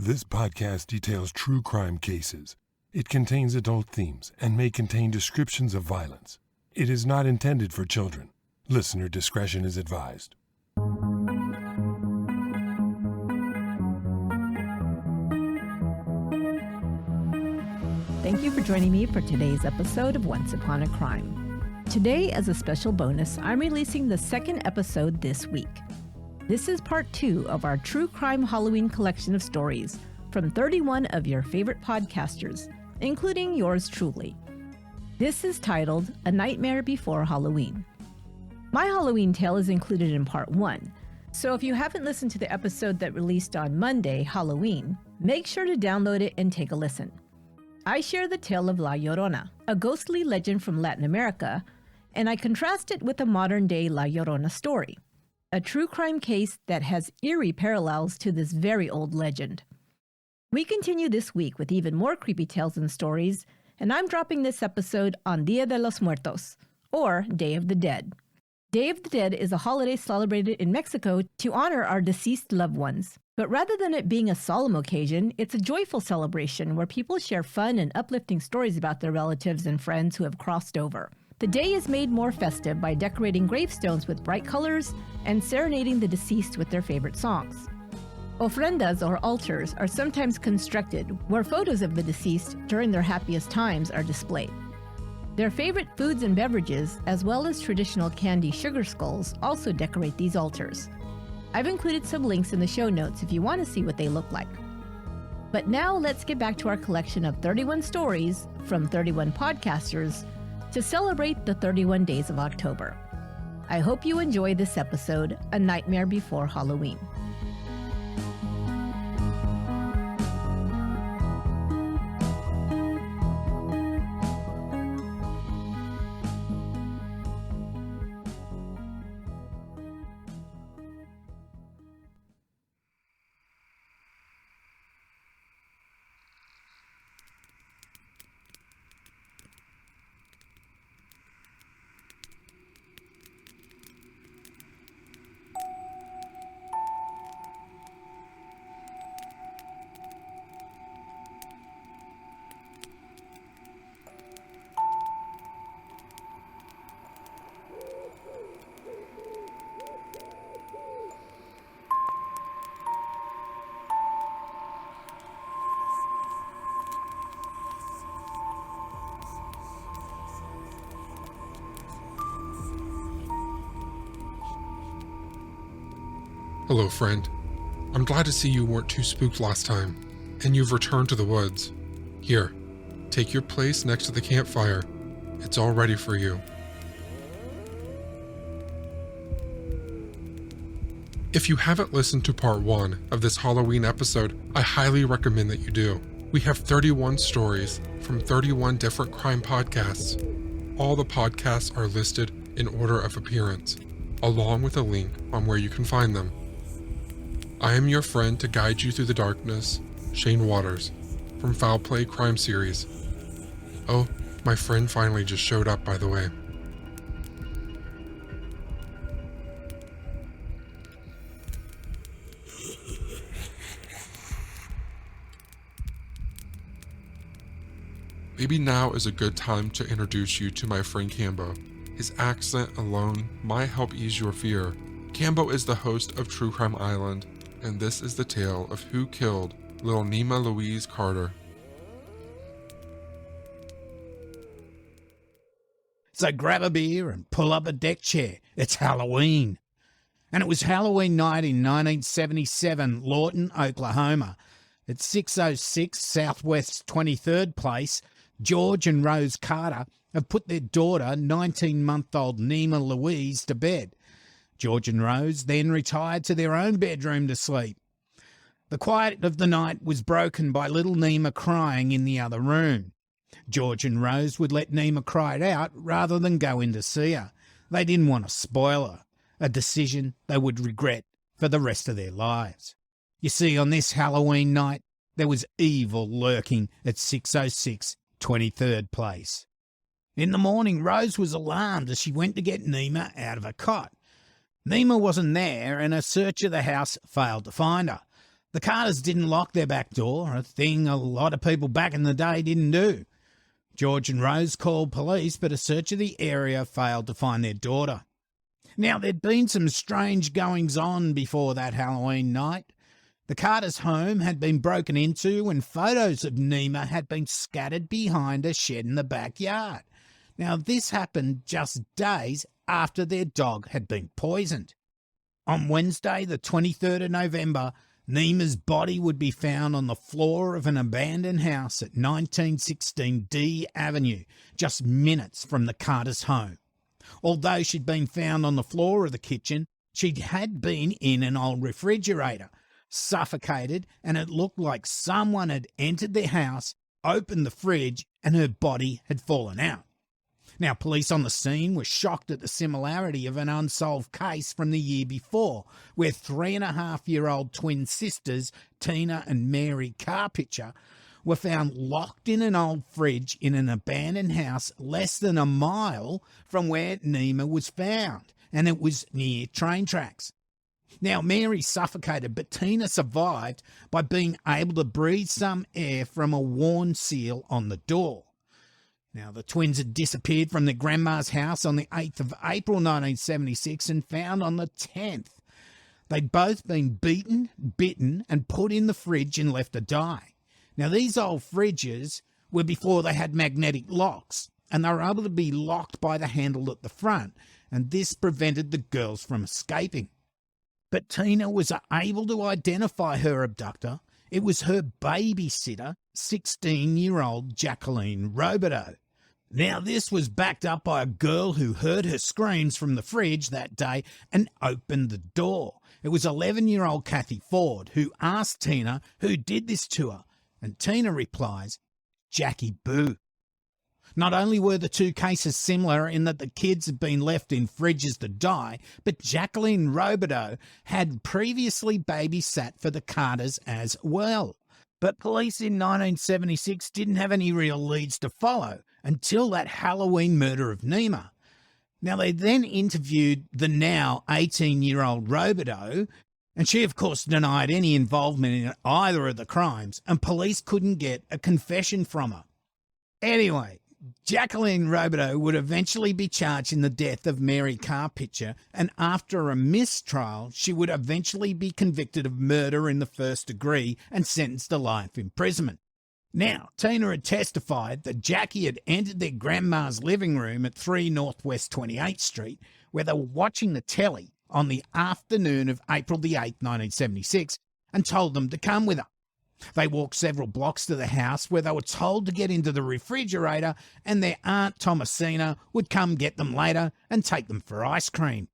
This podcast details true crime cases. It contains adult themes and may contain descriptions of violence. It is not intended for children. Listener discretion is advised. Thank you for joining me for today's episode of Once Upon a Crime. Today, as a special bonus, I'm releasing the second episode this week. This is part 2 of our true crime Halloween collection of stories from 31 of your favorite podcasters, including yours truly. This is titled A Nightmare Before Halloween. My Halloween tale is included in part 1, so if you haven't listened to the episode that released on Monday, Halloween, make sure to download it and take a listen. I share the tale of La Llorona, a ghostly legend from Latin America, and I contrast it with a modern-day La Llorona story, a true crime case that has eerie parallels to this very old legend. We continue this week with even more creepy tales and stories, and I'm dropping this episode on Dia De Los Muertos, or Day of the Dead. Day of the Dead is a holiday celebrated in Mexico to honor our deceased loved ones. But rather than it being a solemn occasion, it's a joyful celebration where people share fun and uplifting stories about their relatives and friends who have crossed over. The day is made more festive by decorating gravestones with bright colors and serenading the deceased with their favorite songs. Ofrendas, or altars, are sometimes constructed where photos of the deceased during their happiest times are displayed. Their favorite foods and beverages, as well as traditional candy sugar skulls, also decorate these altars. I've included some links in the show notes if you want to see what they look like. But now let's get back to our collection of 31 stories from 31 podcasters to celebrate the 31 days of October. I hope you enjoy this episode, A Nightmare Before Halloween. Hello, friend. I'm glad to see you weren't too spooked last time, and you've returned to the woods. Here, take your place next to the campfire. It's all ready for you. If you haven't listened to part 1 of this Halloween episode, I highly recommend that you do. We have 31 stories from 31 different crime podcasts. All the podcasts are listed in order of appearance, along with a link on where you can find them. I am your friend to guide you through the darkness, Shane Waters, from Foul Play Crime Series. Oh, my friend finally just showed up, by the way. Maybe now is a good time to introduce you to my friend Cambo. His accent alone might help ease your fear. Cambo is the host of True Crime Island, and this is the tale of who killed little Nima Louise Carter. So grab a beer and pull up a deck chair. It's Halloween. And it was Halloween night in 1977, Lawton, Oklahoma. At 606 Southwest 23rd Place, George and Rose Carter have put their daughter, 19-month-old Nima Louise, to bed. George and Rose then retired to their own bedroom to sleep. The quiet of the night was broken by little Nima crying in the other room. George and Rose would let Nima cry it out rather than go in to see her. They didn't want to spoil her, a decision they would regret for the rest of their lives. You see, on this Halloween night, there was evil lurking at 606 23rd Place. In the morning, Rose was alarmed as she went to get Nima out of her cot. Nima wasn't there, and a search of the house failed to find her. The Carters didn't lock their back door, a thing a lot of people back in the day didn't do. George and Rose called police, but a search of the area failed to find their daughter. Now, there'd been some strange goings-on before that Halloween night. The Carters' home had been broken into and photos of Nima had been scattered behind a shed in the backyard. Now, this happened just days after their dog had been poisoned. On Wednesday, the 23rd of November, Nima's body would be found on the floor of an abandoned house at 1916 D Avenue, just minutes from the Carters' home. Although she'd been found on the floor of the kitchen, she had been in an old refrigerator, suffocated, and it looked like someone had entered their house, opened the fridge, and her body had fallen out. Now, police on the scene were shocked at the similarity of an unsolved case from the year before, where 3.5-year-old twin sisters, Tina and Mary Carpenter, were found locked in an old fridge in an abandoned house less than a mile from where Nima was found, and it was near train tracks. Now, Mary suffocated, but Tina survived by being able to breathe some air from a worn seal on the door. Now, the twins had disappeared from their grandma's house on the 8th of April 1976 and found on the 10th. They'd both been beaten, bitten, and put in the fridge and left to die. Now, these old fridges were before they had magnetic locks, and they were able to be locked by the handle at the front, and this prevented the girls from escaping. But Tina was able to identify her abductor. It was her babysitter, 16-year-old Jacqueline Robideau. Now, this was backed up by a girl who heard her screams from the fridge that day and opened the door. It was 11-year-old Kathy Ford, who asked Tina who did this to her, and Tina replies, Jackie Boo. Not only were the two cases similar in that the kids had been left in fridges to die, but Jacqueline Robideau had previously babysat for the Carters as well. But police in 1976 didn't have any real leads to follow until that Halloween murder of Nima. Now, they then interviewed the now 18-year-old Robideau, and she, of course, denied any involvement in either of the crimes, and police couldn't get a confession from her. Anyway, Jacqueline Robideau would eventually be charged in the death of Mary Carpenter, and after a mistrial, she would eventually be convicted of murder in the first degree and sentenced to life imprisonment. Now, Tina had testified that Jackie had entered their grandma's living room at 3 Northwest 28th Street, where they were watching the telly on the afternoon of April the 8th, 1976, and told them to come with her. They walked several blocks to the house where they were told to get into the refrigerator, and their Aunt Thomasina would come get them later and take them for ice cream.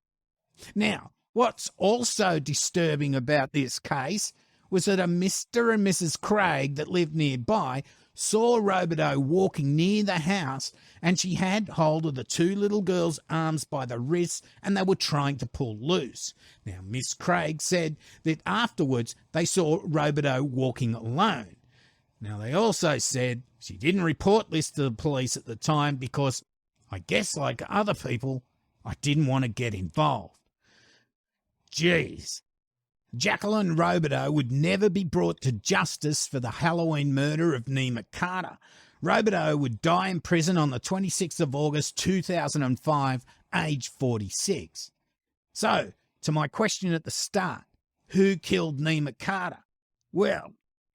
Now, what's also disturbing about this case was that a Mr. and Mrs. Craig that lived nearby saw Robideau walking near the house, and she had hold of the two little girls' arms by the wrists, and they were trying to pull loose. Now, Miss Craig said that afterwards they saw Robideau walking alone. Now, they also said she didn't report this to the police at the time because, I guess like other people, I didn't want to get involved. Jeez. Jacqueline Robideau would never be brought to justice for the Halloween murder of Nima Carter. Robideau would die in prison on the 26th of August 2005, aged 46. So, to my question at the start, who killed Nima Carter? Well,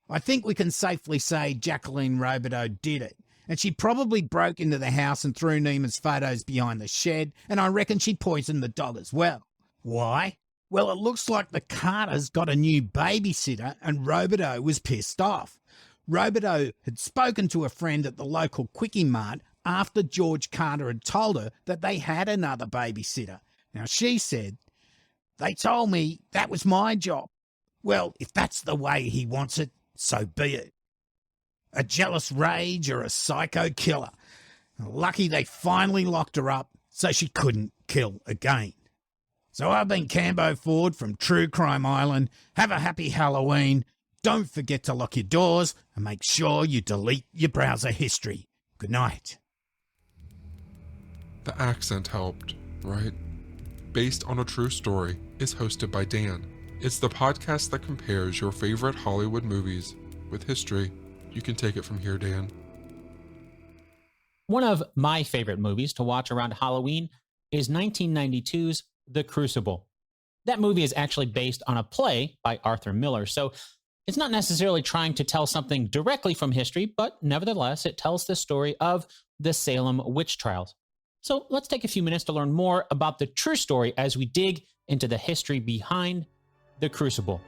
I think we can safely say Jacqueline Robideau did it. And she probably broke into the house and threw Nima's photos behind the shed, and I reckon she poisoned the dog as well. Why? Well, it looks like the Carters got a new babysitter and Robideau was pissed off. Robideau had spoken to a friend at the local Quickie Mart after George Carter had told her that they had another babysitter. Now, she said, "They told me that was my job." Well, if that's the way he wants it, so be it. A jealous rage or a psycho killer. Lucky they finally locked her up so she couldn't kill again. So I've been Cambo Ford from True Crime Island. Have a happy Halloween. Don't forget to lock your doors and make sure you delete your browser history. Good night. The accent helped, right? Based on a True Story is hosted by Dan. It's the podcast that compares your favorite Hollywood movies with history. You can take it from here, Dan. One of my favorite movies to watch around Halloween is 1992's The Crucible. That movie is actually based on a play by Arthur Miller, so it's not necessarily trying to tell something directly from history, but nevertheless, it tells the story of the Salem witch trials. So let's take a few minutes to learn more about the true story as we dig into the history behind The Crucible.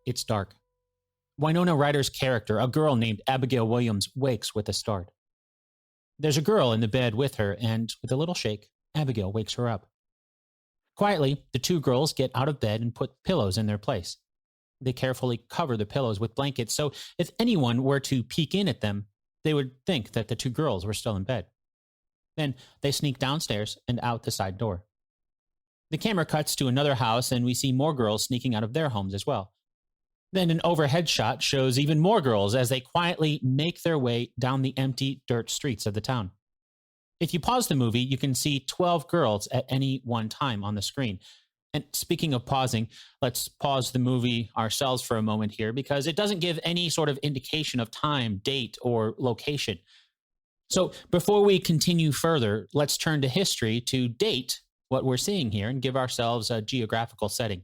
It's dark. Winona Ryder's character, a girl named Abigail Williams, wakes with a start. There's a girl in the bed with her, and with a little shake, Abigail wakes her up. Quietly, the two girls get out of bed and put pillows in their place. They carefully cover the pillows with blankets, so if anyone were to peek in at them, they would think that the two girls were still in bed. Then they sneak downstairs and out the side door. The camera cuts to another house, and we see more girls sneaking out of their homes as well. Then an overhead shot shows even more girls as they quietly make their way down the empty dirt streets of the town. If you pause the movie, you can see 12 girls at any one time on the screen. And speaking of pausing, let's pause the movie ourselves for a moment here because it doesn't give any sort of indication of time, date, or location. So before we continue further, let's turn to history to date what we're seeing here and give ourselves a geographical setting.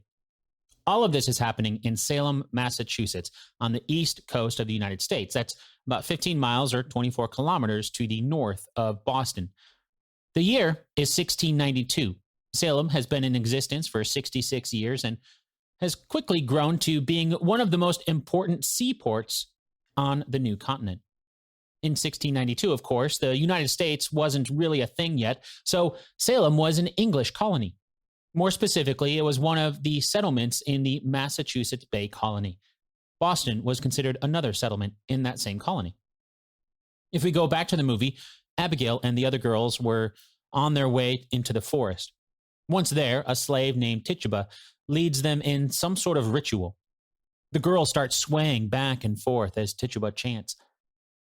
All of this is happening in Salem, Massachusetts, on the east coast of the United States. That's about 15 miles or 24 kilometers to the north of Boston. The year is 1692. Salem has been in existence for 66 years and has quickly grown to being one of the most important seaports on the new continent. In 1692, of course, the United States wasn't really a thing yet, so Salem was an English colony. More specifically, it was one of the settlements in the Massachusetts Bay Colony. Boston was considered another settlement in that same colony. If we go back to the movie, Abigail and the other girls were on their way into the forest. Once there, a slave named Tituba leads them in some sort of ritual. The girls start swaying back and forth as Tituba chants.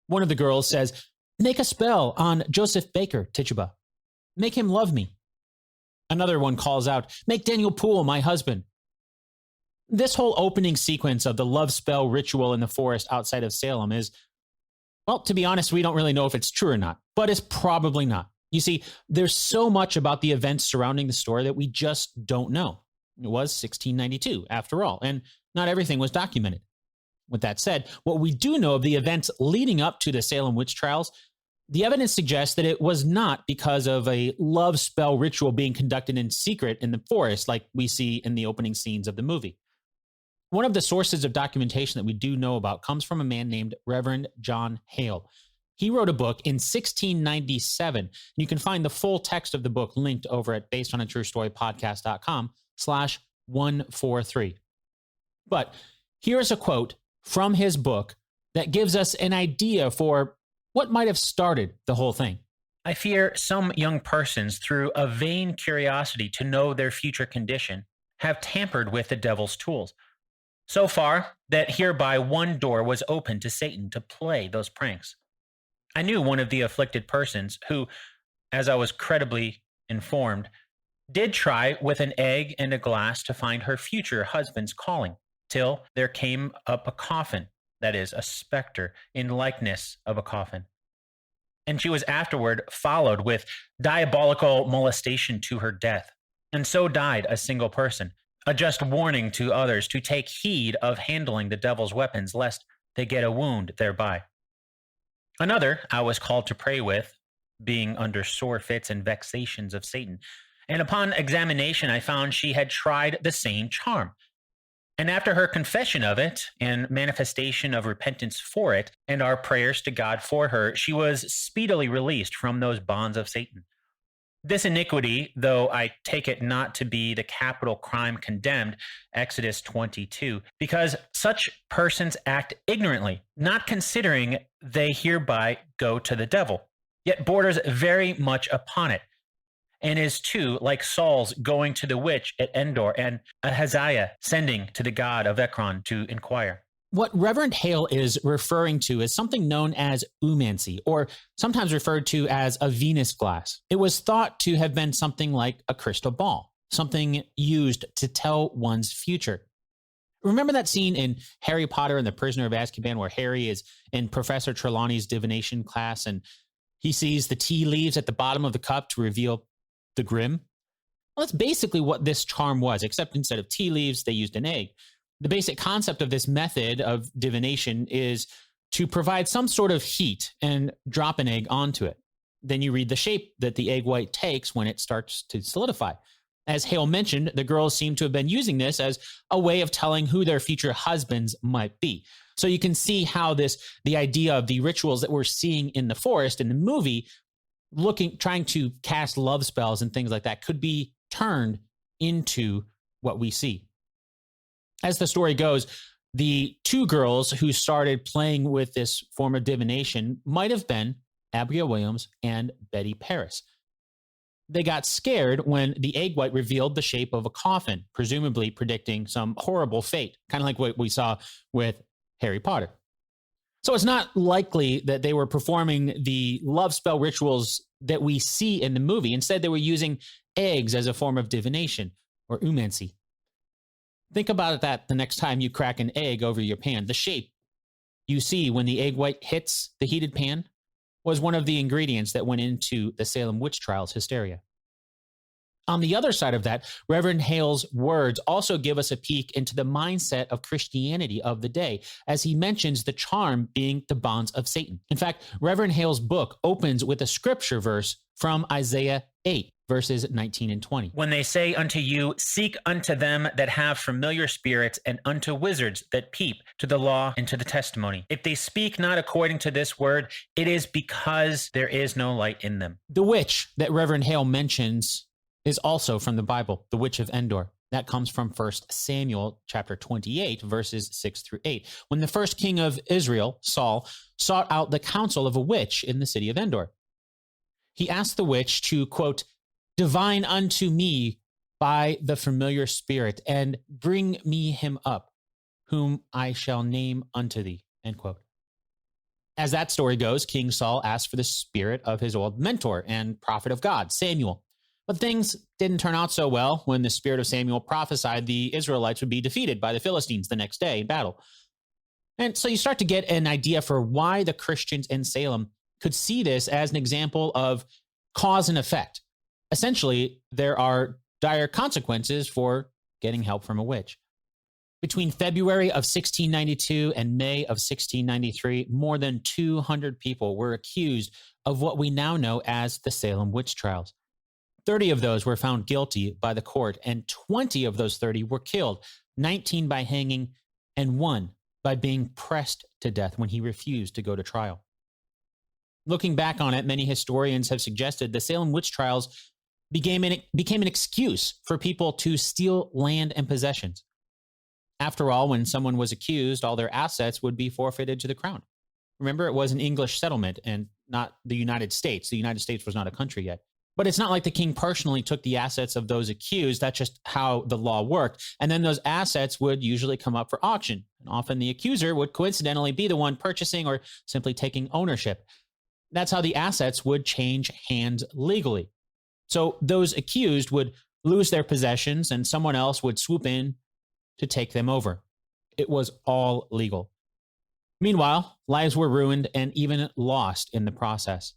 One of the girls says, "Make a spell on Joseph Baker, Tituba. Make him love me." Another one calls out, "Make Daniel Poole my husband." This whole opening sequence of the love spell ritual in the forest outside of Salem is, well, to be honest, we don't really know if it's true or not, but it's probably not. You see, there's so much about the events surrounding the story that we just don't know. It was 1692, after all, and not everything was documented. With that said, what we do know of the events leading up to the Salem witch trials, the evidence suggests that it was not because of a love spell ritual being conducted in secret in the forest like we see in the opening scenes of the movie. One of the sources of documentation that we do know about comes from a man named Reverend John Hale. He wrote a book in 1697. You can find the full text of the book linked over at basedonatruestorypodcast.com/143. But here's a quote from his book that gives us an idea for what might have started the whole thing. "I fear some young persons, through a vain curiosity to know their future condition, have tampered with the devil's tools, so far that hereby one door was opened to Satan to play those pranks. I knew one of the afflicted persons who, as I was credibly informed, did try with an egg and a glass to find her future husband's calling, till there came up a coffin, that is, a specter, in likeness of a coffin. And she was afterward followed with diabolical molestation to her death. And so died a single person, a just warning to others to take heed of handling the devil's weapons, lest they get a wound thereby. Another I was called to pray with, being under sore fits and vexations of Satan. And upon examination, I found she had tried the same charm. And after her confession of it and manifestation of repentance for it, and our prayers to God for her, she was speedily released from those bonds of Satan. This iniquity, though I take it not to be the capital crime condemned, Exodus 22, because such persons act ignorantly, not considering they hereby go to the devil, yet borders very much upon it, and is too like Saul's going to the witch at Endor and Ahaziah sending to the god of Ekron to inquire. What Reverend Hale is referring to is something known as umancy, or sometimes referred to as a Venus glass. It was thought to have been something like a crystal ball, something used to tell one's future. Remember that scene in Harry Potter and the Prisoner of Azkaban where Harry is in Professor Trelawney's divination class and he sees the tea leaves at the bottom of the cup to reveal the Grim? Well, that's basically what this charm was, except instead of tea leaves, they used an egg. The basic concept of this method of divination is to provide some sort of heat and drop an egg onto it. Then you read the shape that the egg white takes when it starts to solidify. As Hale mentioned, the girls seem to have been using this as a way of telling who their future husbands might be. So you can see how the idea of the rituals that we're seeing in the forest in the movie, trying to cast love spells and things like that, could be turned into what we see. As the story goes, the two girls who started playing with this form of divination might have been Abigail Williams and Betty Paris. They got scared when the egg white revealed the shape of a coffin, presumably predicting some horrible fate, kind of like what we saw with Harry Potter. So it's not likely that they were performing the love spell rituals that we see in the movie. Instead, they were using eggs as a form of divination, or umancy. Think about that the next time you crack an egg over your pan. The shape you see when the egg white hits the heated pan was one of the ingredients that went into the Salem witch trials hysteria. On the other side of that, Reverend Hale's words also give us a peek into the mindset of Christianity of the day, as he mentions the charm being the bonds of Satan. In fact, Reverend Hale's book opens with a scripture verse from Isaiah 8, verses 19 and 20. When they say unto you, seek unto them that have familiar spirits, and unto wizards that peep to the law and to the testimony. If they speak not according to this word, it is because there is no light in them. The witch that Reverend Hale mentions is also from the Bible, the witch of Endor. That comes from 1 Samuel chapter 28, verses 6 through 8. When the first king of Israel, Saul, sought out the counsel of a witch in the city of Endor, he asked the witch to, quote, divine unto me by the familiar spirit, and bring me him up, whom I shall name unto thee, end quote. As that story goes, King Saul asked for the spirit of his old mentor and prophet of God, Samuel. But things didn't turn out so well when the spirit of Samuel prophesied the Israelites would be defeated by the Philistines the next day in battle. And so you start to get an idea for why the Christians in Salem could see this as an example of cause and effect. Essentially, there are dire consequences for getting help from a witch. Between February of 1692 and May of 1693, more than 200 people were accused of what we now know as the Salem witch trials. 30 of those were found guilty by the court, and 20 of those 30 were killed, 19 by hanging, and 1 by being pressed to death when he refused to go to trial. Looking back on it, many historians have suggested the Salem witch trials became an excuse for people to steal land and possessions. After all, when someone was accused, all their assets would be forfeited to the crown. Remember, it was an English settlement and not the United States. The United States was not a country yet. But it's not like the king personally took the assets of those accused. That's just how the law worked. And then those assets would usually come up for auction. And often the accuser would coincidentally be the one purchasing or simply taking ownership. That's how the assets would change hands legally. So those accused would lose their possessions and someone else would swoop in to take them over. It was all legal. Meanwhile, lives were ruined and even lost in the process.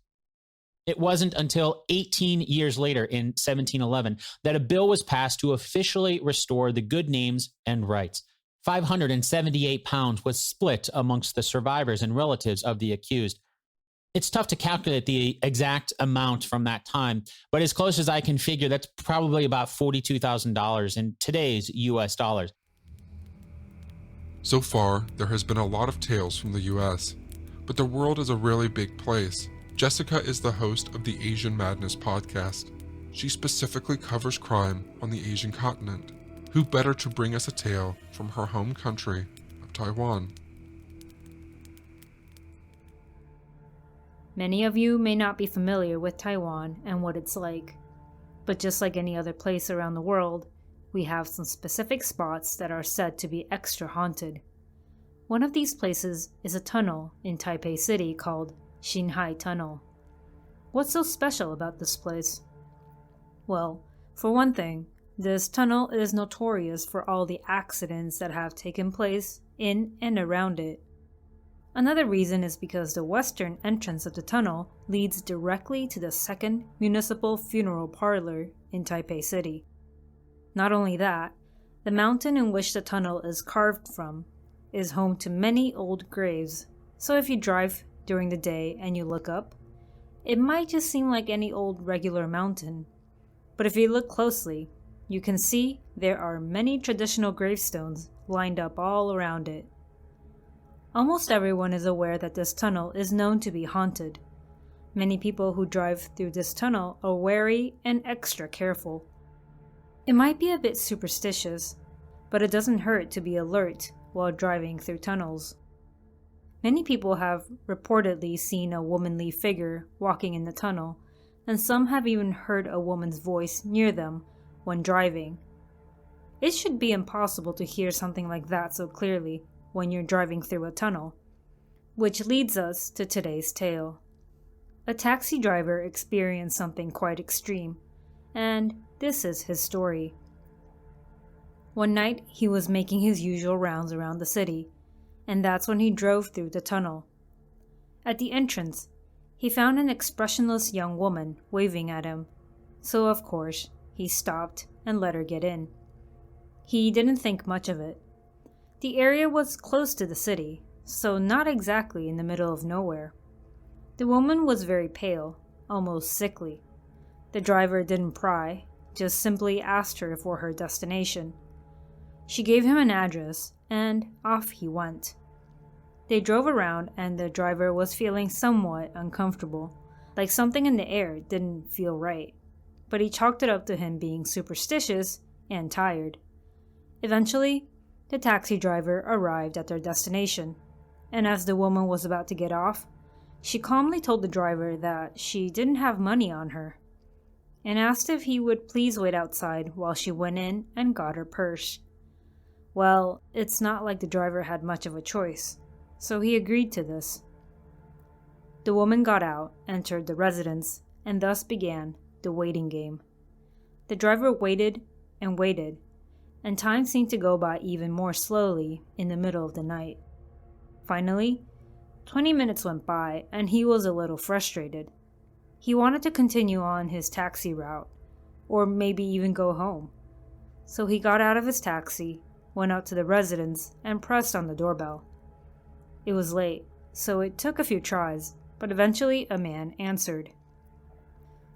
It wasn't until 18 years later in 1711 that a bill was passed to officially restore the good names and rights. 578 pounds was split amongst the survivors and relatives of the accused. It's tough to calculate the exact amount from that time, but as close as I can figure, that's probably about $42,000 in today's US dollars. So far, there has been a lot of tales from the US, but the world is a really big place. Jessica is the host of the Asian Madness podcast. She specifically covers crime on the Asian continent. Who better to bring us a tale from her home country of Taiwan? Many of you may not be familiar with Taiwan and what it's like, but just like any other place around the world, we have some specific spots that are said to be extra haunted. One of these places is a tunnel in Taipei City called Xinhai Tunnel. What's so special about this place? Well, for one thing, this tunnel is notorious for all the accidents that have taken place in and around it. Another reason is because the western entrance of the tunnel leads directly to the second municipal funeral parlor in Taipei City. Not only that, the mountain in which the tunnel is carved from is home to many old graves, so if you drive during the day and you look up, it might just seem like any old regular mountain. But if you look closely, you can see there are many traditional gravestones lined up all around it. Almost everyone is aware that this tunnel is known to be haunted. Many people who drive through this tunnel are wary and extra careful. It might be a bit superstitious, but it doesn't hurt to be alert while driving through tunnels. Many people have reportedly seen a womanly figure walking in the tunnel, and some have even heard a woman's voice near them when driving. It should be impossible to hear something like that so clearly when you're driving through a tunnel. Which leads us to today's tale. A taxi driver experienced something quite extreme, and this is his story. One night, he was making his usual rounds around the city, and that's when he drove through the tunnel. At the entrance, he found an expressionless young woman waving at him, so of course, he stopped and let her get in. He didn't think much of it. The area was close to the city, so not exactly in the middle of nowhere. The woman was very pale, almost sickly. The driver didn't pry, just simply asked her for her destination. She gave him an address, and off he went. They drove around, and the driver was feeling somewhat uncomfortable, like something in the air didn't feel right, but he chalked it up to him being superstitious and tired. Eventually, the taxi driver arrived at their destination, and as the woman was about to get off, she calmly told the driver that she didn't have money on her, and asked if he would please wait outside while she went in and got her purse. Well, it's not like the driver had much of a choice, so he agreed to this. The woman got out, entered the residence, and thus began the waiting game. The driver waited and waited, and time seemed to go by even more slowly in the middle of the night. Finally, 20 minutes went by, and he was a little frustrated. He wanted to continue on his taxi route, or maybe even go home. So he got out of his taxi, went out to the residence, and pressed on the doorbell. It was late, so it took a few tries, but eventually a man answered.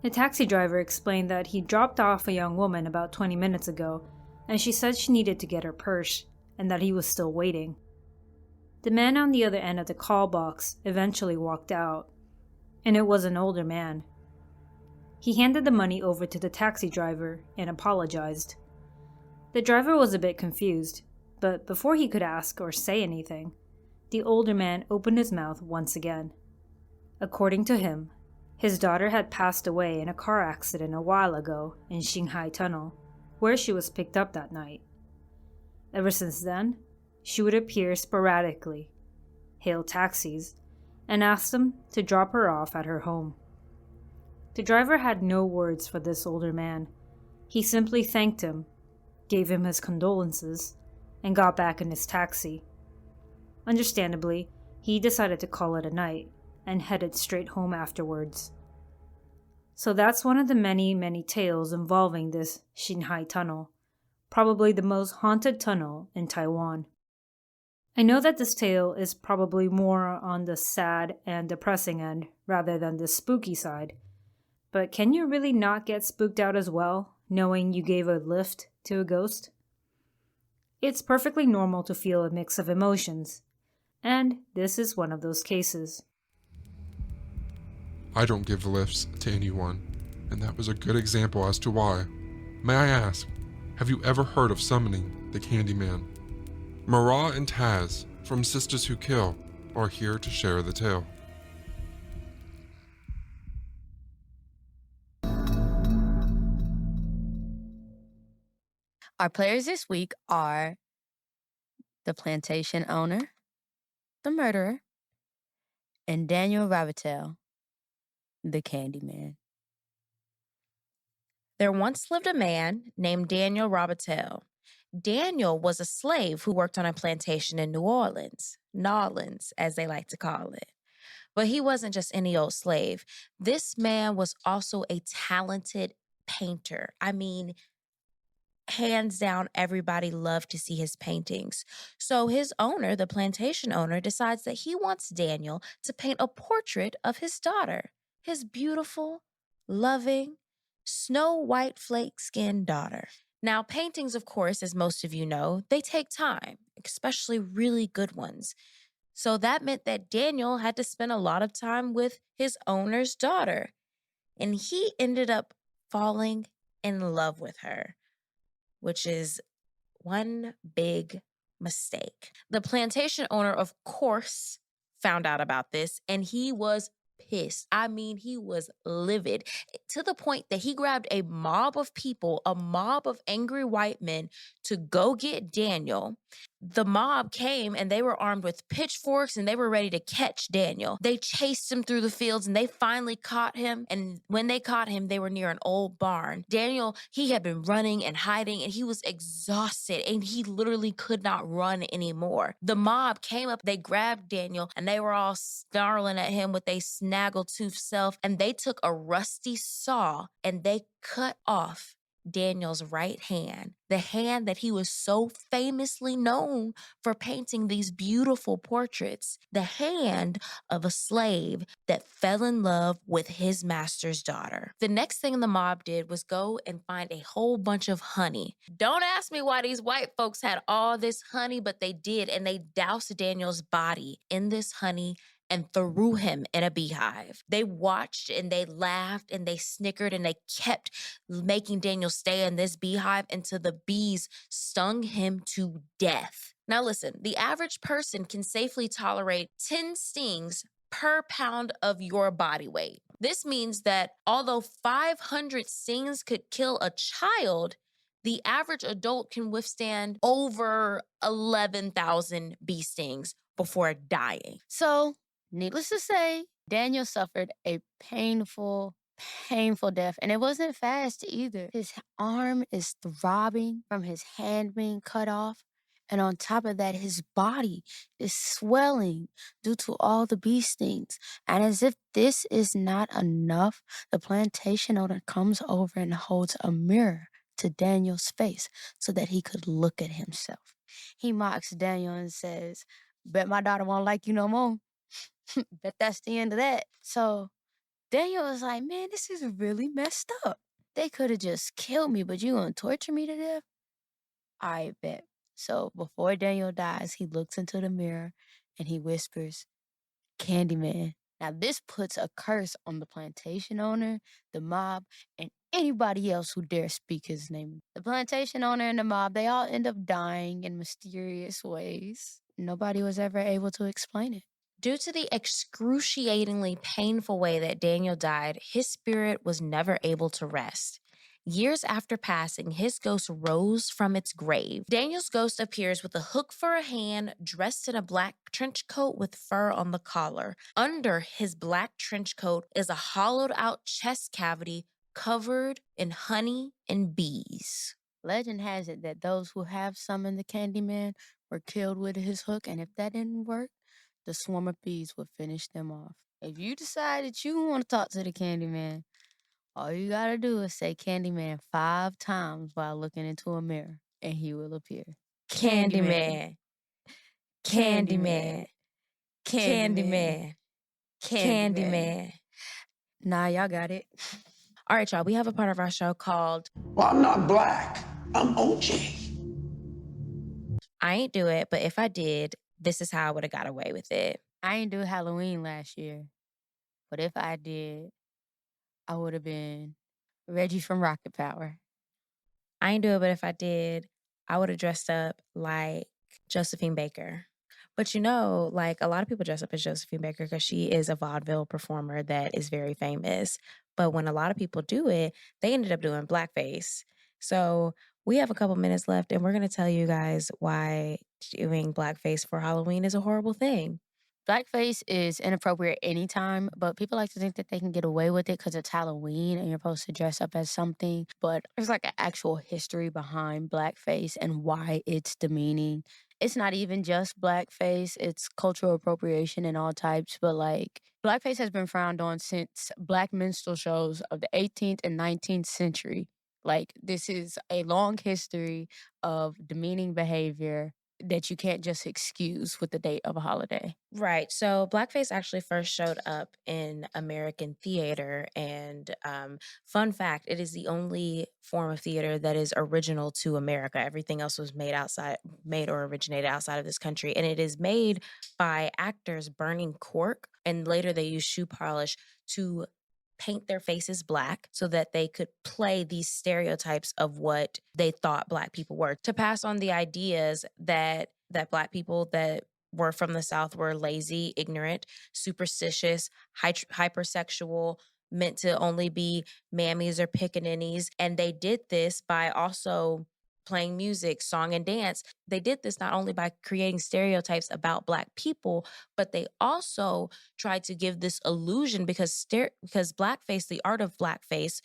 The taxi driver explained that he dropped off a young woman about 20 minutes ago, and she said she needed to get her purse, and that he was still waiting. The man on the other end of the call box eventually walked out, and it was an older man. He handed the money over to the taxi driver and apologized. The driver was a bit confused, but before he could ask or say anything, the older man opened his mouth once again. According to him, his daughter had passed away in a car accident a while ago in Xinhai Tunnel, where she was picked up that night. Ever since then, she would appear sporadically, hail taxis, and ask them to drop her off at her home. The driver had no words for this older man. He simply thanked him, gave him his condolences, and got back in his taxi. Understandably, he decided to call it a night and headed straight home afterwards. So that's one of the many, many tales involving this Xinhai Tunnel, probably the most haunted tunnel in Taiwan. I know that this tale is probably more on the sad and depressing end rather than the spooky side, but can you really not get spooked out as well, knowing you gave a lift to a ghost? It's perfectly normal to feel a mix of emotions, and this is one of those cases. I don't give lifts to anyone, and that was a good example as to why. May I ask, have you ever heard of summoning the Candyman? Marah and Taz from Sistas Who Kill are here to share the tale. Our players this week are the plantation owner, the murderer, and Daniel Rabitel, the Candyman. There once lived a man named Daniel Rabitel. Daniel was a slave who worked on a plantation in New Orleans, Nolans, as they like to call it. But he wasn't just any old slave. This man was also a talented painter. I mean, hands down, everybody loved to see his paintings. So his owner, the plantation owner, decides that he wants Daniel to paint a portrait of his daughter, his beautiful, loving, snow white flake-skinned daughter. Now, paintings, of course, as most of you know, they take time, especially really good ones. So that meant that Daniel had to spend a lot of time with his owner's daughter. And he ended up falling in love with her, which is one big mistake. The plantation owner, of course, found out about this, and he was pissed. I mean, he was livid to the point that he grabbed a mob of people, a mob of angry white men to go get Daniel. The mob came and they were armed with pitchforks and they were ready to catch Daniel. They chased him through the fields and they finally caught him. And when they caught him, they were near an old barn. Daniel, he had been running and hiding and he was exhausted and he literally could not run anymore. The mob came up, they grabbed Daniel and they were all snarling at him with a snaggletooth self, and they took a rusty saw and they cut off Daniel's right hand, the hand that he was so famously known for painting these beautiful portraits, the hand of a slave that fell in love with his master's daughter. The next thing the mob did was go and find a whole bunch of honey. Don't ask me why these white folks had all this honey, but they did, and they doused Daniel's body in this honey and threw him in a beehive. They watched and they laughed and they snickered and they kept making Daniel stay in this beehive until the bees stung him to death. Now listen, the average person can safely tolerate 10 stings per pound of your body weight. This means that although 500 stings could kill a child, the average adult can withstand over 11,000 bee stings before dying. So, needless to say, Daniel suffered a painful death, and it wasn't fast either. His arm is throbbing from his hand being cut off, and on top of that, his body is swelling due to all the bee stings. And as if this is not enough, the plantation owner comes over and holds a mirror to Daniel's face so that he could look at himself. He mocks Daniel and says, "Bet my daughter won't like you no more." Bet that's the end of that. So Daniel was like, man, this is really messed up. They could have just killed me, but you gonna torture me to death? I bet. So before Daniel dies, he looks into the mirror and he whispers, "Candyman." Now this puts a curse on the plantation owner, the mob, and anybody else who dare speak his name. The plantation owner and the mob, they all end up dying in mysterious ways. Nobody was ever able to explain it. Due to the excruciatingly painful way that Daniel died, his spirit was never able to rest. Years after passing, his ghost rose from its grave. Daniel's ghost appears with a hook for a hand, dressed in a black trench coat with fur on the collar. Under his black trench coat is a hollowed-out chest cavity covered in honey and bees. Legend has it that those who have summoned the Candyman were killed with his hook, and if that didn't work, the swarm of bees would finish them off. If you decide that you want to talk to the Candyman, all you gotta do is say Candyman 5 times while looking into a mirror, and he will appear. Candyman. Candyman. Candyman. Candyman. Nah, y'all got it. All right, y'all, we have a part of our show called Well, I'm not black. I'm OJ. I Ain't Do It, but if I did, this is how I would have got away with it. I ain't do Halloween last year, but if I did, I would have been Reggie from Rocket Power. I ain't do it, but if I did, I would have dressed up like Josephine Baker. But you know, like a lot of people dress up as Josephine Baker because she is a vaudeville performer that is very famous. But when a lot of people do it, they ended up doing blackface. So we have a couple minutes left and we're going to tell you guys why doing blackface for Halloween is a horrible thing. Blackface is inappropriate anytime, but people like to think that they can get away with it because it's Halloween and you're supposed to dress up as something. But there's like an actual history behind blackface and why it's demeaning. It's not even just blackface, it's cultural appropriation in all types, but like blackface has been frowned on since black minstrel shows of the 18th and 19th century. Like, this is a long history of demeaning behavior that you can't just excuse with the date of a holiday. Right. So blackface actually first showed up in American theater. And fun fact, it is the only form of theater that is original to America. Everything else was made or originated outside of this country. And it is made by actors burning cork. And later they used shoe polish to paint their faces black so that they could play these stereotypes of what they thought Black people were, to pass on the ideas that Black people that were from the South were lazy, ignorant, superstitious, hypersexual, meant to only be mammies or pickaninnies. And they did this by also playing music, song, and dance. They did this not only by creating stereotypes about Black people, but they also tried to give this illusion because blackface, the art of blackface,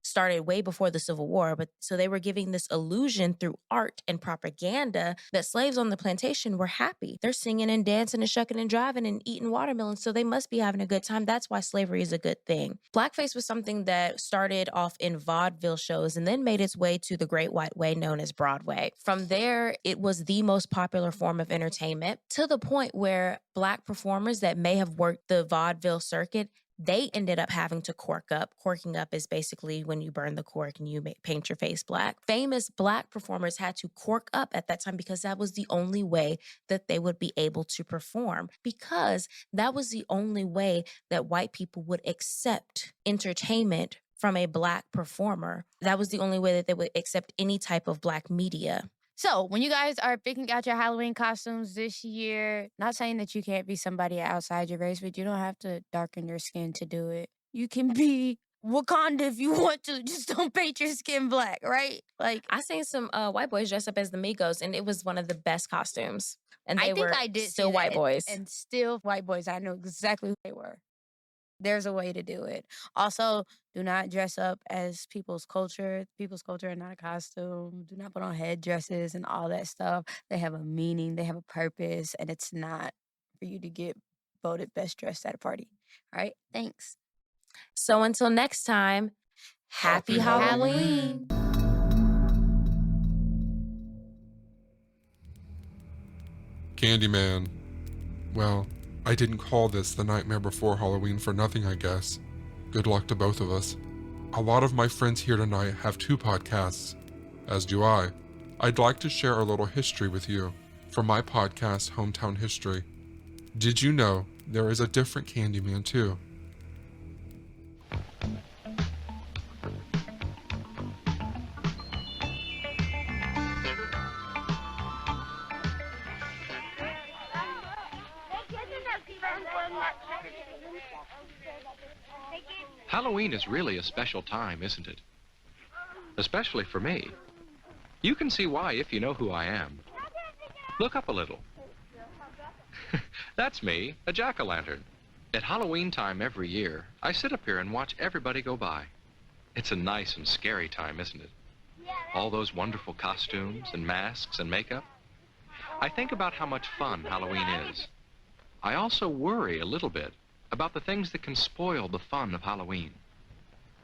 started way before the Civil War, but so they were giving this illusion through art and propaganda that slaves on the plantation were happy. They're singing and dancing and shucking and driving and eating watermelons, so they must be having a good time. That's why slavery is a good thing. Blackface was something that started off in vaudeville shows and then made its way to the Great White Way, known as Broadway. From there, it was the most popular form of entertainment, to the point where Black performers that may have worked the vaudeville circuit, they ended up having to cork up. Corking up is basically when you burn the cork and you paint your face black. Famous Black performers had to cork up at that time because that was the only way that they would be able to perform, because that was the only way that white people would accept entertainment from a Black performer. That was the only way that they would accept any type of Black media. So when you guys are picking out your Halloween costumes this year, not saying that you can't be somebody outside your race, but you don't have to darken your skin to do it. You can be Wakanda if you want to. Just don't paint your skin black, right? Like, I seen some white boys dress up as the Migos, and it was one of the best costumes. And they were still white boys. And still white boys. I know exactly who they were. There's a way to do it. Also, do not dress up as people's culture. People's culture are not a costume. Do not put on headdresses and all that stuff. They have a meaning. They have a purpose. And it's not for you to get voted best dressed at a party. All right? Thanks. So until next time, happy Halloween. Candyman. Well, I didn't call this The Nightmare Before Halloween for nothing, I guess. Good luck to both of us. A lot of my friends here tonight have 2 podcasts, as do I. I'd like to share a little history with you from my podcast, Hometown History. Did you know there is a different Candyman too? Halloween is really a special time, isn't it? Especially for me. You can see why if you know who I am. Look up a little. That's me, a jack-o'-lantern. At Halloween time every year, I sit up here and watch everybody go by. It's a nice and scary time, isn't it? All those wonderful costumes and masks and makeup. I think about how much fun Halloween is. I also worry a little bit about the things that can spoil the fun of Halloween.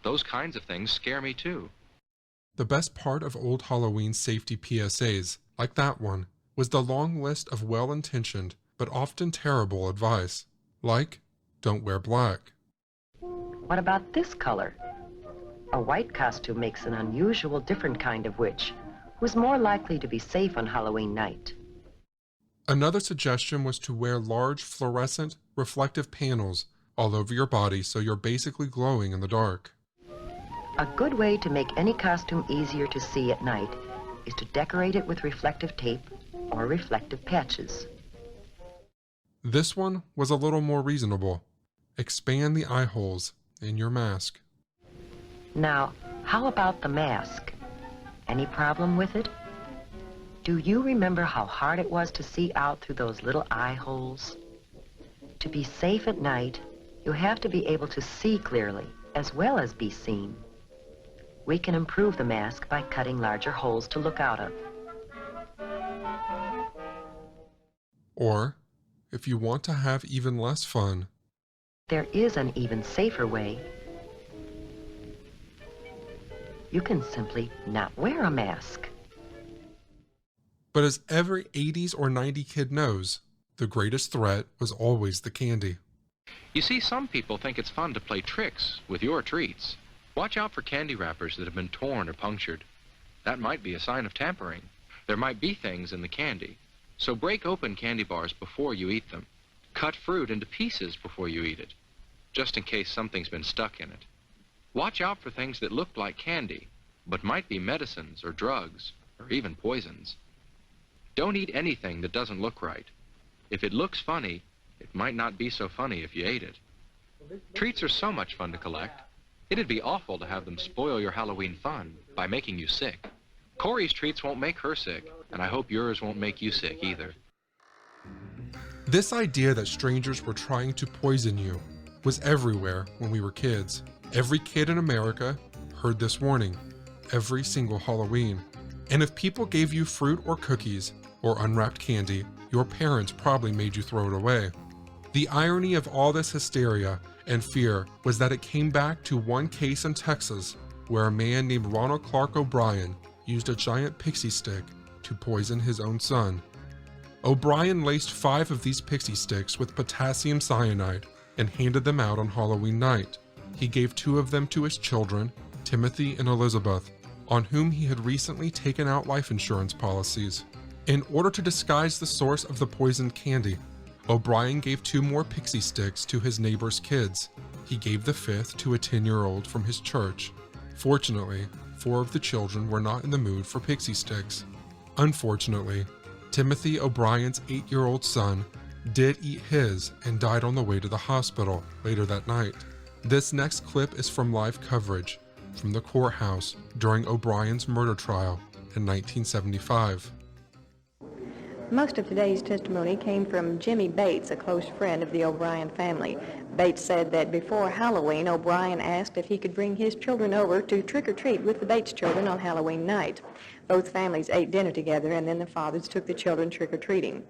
Those kinds of things scare me too. The best part of old Halloween safety PSAs, like that one, was the long list of well-intentioned but often terrible advice, like, don't wear black. What about this color? A white costume makes an unusual, different kind of witch, who's more likely to be safe on Halloween night. Another suggestion was to wear large fluorescent, reflective panels all over your body so you're basically glowing in the dark. A good way to make any costume easier to see at night is to decorate it with reflective tape or reflective patches. This one was a little more reasonable. Expand the eye holes in your mask. Now, how about the mask? Any problem with it? Do you remember how hard it was to see out through those little eye holes? To be safe at night, you have to be able to see clearly as well as be seen. We can improve the mask by cutting larger holes to look out of. Or, if you want to have even less fun, there is an even safer way. You can simply not wear a mask. But as every 80s or 90s kid knows, the greatest threat was always the candy. You see, some people think it's fun to play tricks with your treats. Watch out for candy wrappers that have been torn or punctured. That might be a sign of tampering. There might be things in the candy. So break open candy bars before you eat them. Cut fruit into pieces before you eat it, just in case something's been stuck in it. Watch out for things that look like candy, but might be medicines or drugs, or even poisons. Don't eat anything that doesn't look right. If it looks funny, it might not be so funny if you ate it. Treats are so much fun to collect. It'd be awful to have them spoil your Halloween fun by making you sick. Corey's treats won't make her sick, and I hope yours won't make you sick either. This idea that strangers were trying to poison you was everywhere when we were kids. Every kid in America heard this warning every single Halloween. And if people gave you fruit or cookies or unwrapped candy, your parents probably made you throw it away. The irony of all this hysteria and fear was that it came back to one case in Texas where a man named Ronald Clark O'Brien used a giant pixie stick to poison his own son. O'Brien laced 5 of these pixie sticks with potassium cyanide and handed them out on Halloween night. He gave 2 of them to his children, Timothy and Elizabeth, on whom he had recently taken out life insurance policies. In order to disguise the source of the poisoned candy, O'Brien gave 2 more pixie sticks to his neighbor's kids. He gave the 5th to a 10-year-old from his church. Fortunately, 4 of the children were not in the mood for pixie sticks. Unfortunately, Timothy O'Brien's 8-year-old son did eat his and died on the way to the hospital later that night. This next clip is from live coverage from the courthouse during O'Brien's murder trial in 1975. Most of today's testimony came from Jimmy Bates, a close friend of the O'Brien family. Bates said that before Halloween, O'Brien asked if he could bring his children over to trick-or-treat with the Bates children on Halloween night. Both families ate dinner together, and then the fathers took the children trick-or-treating.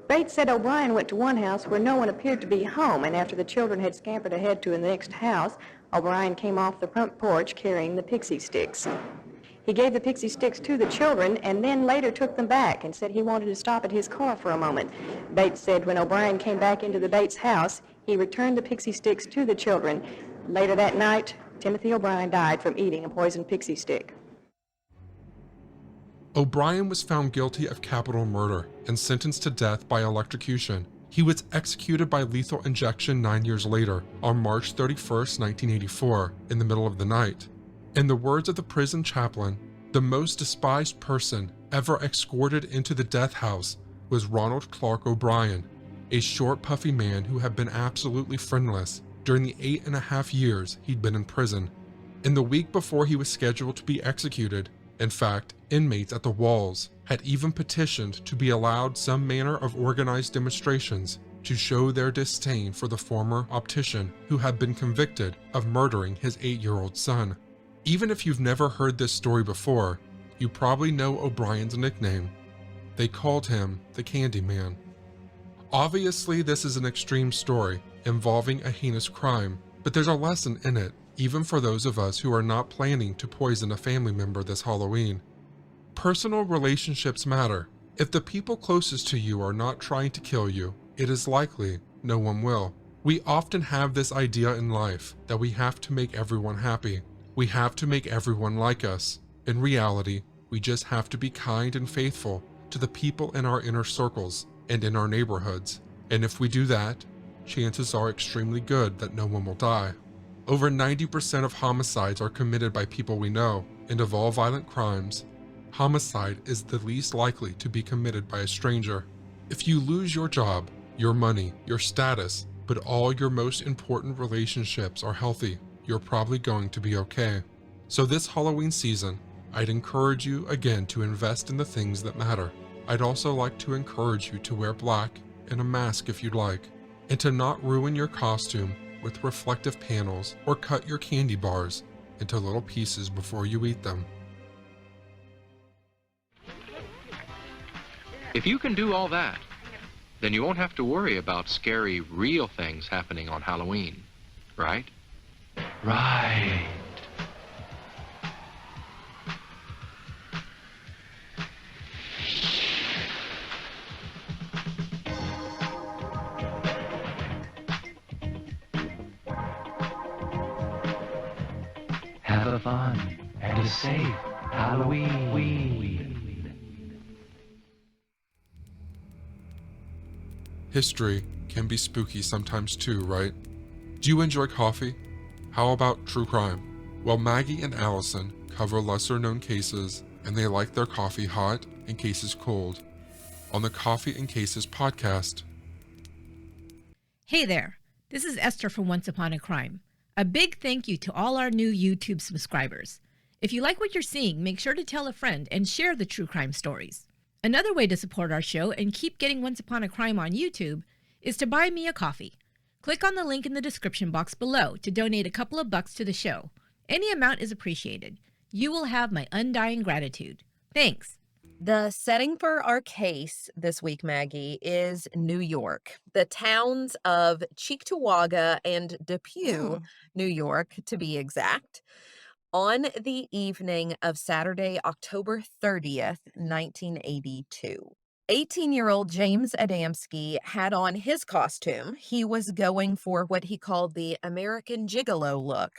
Bates said O'Brien went to one house where no one appeared to be home, and after the children had scampered ahead to the next house, O'Brien came off the front porch carrying the pixie sticks. He gave the pixie sticks to the children and then later took them back and said he wanted to stop at his car for a moment. Bates said when O'Brien came back into the Bates house, he returned the pixie sticks to the children. Later that night, Timothy O'Brien died from eating a poisoned pixie stick. O'Brien was found guilty of capital murder and sentenced to death by electrocution. He was executed by lethal injection 9 years later on March 31st, 1984, in the middle of the night. In the words of the prison chaplain, the most despised person ever escorted into the death house was Ronald Clark O'Brien, a short, puffy man who had been absolutely friendless during the 8.5 years he'd been in prison. In the week before he was scheduled to be executed, in fact, inmates at the walls had even petitioned to be allowed some manner of organized demonstrations to show their disdain for the former optician who had been convicted of murdering his 8-year-old son. Even if you've never heard this story before, you probably know O'Brien's nickname. They called him the Candyman. Obviously, this is an extreme story involving a heinous crime, but there's a lesson in it, even for those of us who are not planning to poison a family member this Halloween. Personal relationships matter. If the people closest to you are not trying to kill you, it is likely no one will. We often have this idea in life that we have to make everyone happy. We have to make everyone like us. In reality, we just have to be kind and faithful to the people in our inner circles and in our neighborhoods. And if we do that, chances are extremely good that no one will die. Over 90% of homicides are committed by people we know, and of all violent crimes, homicide is the least likely to be committed by a stranger. If you lose your job, your money, your status, but all your most important relationships are healthy, you're probably going to be okay. So this Halloween season, I'd encourage you again to invest in the things that matter. I'd also like to encourage you to wear black and a mask if you'd like. and to not ruin your costume with reflective panels or cut your candy bars into little pieces before you eat them. If you can do all that, then you won't have to worry about scary, real things happening on Halloween, right? Right. Have a fun and a safe Halloween. History can be spooky sometimes too, right? Do you enjoy coffee? How about true crime? Well, Maggie and Allison cover lesser-known cases, and they like their coffee hot and cases cold on the Coffee and Cases podcast. Hey there, this is Esther from Once Upon a Crime. A big thank you to all our new YouTube subscribers. If you like what you're seeing, make sure to tell a friend and share the true crime stories. Another way to support our show and keep getting Once Upon a Crime on YouTube is to buy me a coffee. Click on the link in the description box below to donate a couple of bucks to the show. Any amount is appreciated. You will have my undying gratitude. Thanks. The setting for our case this week, Maggie, is New York. The towns of Cheektowaga and Depew, New York, to be exact. On the evening of Saturday, October 30th, 1982. 18-year-old James Adamski had on his costume. He was going for what he called the American Gigolo look.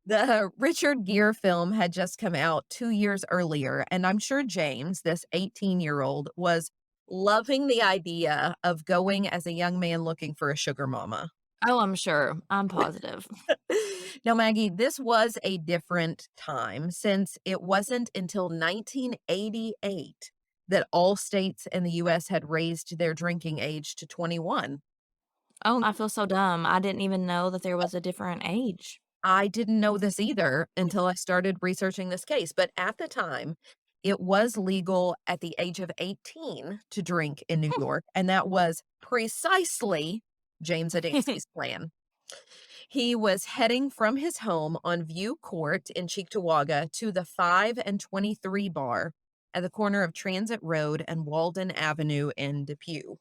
The Richard Gere film had just come out 2 years earlier, and I'm sure James, this 18-year-old, was loving the idea of going as a young man looking for a sugar mama. Oh, I'm sure. I'm positive. Now, Maggie, this was a different time since it wasn't until 1988 that all states in the U.S. had raised their drinking age to 21. Oh, I feel so dumb. I didn't even know that there was a different age. I didn't know this either until I started researching this case. But at the time, it was legal at the age of 18 to drink in New York. And that was precisely James Adamski's plan. He was heading from his home on View Court in Cheektowaga to the 5 and 23 bar at the corner of Transit Road and Walden Avenue in Depew.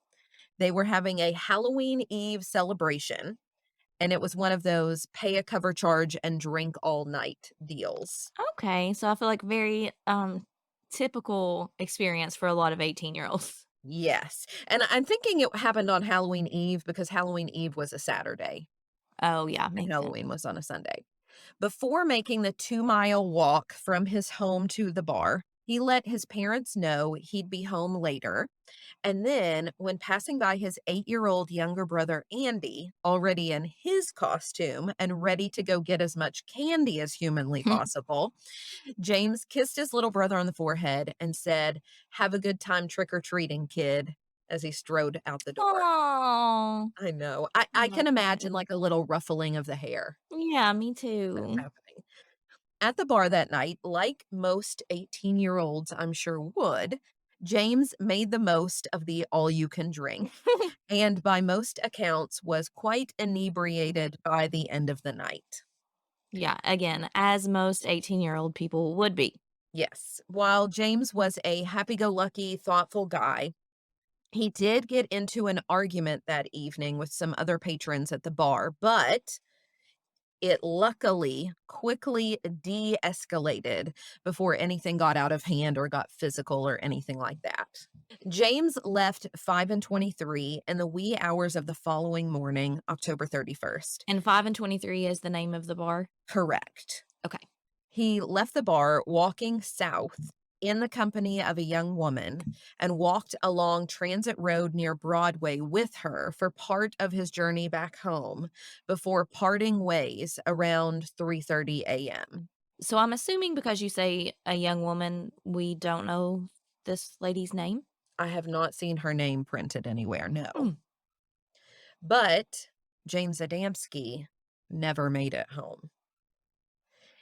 They were having a Halloween Eve celebration, and it was one of those pay a cover charge and drink all night deals. Okay, so I feel like very typical experience for a lot of 18-year-olds. Yes, and I'm thinking it happened on Halloween Eve because Halloween Eve was a Saturday. Oh, yeah. And Halloween was on a Sunday. Before making the 2-mile walk from his home to the bar, he let his parents know he'd be home later. And then, when passing by his 8-year-old younger brother, Andy, already in his costume and ready to go get as much candy as humanly possible, James kissed his little brother on the forehead and said, "Have a good time trick-or-treating, kid," as he strode out the door. Aww. I know. I can imagine like a little ruffling of the hair. Yeah, me too. Happening. At the bar that night, like most 18-year-olds I'm sure would, James made the most of the all-you-can-drink, and by most accounts was quite inebriated by the end of the night. Yeah, again, as most 18-year-old people would be. Yes. While James was a happy-go-lucky, thoughtful guy, he did get into an argument that evening with some other patrons at the bar, but it luckily quickly de-escalated before anything got out of hand or got physical or anything like that. James left 5 and 23 in the wee hours of the following morning, October 31st. And 5 and 23 is the name of the bar? Correct. Okay. He left the bar walking south in the company of a young woman and walked along Transit Road near Broadway with her for part of his journey back home before parting ways around 3:30 a.m. So I'm assuming because you say a young woman, we don't know this lady's name? I have not seen her name printed anywhere, no. But James Adamski never made it home.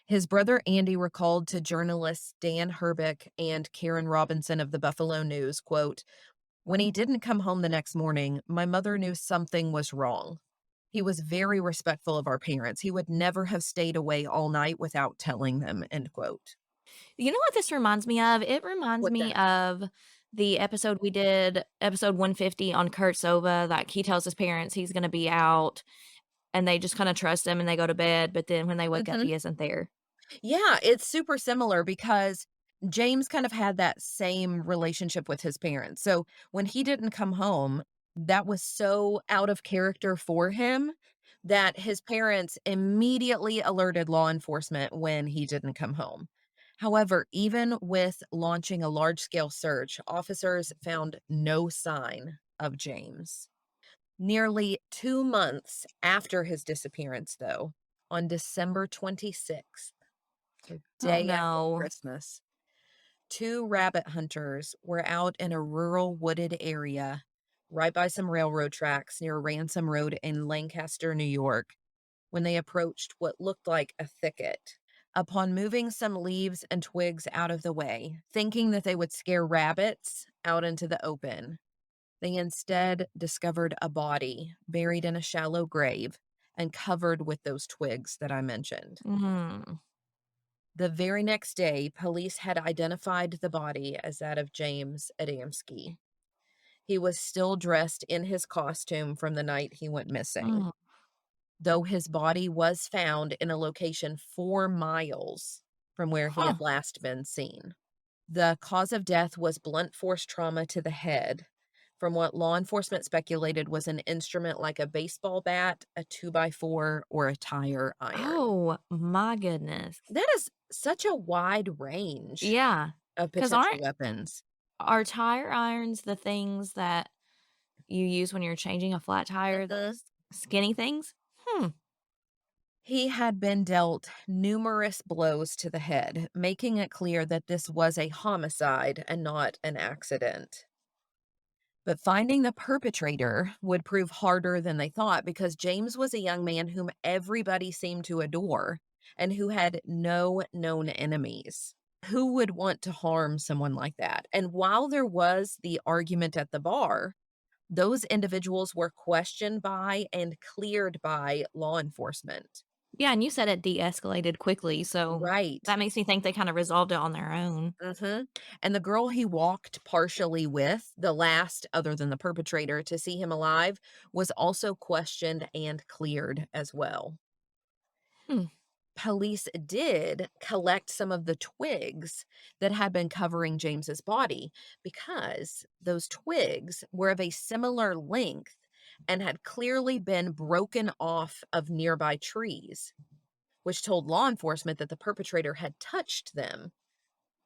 His brother Andy recalled to journalists Dan Herbeck and Karen Robinson of the Buffalo News, quote, When he didn't come home the next morning, my mother knew something was wrong. He was very respectful of our parents. He would never have stayed away all night without telling them, end quote. You know what this reminds me of? It reminds me of the episode we did, episode 150 on Kurt Sova. Like he tells his parents he's going to be out and they just kind of trust him and they go to bed. But then when they wake up, he isn't there. Yeah, it's super similar because James kind of had that same relationship with his parents. So when he didn't come home, that was so out of character for him that his parents immediately alerted law enforcement when he didn't come home. However, even with launching a large-scale search, officers found no sign of James. Nearly 2 months after his disappearance, though, on December 26th, the day after Christmas, 2 rabbit hunters were out in a rural wooded area right by some railroad tracks near Ransom Road in Lancaster, New York, when they approached what looked like a thicket. Upon moving some leaves and twigs out of the way, thinking that they would scare rabbits out into the open, they instead discovered a body buried in a shallow grave and covered with those twigs that I mentioned. The very next day, police had identified the body as that of James Adamski. He was still dressed in his costume from the night he went missing, though his body was found in a location 4 miles from where he had last been seen. The cause of death was blunt force trauma to the head, from what law enforcement speculated was an instrument like a baseball bat, a 2x4, or a tire iron. Oh, my goodness. That is such a wide range of 'Cause potential weapons. Are tire irons the things that you use when you're changing a flat tire? Those skinny things? He had been dealt numerous blows to the head, making it clear that this was a homicide and not an accident. But finding the perpetrator would prove harder than they thought because James was a young man whom everybody seemed to adore and who had no known enemies. Who would want to harm someone like that? And while there was the argument at the bar, those individuals were questioned by and cleared by law enforcement. Yeah, and you said it de-escalated quickly, so that makes me think they kind of resolved it on their own. And the girl he walked partially with, the last other than the perpetrator to see him alive, was also questioned and cleared as well. Police did collect some of the twigs that had been covering James's body because those twigs were of a similar length and had clearly been broken off of nearby trees, which told law enforcement that the perpetrator had touched them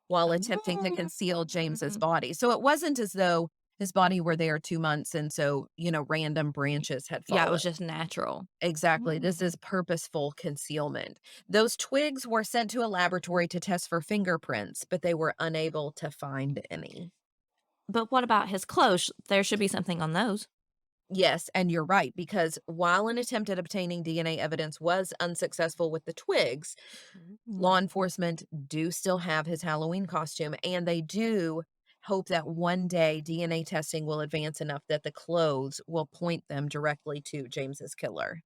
while attempting to conceal James's body. So it wasn't as though his body were there 2 months and so, random branches had fallen. Yeah, it was just natural. Exactly. This is purposeful concealment. Those twigs were sent to a laboratory to test for fingerprints, but they were unable to find any. But what about his clothes? There should be something on those. Yes, and you're right, because while an attempt at obtaining DNA evidence was unsuccessful with the twigs, law enforcement do still have his Halloween costume, and they do hope that one day DNA testing will advance enough that the clothes will point them directly to James's killer.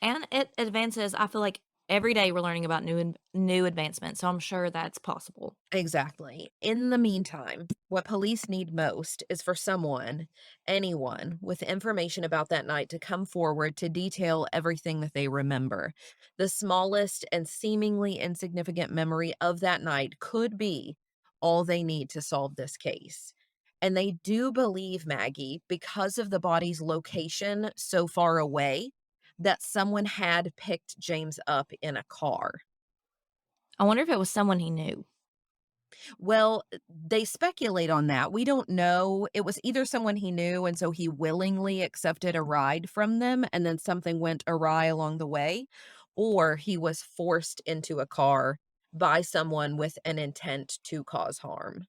And it advances, I feel like every day we're learning about new advancements, so I'm sure that's possible. Exactly. In the meantime, what police need most is for anyone with information about that night to come forward to detail everything that they remember. The smallest and seemingly insignificant memory of that night could be all they need to solve this case. And they do believe, Maggie, because of the body's location so far away, that someone had picked James up in a car. I wonder if it was someone he knew. Well, they speculate on that. We don't know. It was either someone he knew, and so he willingly accepted a ride from them, and then something went awry along the way, or he was forced into a car by someone with an intent to cause harm.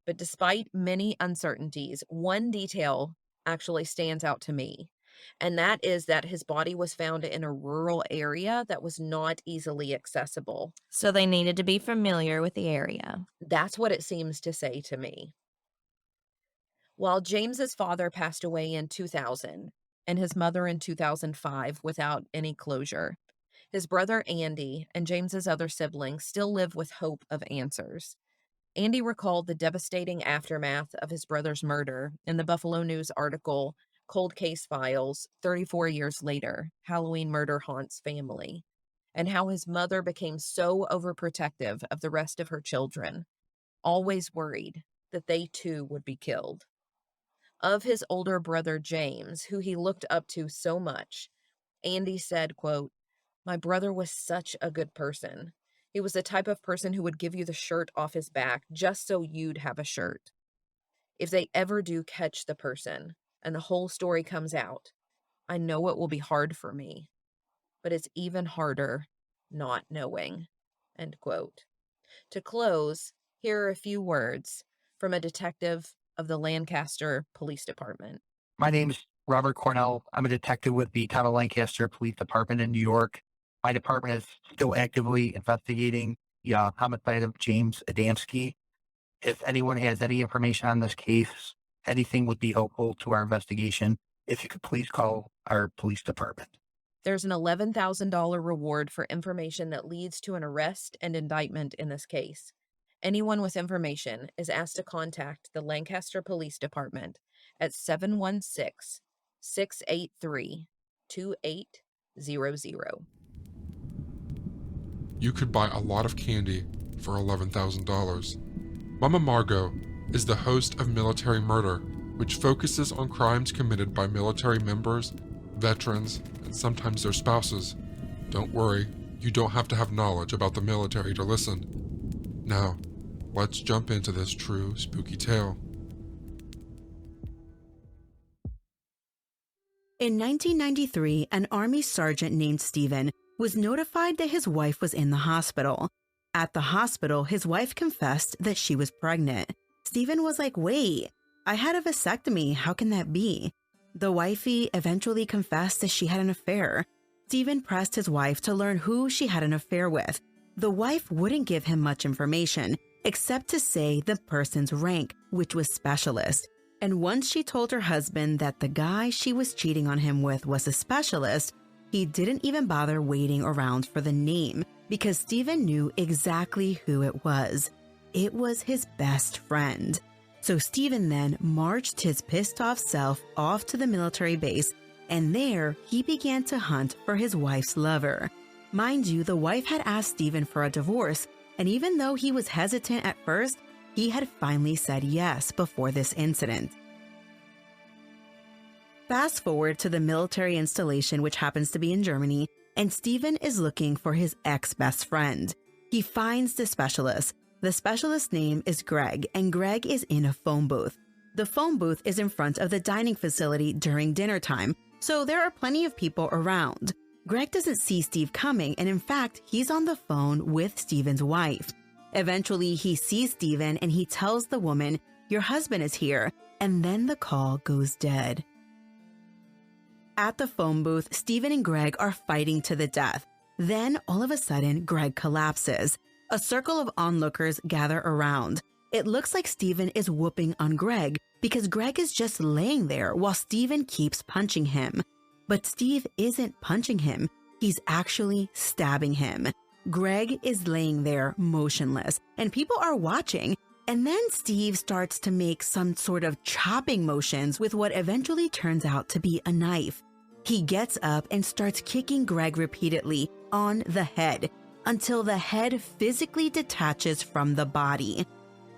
But despite many uncertainties, one detail actually stands out to me. And that is that his body was found in a rural area that was not easily accessible. So they needed to be familiar with the area. That's what it seems to say to me. While James's father passed away in 2000 and his mother in 2005 without any closure, his brother Andy and James's other siblings still live with hope of answers. Andy recalled the devastating aftermath of his brother's murder in the Buffalo News article Cold Case Files, 34 years later, Halloween Murder Haunts Family, and how his mother became so overprotective of the rest of her children, always worried that they too would be killed. Of his older brother James, who he looked up to so much, Andy said, quote, "My brother was such a good person. He was the type of person who would give you the shirt off his back just so you'd have a shirt. If they ever do catch the person and the whole story comes out, I know it will be hard for me, but it's even harder not knowing." End quote. To close, here are a few words from a detective of the Lancaster Police Department. My name is Robert Cornell. I'm a detective with the Town of Lancaster Police Department in New York. My department is still actively investigating the homicide of James Adamski. If anyone has any information on this case, anything would be helpful to our investigation. If you could please call our police department. There's an $11,000 reward for information that leads to an arrest and indictment in this case. Anyone with information is asked to contact the Lancaster Police Department at 716-683-2800. You could buy a lot of candy for $11,000. Mama Margot is the host of Military Murder, which focuses on crimes committed by military members, veterans, and sometimes their spouses. Don't worry, you don't have to have knowledge about the military to listen. Now, let's jump into this true spooky tale. In 1993, an Army sergeant named Stephen was notified that his wife was in the hospital. At the hospital, his wife confessed that she was pregnant. Stephen was like, "Wait, I had a vasectomy. How can that be?" The wifey eventually confessed that she had an affair. Stephen pressed his wife to learn who she had an affair with. The wife wouldn't give him much information, except to say the person's rank, which was specialist. And once she told her husband that the guy she was cheating on him with was a specialist, he didn't even bother waiting around for the name because Stephen knew exactly who it was. It was his best friend. So Stephen then marched his pissed off self off to the military base, and there he began to hunt for his wife's lover. Mind you, the wife had asked Stephen for a divorce, and even though he was hesitant at first, he had finally said yes before this incident. Fast forward to the military installation, which happens to be in Germany, and Stephen is looking for his ex-best friend. He finds the specialist. The specialist's name is Greg, and Greg is in a phone booth. The phone booth is in front of the dining facility during dinner time, so there are plenty of people around. Greg doesn't see Steve coming, and in fact, he's on the phone with Stephen's wife. Eventually, he sees Stephen and he tells the woman, "Your husband is here," and then the call goes dead. At the phone booth, Stephen and Greg are fighting to the death. Then, all of a sudden, Greg collapses. A circle of onlookers gather around. It looks like Stephen is whooping on Greg because Greg is just laying there while Stephen keeps punching him. But Steve isn't punching him. He's actually stabbing him. Greg is laying there motionless, and people are watching. And then Steve starts to make some sort of chopping motions with what eventually turns out to be a knife. He gets up and starts kicking Greg repeatedly on the head until the head physically detaches from the body.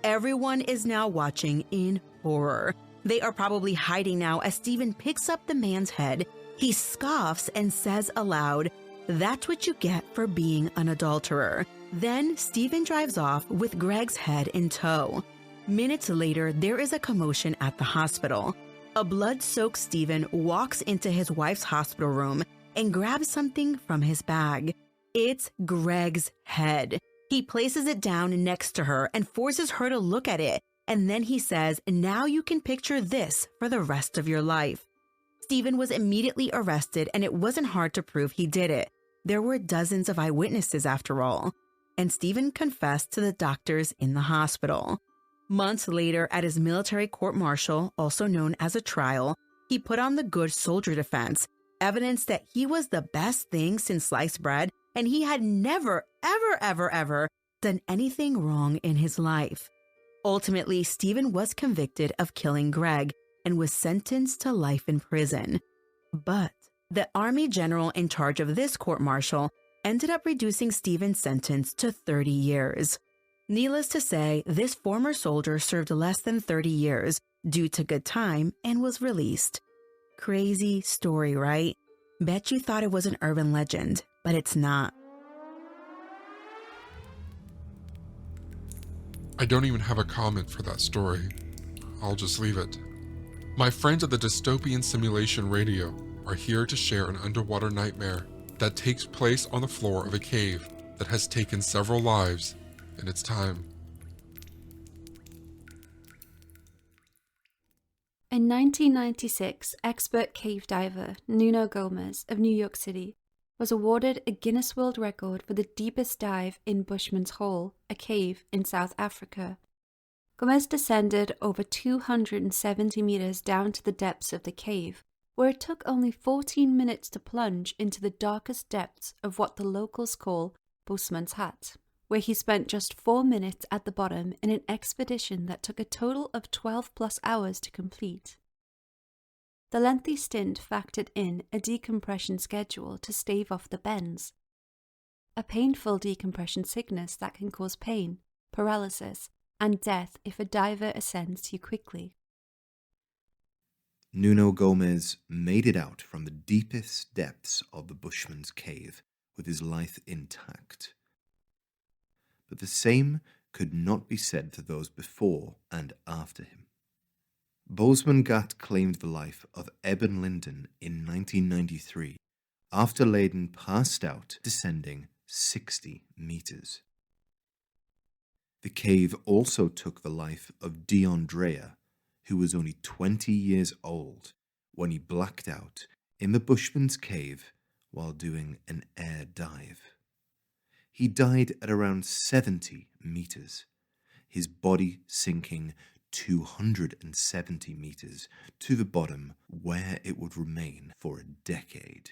Everyone is now watching in horror. They are probably hiding now as Stephen picks up the man's head. He scoffs and says aloud, "That's what you get for being an adulterer." Then Stephen drives off with Greg's head in tow. Minutes later, there is a commotion at the hospital. A blood-soaked Stephen walks into his wife's hospital room and grabs something from his bag. It's Greg's head. He places it down next to her and forces her to look at it. And then he says, "Now you can picture this for the rest of your life." Stephen was immediately arrested, and it wasn't hard to prove he did it. There were dozens of eyewitnesses after all. And Stephen confessed to the doctors in the hospital. Months later, at his military court-martial, also known as a trial, he put on the good soldier defense, evidence that he was the best thing since sliced bread, and he had never, ever done anything wrong in his life. Ultimately, Stephen was convicted of killing Greg and was sentenced to life in prison. But the Army general in charge of this court-martial ended up reducing Stephen's sentence to 30 years. Needless to say, this former soldier served less than 30 years due to good time and was released. Crazy story, right? Bet you thought it was an urban legend, but it's not. I don't even have a comment for that story. I'll just leave it. My friends at the Dystopian Simulation Radio are here to share an underwater nightmare that takes place on the floor of a cave that has taken several lives in its time. In 1996, expert cave diver Nuno Gomes of New York City was awarded a Guinness World Record for the deepest dive in Bushman's Hole, a cave in South Africa. Gomes descended over 270 meters down to the depths of the cave, where it took only 14 minutes to plunge into the darkest depths of what the locals call Bosman's Hat, where he spent just 4 minutes at the bottom in an expedition that took a total of 12 plus hours to complete. The lengthy stint factored in a decompression schedule to stave off the bends, a painful decompression sickness that can cause pain, paralysis, and death if a diver ascends too quickly. Nuno Gomes made it out from the deepest depths of the Bushman's Cave with his life intact. But the same could not be said for those before and after him. Boseman Ghat claimed the life of Eben Linden in 1993 after Leyden passed out descending 60 meters. The cave also took the life of DeAndrea, who was only 20 years old when he blacked out in the Bushman's Cave while doing an air dive. He died at around 70 meters, his body sinking 270 meters to the bottom, where it would remain for a decade.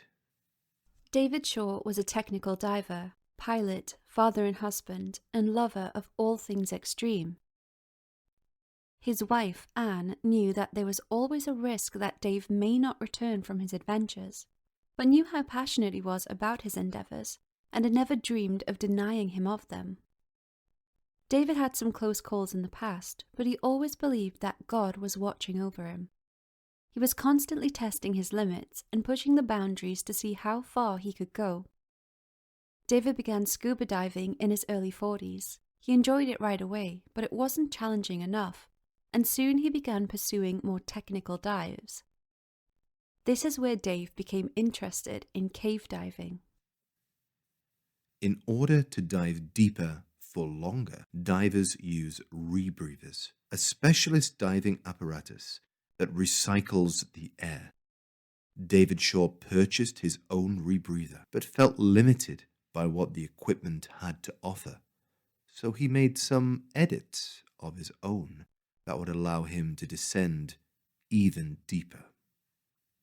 David Shaw was a technical diver, pilot, father and husband, and lover of all things extreme. His wife, Anne, knew that there was always a risk that Dave may not return from his adventures, but knew how passionate he was about his endeavors, and had never dreamed of denying him of them. David had some close calls in the past, but he always believed that God was watching over him. He was constantly testing his limits and pushing the boundaries to see how far he could go. David began scuba diving in his early 40s. He enjoyed it right away, but it wasn't challenging enough, and soon he began pursuing more technical dives. This is where Dave became interested in cave diving. In order to dive deeper for longer, divers use rebreathers, a specialist diving apparatus that recycles the air. David Shaw purchased his own rebreather, but felt limited by what the equipment had to offer, so he made some edits of his own that would allow him to descend even deeper.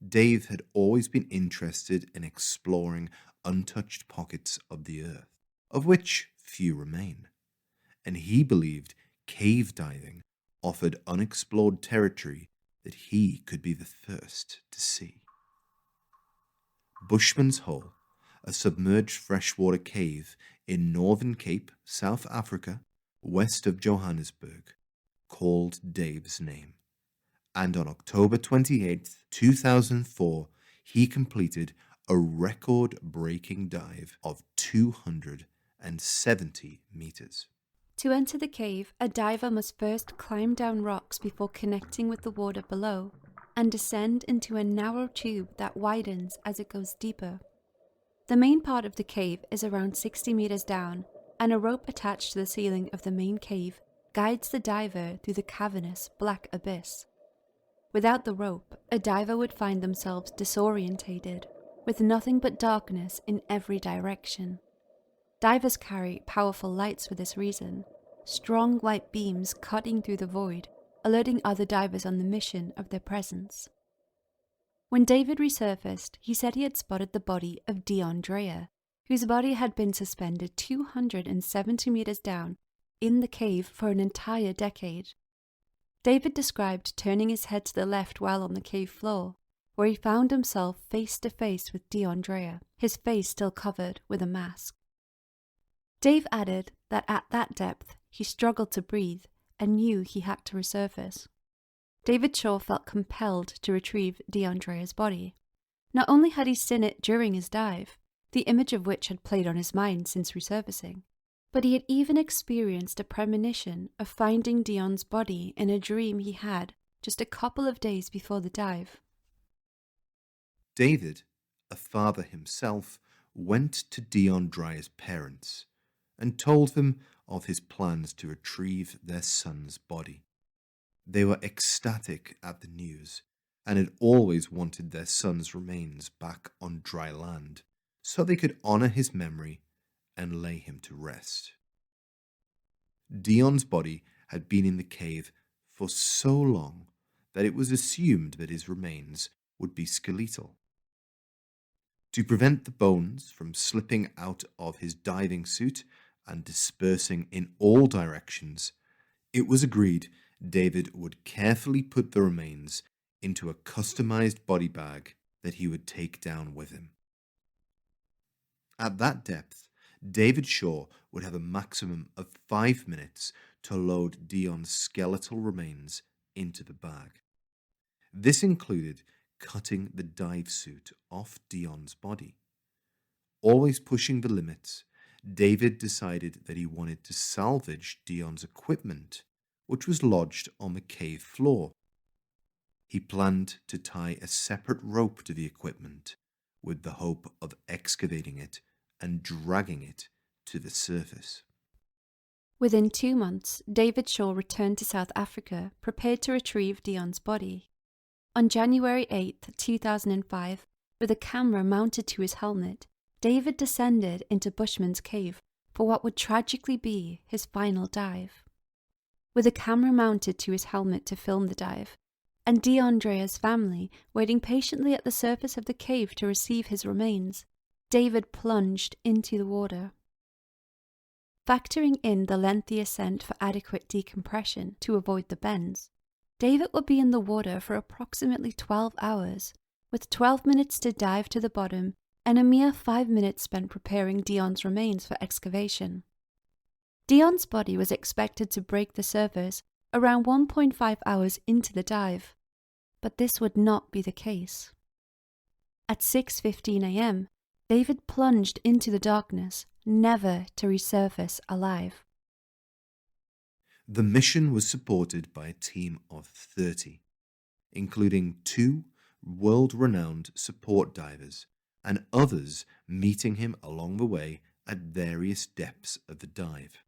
Dave had always been interested in exploring untouched pockets of the earth, of which few remain, and he believed cave diving offered unexplored territory that he could be the first to see. Bushman's Hole, a submerged freshwater cave in Northern Cape, South Africa, west of Johannesburg, called Dave's name. And on October 28, 2004, he completed a record-breaking dive of 270 meters. To enter the cave, a diver must first climb down rocks before connecting with the water below, and descend into a narrow tube that widens as it goes deeper. The main part of the cave is around 60 meters down, and a rope attached to the ceiling of the main cave guides the diver through the cavernous black abyss. Without the rope, a diver would find themselves disorientated, with nothing but darkness in every direction. Divers carry powerful lights for this reason, strong white beams cutting through the void, alerting other divers on the mission of their presence. When David resurfaced, he said he had spotted the body of DeAndrea, whose body had been suspended 270 meters down in the cave for an entire decade. David described turning his head to the left while on the cave floor, where he found himself face to face with DeAndrea, his face still covered with a mask. Dave added that at that depth, he struggled to breathe and knew he had to resurface. David Shaw felt compelled to retrieve DeAndrea's body. Not only had he seen it during his dive, the image of which had played on his mind since resurfacing, but he had even experienced a premonition of finding Dion's body in a dream he had just a couple of days before the dive. David, a father himself, went to DeAndrea's parents and told them of his plans to retrieve their son's body. They were ecstatic at the news and had always wanted their son's remains back on dry land so they could honor his memory and lay him to rest. Dion's body had been in the cave for so long that it was assumed that his remains would be skeletal. To prevent the bones from slipping out of his diving suit and dispersing in all directions, it was agreed David would carefully put the remains into a customized body bag that he would take down with him. At that depth, David Shaw would have a maximum of 5 minutes to load Dion's skeletal remains into the bag. This included cutting the dive suit off Dion's body. Always pushing the limits, David decided that he wanted to salvage Dion's equipment, which was lodged on the cave floor. He planned to tie a separate rope to the equipment with the hope of excavating it and dragging it to the surface. Within 2 months, David Shaw returned to South Africa, prepared to retrieve Dion's body. On January 8, 2005, with a camera mounted to his helmet, David descended into Bushman's Cave for what would tragically be his final dive. With a camera mounted to his helmet to film the dive, and DeAndrea's family waiting patiently at the surface of the cave to receive his remains, David plunged into the water. Factoring in the lengthy ascent for adequate decompression to avoid the bends, David would be in the water for approximately 12 hours, with 12 minutes to dive to the bottom and a mere 5 minutes spent preparing Dion's remains for excavation. Dion's body was expected to break the surface around 1.5 hours into the dive, but this would not be the case. At 6:15 a.m., David plunged into the darkness, never to resurface alive. The mission was supported by a team of 30, including 2 world-renowned support divers and others meeting him along the way at various depths of the dive.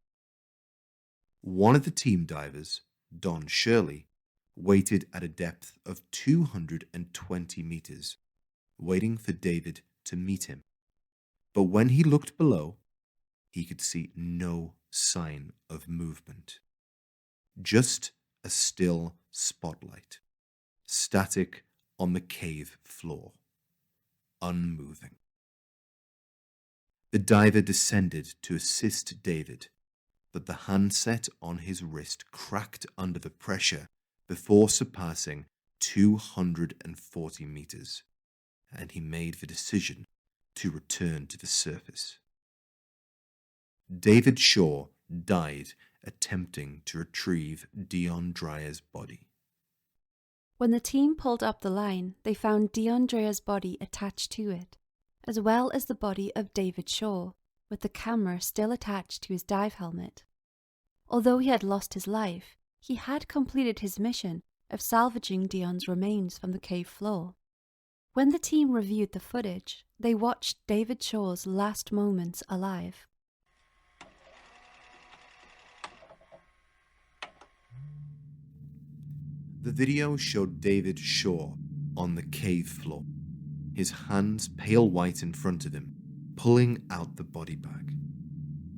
One of the team divers, Don Shirley, waited at a depth of 220 meters, waiting for David to meet him. But when he looked below, he could see no sign of movement. Just a still spotlight, static on the cave floor, unmoving. The diver descended to assist David, but the handset on his wrist cracked under the pressure before surpassing 240 meters, and he made the decision to return to the surface. David Shaw died attempting to retrieve DeAndrea's body. When the team pulled up the line, they found DeAndrea's body attached to it, as well as the body of David Shaw, with the camera still attached to his dive helmet. Although he had lost his life, he had completed his mission of salvaging Dion's remains from the cave floor. When the team reviewed the footage, they watched David Shaw's last moments alive. The video showed David Shaw on the cave floor, his hands pale white in front of him, pulling out the body bag.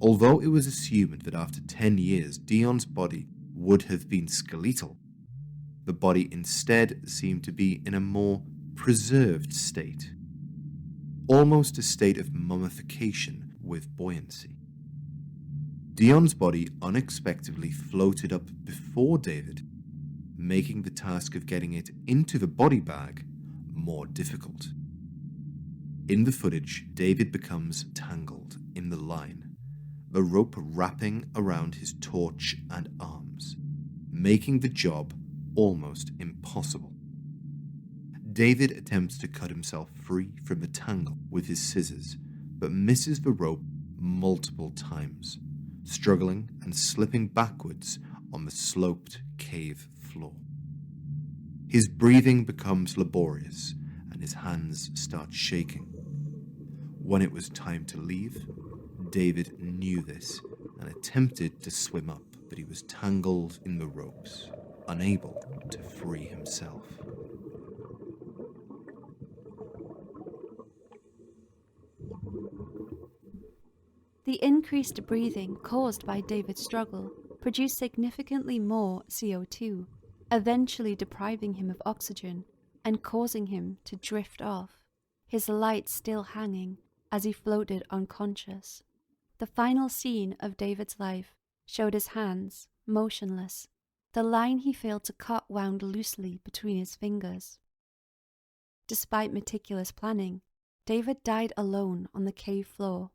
Although it was assumed that after 10 years Dion's body would have been skeletal, the body instead seemed to be in a more preserved state, almost a state of mummification with buoyancy. Dion's body unexpectedly floated up before David, making the task of getting it into the body bag more difficult. In the footage, David becomes tangled in the line, the rope wrapping around his torch and arms, making the job almost impossible. David attempts to cut himself free from the tangle with his scissors, but misses the rope multiple times, struggling and slipping backwards on the sloped cave floor. His breathing becomes laborious and his hands start shaking. When it was time to leave, David knew this and attempted to swim up, but he was tangled in the ropes, unable to free himself. The increased breathing caused by David's struggle produced significantly more CO2, eventually depriving him of oxygen and causing him to drift off, his light still hanging as he floated unconscious. The final scene of David's life showed his hands, motionless. The line he failed to cut wound loosely between his fingers. Despite meticulous planning, David died alone on the cave floor,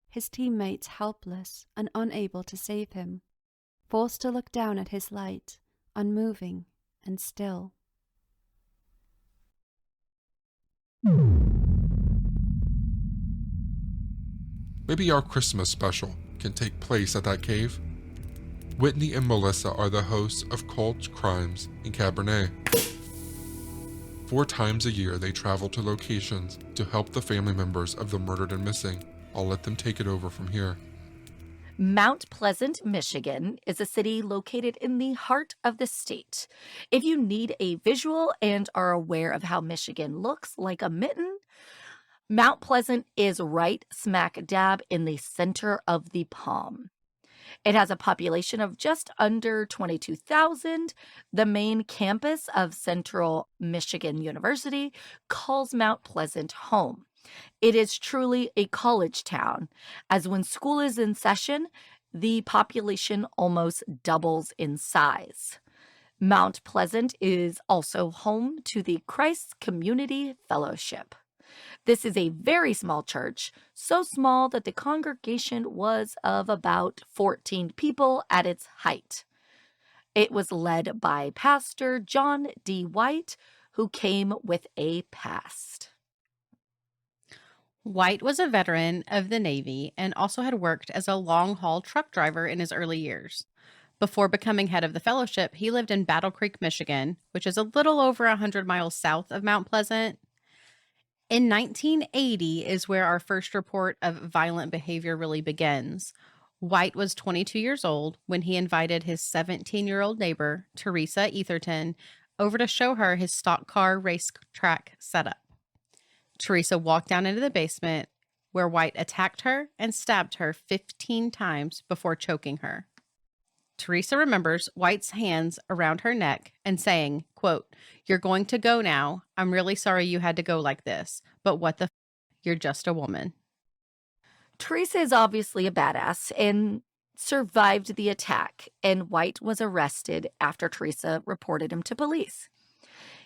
his teammates helpless and unable to save him, forced to look down at his light, unmoving and still. Maybe our Christmas special can take place at that cave. Whitney and Melissa are the hosts of Cult Crimes in Cabernet. 4 times a year they travel to locations to help the family members of the murdered and missing. I'll let them take it over from here. Mount Pleasant, Michigan is a city located in the heart of the state. If you need a visual and are aware of how Michigan looks like a mitten, Mount Pleasant is right smack dab in the center of the palm. It has a population of just under 22,000. The main campus of Central Michigan University calls Mount Pleasant home. It is truly a college town, as when school is in session, the population almost doubles in size. Mount Pleasant is also home to the Christ Community Fellowship. This is a very small church, so small that the congregation was of about 14 people at its height. It was led by Pastor John D. White, who came with a past. White was a veteran of the Navy and also had worked as a long-haul truck driver in his early years. Before becoming head of the fellowship, he lived in Battle Creek, Michigan, which is a little over 100 miles south of Mount Pleasant. In 1980 is where our first report of violent behavior really begins. White was 22 years old when he invited his 17-year-old neighbor, Teresa Etherton, over to show her his stock car racetrack setup. Teresa walked down into the basement where White attacked her and stabbed her 15 times before choking her. Teresa remembers White's hands around her neck and saying, quote, "You're going to go now. I'm really sorry you had to go like this, but what the f***? You're just a woman." Teresa is obviously a badass and survived the attack, and White was arrested after Teresa reported him to police.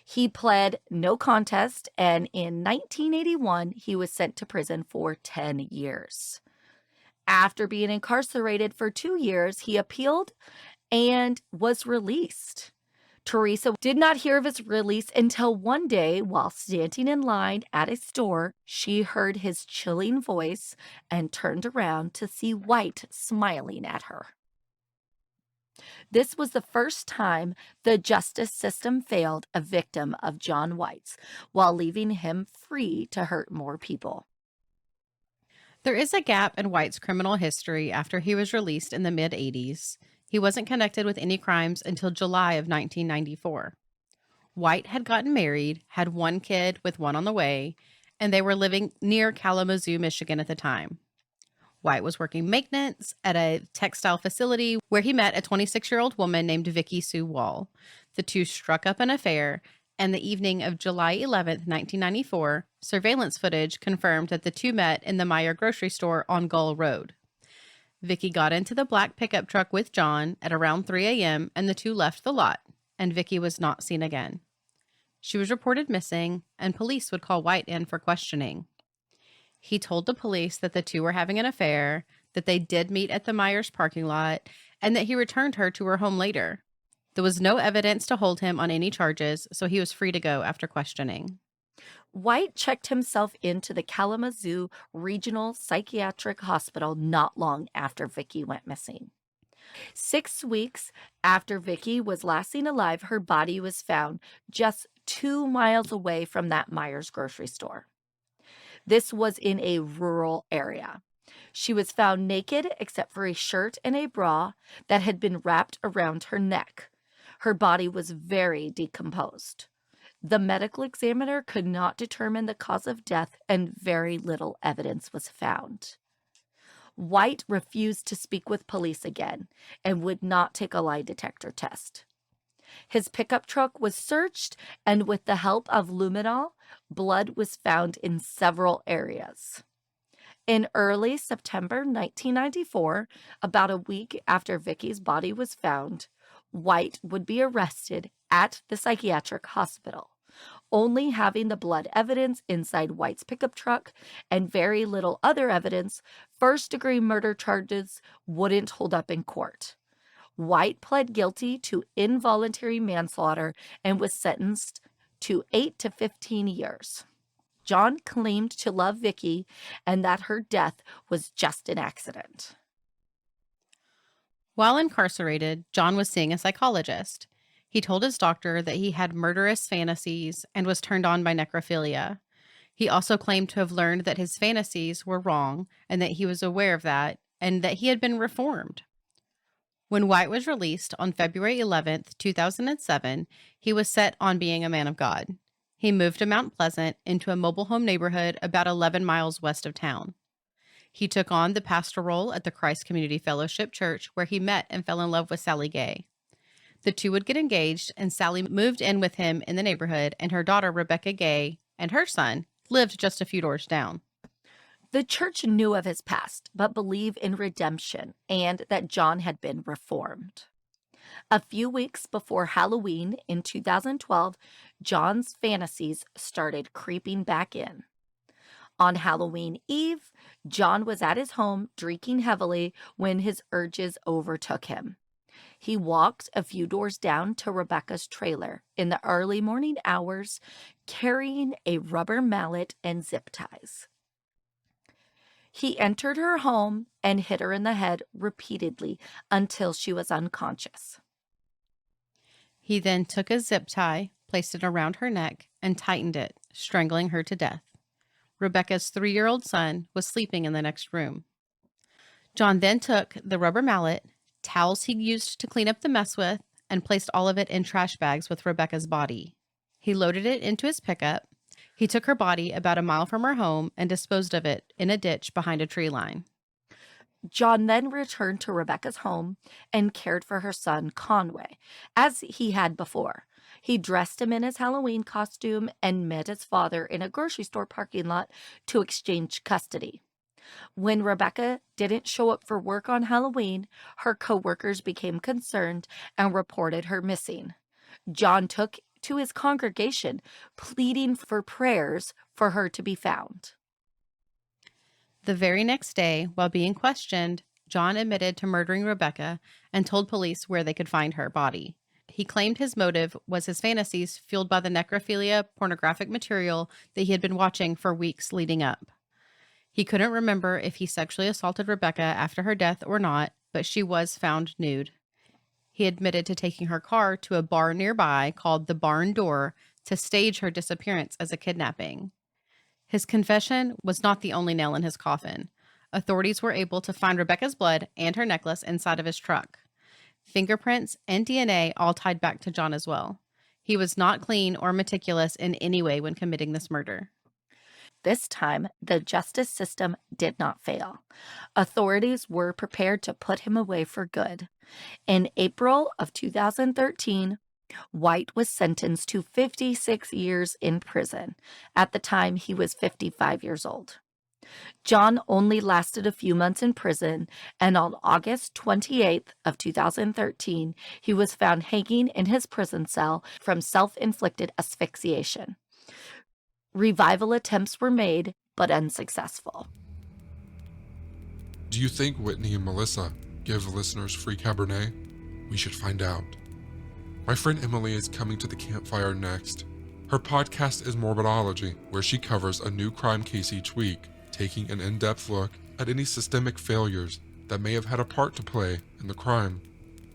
He pled no contest, and in 1981, he was sent to prison for 10 years. After being incarcerated for 2 years, he appealed and was released. Teresa did not hear of his release until one day, while standing in line at a store, she heard his chilling voice and turned around to see White smiling at her. This was the first time the justice system failed a victim of John White's, while leaving him free to hurt more people. There is a gap in White's criminal history after he was released in the mid-'80s. He wasn't connected with any crimes until July of 1994. White had gotten married, had 1 kid with 1 on the way, and they were living near Kalamazoo, Michigan at the time. White was working maintenance at a textile facility where he met a 26-year-old woman named Vicky Sue Wall. The two struck up an affair, and the evening of July 11th, 1994, surveillance footage confirmed that the two met in the Meijer grocery store on Gull Road. Vicky got into the black pickup truck with John at around 3 a.m., and the two left the lot, and Vicky was not seen again. She was reported missing, and police would call White in for questioning. He told the police that the two were having an affair, that they did meet at the Meijer's parking lot, and that he returned her to her home later. There was no evidence to hold him on any charges, so he was free to go after questioning. White checked himself into the Kalamazoo Regional Psychiatric Hospital not long after Vicky went missing. 6 weeks after Vicky was last seen alive, her body was found just 2 miles away from that Meijer's grocery store. This was in a rural area. She was found naked except for a shirt and a bra that had been wrapped around her neck. Her body was very decomposed. The medical examiner could not determine the cause of death, and very little evidence was found. White refused to speak with police again and would not take a lie detector test. His pickup truck was searched, and with the help of luminol, blood was found in several areas. In early September 1994, about a week after Vicky's body was found, White would be arrested at the psychiatric hospital, only having the blood evidence inside White's pickup truck and very little other evidence. First-degree murder charges wouldn't hold up in court. White pled guilty to involuntary manslaughter and was sentenced to 8 to 15 years. John claimed to love Vicky and that her death was just an accident. While incarcerated, John was seeing a psychologist. He told his doctor that he had murderous fantasies and was turned on by necrophilia. He also claimed to have learned that his fantasies were wrong and that he was aware of that and that he had been reformed. When White was released on February 11th, 2007, he was set on being a man of God. He moved to Mount Pleasant into a mobile home neighborhood about 11 miles west of town. He took on the pastor role at the Christ Community Fellowship Church, where he met and fell in love with Sally Gay. The two would get engaged, and Sally moved in with him in the neighborhood, and her daughter, Rebecca Gay, and her son lived just a few doors down. The church knew of his past, but believed in redemption and that John had been reformed. A few weeks before Halloween in 2012, John's fantasies started creeping back in. On Halloween Eve, John was at his home drinking heavily when his urges overtook him. He walked a few doors down to Rebecca's trailer in the early morning hours, carrying a rubber mallet and zip ties. He entered her home and hit her in the head repeatedly until she was unconscious. He then took a zip tie, placed it around her neck, and tightened it, strangling her to death. Rebecca's 3-year-old son was sleeping in the next room. John then took the rubber mallet, towels he used to clean up the mess with, and placed all of it in trash bags with Rebecca's body. He loaded it into his pickup. He took her body about a mile from her home and disposed of it in a ditch behind a tree line. John then returned to Rebecca's home and cared for her son, Conway, as he had before. He dressed him in his Halloween costume and met his father in a grocery store parking lot to exchange custody. When Rebecca didn't show up for work on Halloween, her coworkers became concerned and reported her missing. John took to his congregation, pleading for prayers for her to be found. The very next day, while being questioned, John admitted to murdering Rebecca and told police where they could find her body. He claimed his motive was his fantasies fueled by the necrophilia pornographic material that he had been watching for weeks leading up. He couldn't remember if he sexually assaulted Rebecca after her death or not, but she was found nude. He admitted to taking her car to a bar nearby called the Barn Door to stage her disappearance as a kidnapping. His confession was not the only nail in his coffin. Authorities were able to find Rebecca's blood and her necklace inside of his truck. Fingerprints and DNA all tied back to John as well. He was not clean or meticulous in any way when committing this murder. This time, the justice system did not fail. Authorities were prepared to put him away for good. In April of 2013, White was sentenced to 56 years in prison. At the time, he was 55 years old. John only lasted a few months in prison, and on August 28th of 2013, he was found hanging in his prison cell from self-inflicted asphyxiation. Revival attempts were made, but unsuccessful. Do you think Whitney and Melissa give listeners free Cabernet? We should find out. My friend Emily is coming to the campfire next. Her podcast is Morbidology, where she covers a new crime case each week, taking an in-depth look at any systemic failures that may have had a part to play in the crime.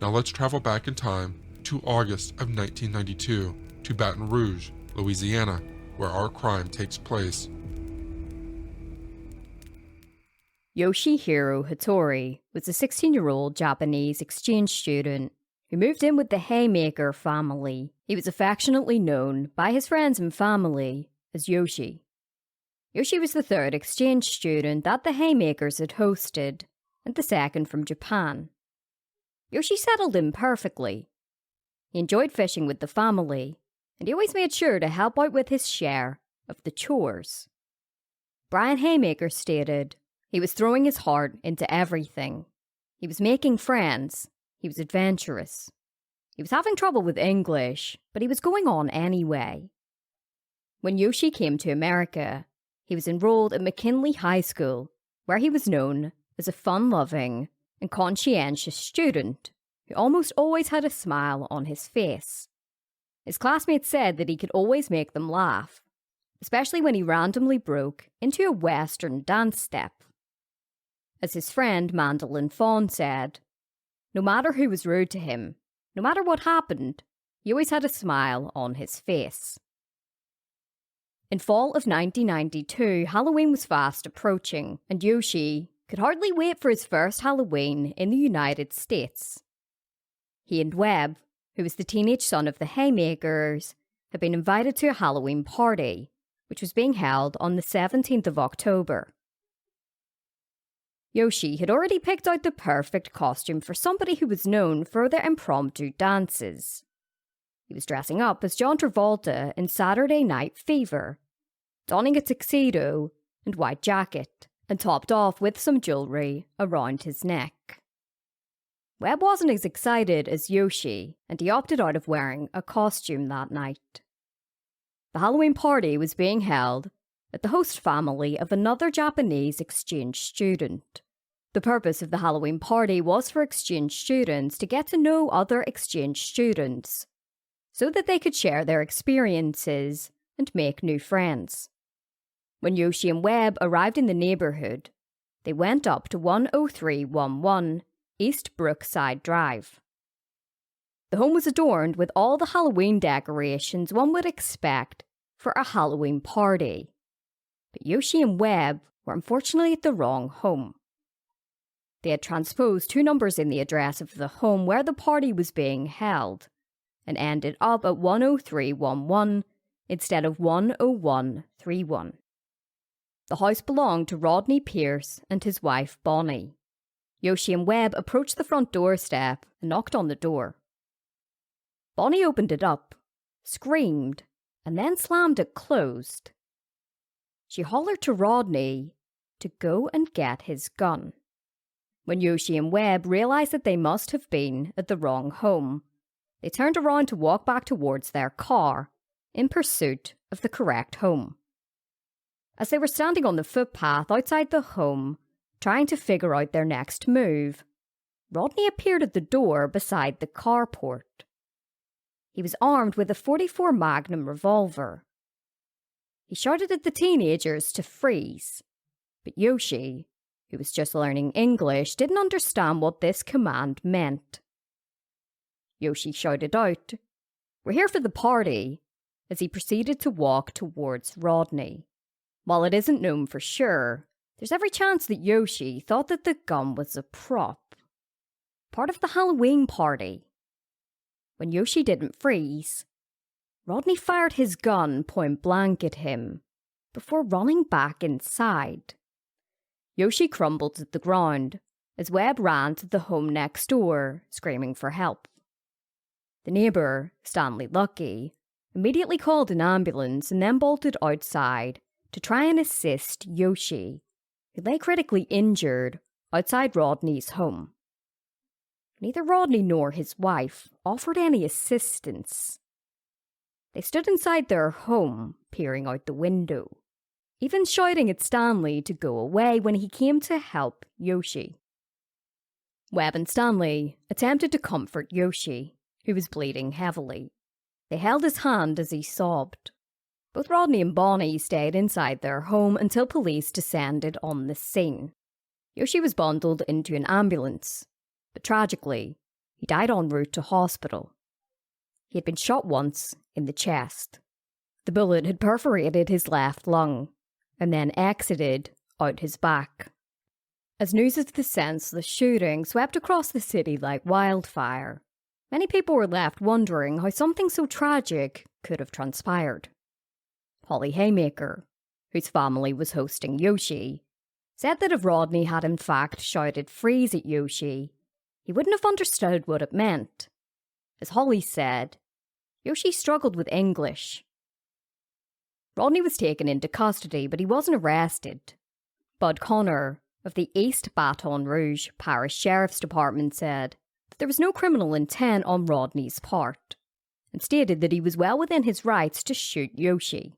Now let's travel back in time to August of 1992 to Baton Rouge, Louisiana, where our crime takes place. Yoshihiro Hattori was a 16-year-old Japanese exchange student who moved in with the Haymaker family. He was affectionately known by his friends and family as Yoshi. Yoshi was the third exchange student that the Haymakers had hosted, and the second from Japan. Yoshi settled in perfectly. He enjoyed fishing with the family, and he always made sure to help out with his share of the chores. Brian Haymaker stated, he was throwing his heart into everything. He was making friends. He was adventurous. He was having trouble with English, but he was going on anyway. When Yoshi came to America, he was enrolled at McKinley High School, where he was known as a fun-loving and conscientious student who almost always had a smile on his face. His classmates said that he could always make them laugh, especially when he randomly broke into a Western dance step. As his friend Mandolin Fawn said, no matter who was rude to him, no matter what happened, he always had a smile on his face. In fall of 1992, Halloween was fast approaching, and Yoshi could hardly wait for his first Halloween in the United States. He and Webb, who was the teenage son of the Haymakers, had been invited to a Halloween party, which was being held on the 17th of October. Yoshi had already picked out the perfect costume for somebody who was known for their impromptu dances. He was dressing up as John Travolta in Saturday Night Fever, donning a tuxedo and white jacket, and topped off with some jewelry around his neck. Webb wasn't as excited as Yoshi, and he opted out of wearing a costume that night. The Halloween party was being held at the host family of another Japanese exchange student. The purpose of the Halloween party was for exchange students to get to know other exchange students, so that they could share their experiences and make new friends. When Yoshi and Webb arrived in the neighborhood, they went up to 10311 East Brookside Drive. The home was adorned with all the Halloween decorations one would expect for a Halloween party. But Yoshi and Webb were unfortunately at the wrong home. They had transposed 2 numbers in the address of the home where the party was being held, and ended up at 10311 instead of 10131. The house belonged to Rodney Pierce and his wife Bonnie. Yoshi and Webb approached the front doorstep and knocked on the door. Bonnie opened it up, screamed, and then slammed it closed. She hollered to Rodney to go and get his gun. When Yoshi and Webb realized that they must have been at the wrong home, they turned around to walk back towards their car in pursuit of the correct home. As they were standing on the footpath outside the home, trying to figure out their next move, Rodney appeared at the door beside the carport. He was armed with a .44 Magnum revolver. He shouted at the teenagers to freeze, but Yoshi, who was just learning English, didn't understand what this command meant. Yoshi shouted out, "We're here for the party," as he proceeded to walk towards Rodney. While it isn't known for sure, there's every chance that Yoshi thought that the gun was a prop, part of the Halloween party. When Yoshi didn't freeze, Rodney fired his gun point blank at him, before running back inside. Yoshi crumbled to the ground as Webb ran to the home next door, screaming for help. The neighbour, Stanley Lucky, immediately called an ambulance and then bolted outside to try and assist Yoshi, who lay critically injured outside Rodney's home. Neither Rodney nor his wife offered any assistance. They stood inside their home, peering out the window, even shouting at Stanley to go away when he came to help Yoshi. Webb and Stanley attempted to comfort Yoshi, who was bleeding heavily. They held his hand as he sobbed. Both Rodney and Bonnie stayed inside their home until police descended on the scene. Yoshi was bundled into an ambulance, but tragically, he died en route to hospital. He had been shot once in the chest. The bullet had perforated his left lung and then exited out his back. As news of the senseless shooting swept across the city like wildfire, many people were left wondering how something so tragic could have transpired. Holly Haymaker, whose family was hosting Yoshi, said that if Rodney had in fact shouted "freeze" at Yoshi, he wouldn't have understood what it meant. As Holly said, Yoshi struggled with English. Rodney was taken into custody, but he wasn't arrested. Bud Connor of the East Baton Rouge Parish Sheriff's Department said that there was no criminal intent on Rodney's part, and stated that he was well within his rights to shoot Yoshi.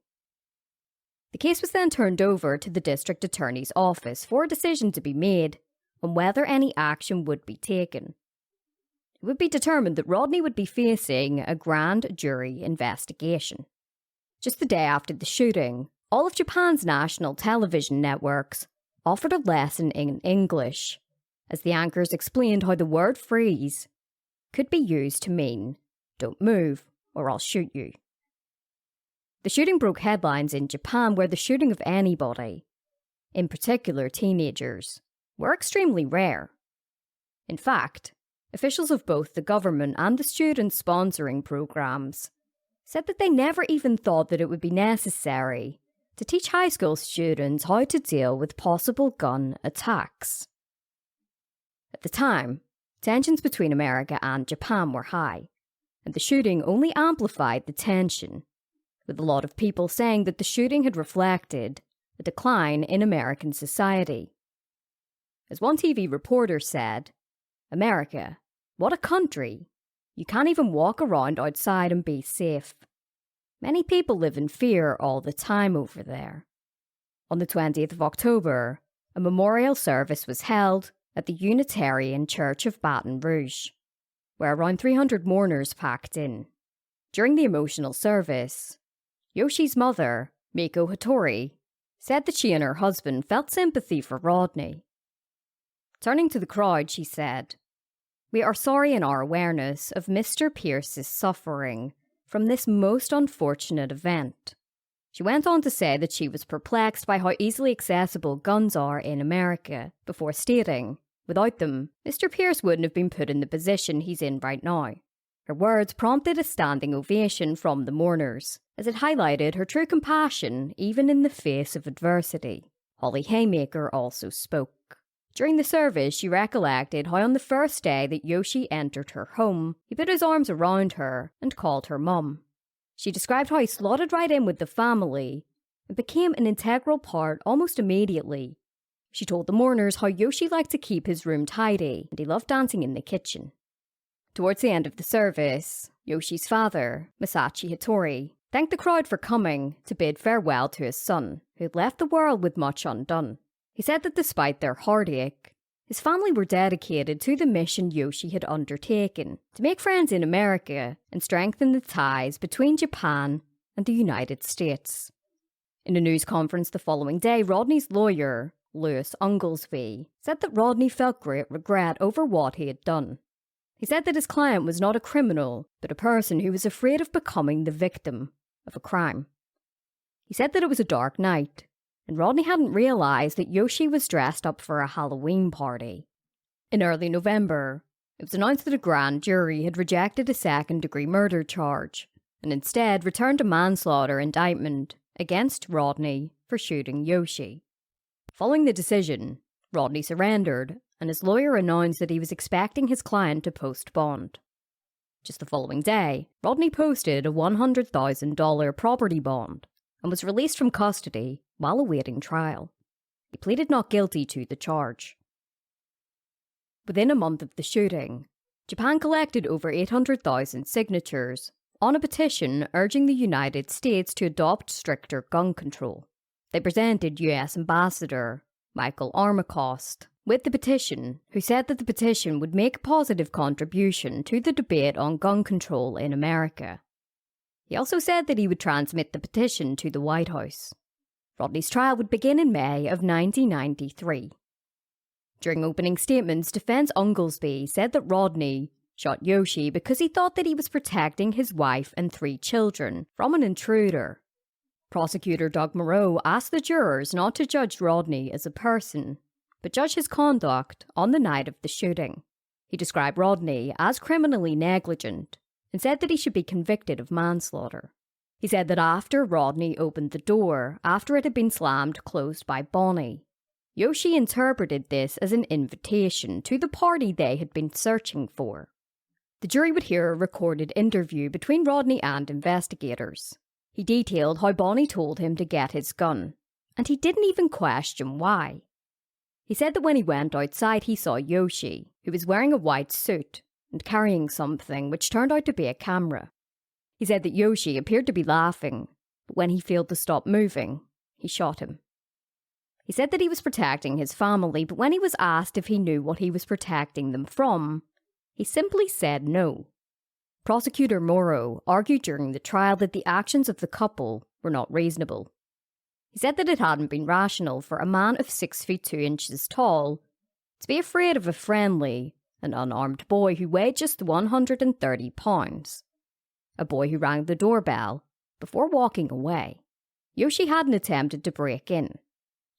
The case was then turned over to the district attorney's office for a decision to be made on whether any action would be taken. It would be determined that Rodney would be facing a grand jury investigation. Just the day after the shooting, all of Japan's national television networks offered a lesson in English, as the anchors explained how the word "freeze" could be used to mean "don't move or I'll shoot you." The shooting broke headlines in Japan, where the shooting of anybody, in particular teenagers, were extremely rare. In fact, officials of both the government and the student sponsoring programs said that they never even thought that it would be necessary to teach high school students how to deal with possible gun attacks. At the time, tensions between America and Japan were high, and the shooting only amplified the tension, with a lot of people saying that the shooting had reflected a decline in American society. As one TV reporter said, "America, what a country! You can't even walk around outside and be safe. Many people live in fear all the time over there." On the 20th of October, a memorial service was held at the Unitarian Church of Baton Rouge, where around 300 mourners packed in. During the emotional service, Yoshi's mother, Miko Hattori, said that she and her husband felt sympathy for Rodney. Turning to the crowd, she said, "We are sorry in our awareness of Mr. Pierce's suffering from this most unfortunate event." She went on to say that she was perplexed by how easily accessible guns are in America, before stating, without them, Mr. Pierce wouldn't have been put in the position he's in right now. Her words prompted a standing ovation from the mourners, as it highlighted her true compassion even in the face of adversity. Holly Haymaker also spoke. During the service, she recollected how on the first day that Yoshi entered her home, he put his arms around her and called her mum. She described how he slotted right in with the family and became an integral part almost immediately. She told the mourners how Yoshi liked to keep his room tidy and he loved dancing in the kitchen. Towards the end of the service, Yoshi's father, Masashi Hattori, thanked the crowd for coming to bid farewell to his son, who had left the world with much undone. He said that despite their heartache, his family were dedicated to the mission Yoshi had undertaken to make friends in America and strengthen the ties between Japan and the United States. In a news conference the following day, Rodney's lawyer, Louis Unglesby, said that Rodney felt great regret over what he had done. He said that his client was not a criminal, but a person who was afraid of becoming the victim of a crime. He said that it was a dark night, and Rodney hadn't realised that Yoshi was dressed up for a Halloween party. In early November, it was announced that a grand jury had rejected a second-degree murder charge, and instead returned a manslaughter indictment against Rodney for shooting Yoshi. Following the decision, Rodney surrendered, and his lawyer announced that he was expecting his client to post bond. Just the following day, Rodney posted a $100,000 property bond and was released from custody while awaiting trial. He pleaded not guilty to the charge. Within a month of the shooting, Japan collected over 800,000 signatures on a petition urging the United States to adopt stricter gun control. They presented US Ambassador Michael Armacost with the petition, who said that the petition would make a positive contribution to the debate on gun control in America. He also said that he would transmit the petition to the White House. Rodney's trial would begin in May of 1993. During opening statements, Defense Oglesby said that Rodney shot Yoshi because he thought that he was protecting his wife and 3 children from an intruder. Prosecutor Doug Moreau asked the jurors not to judge Rodney as a person, but judge his conduct on the night of the shooting. He described Rodney as criminally negligent and said that he should be convicted of manslaughter. He said that after Rodney opened the door, after it had been slammed closed by Bonnie, Yoshi interpreted this as an invitation to the party they had been searching for. The jury would hear a recorded interview between Rodney and investigators. He detailed how Bonnie told him to get his gun, and he didn't even question why. He said that when he went outside he saw Yoshi, who was wearing a white suit and carrying something which turned out to be a camera. He said that Yoshi appeared to be laughing, but when he failed to stop moving, he shot him. He said that he was protecting his family, but when he was asked if he knew what he was protecting them from, he simply said no. Prosecutor Morrow argued during the trial that the actions of the couple were not reasonable. He said that it hadn't been rational for a man of 6 feet 2 inches tall to be afraid of a friendly and unarmed boy who weighed just 130 pounds. A boy who rang the doorbell before walking away. Yoshi hadn't attempted to break in.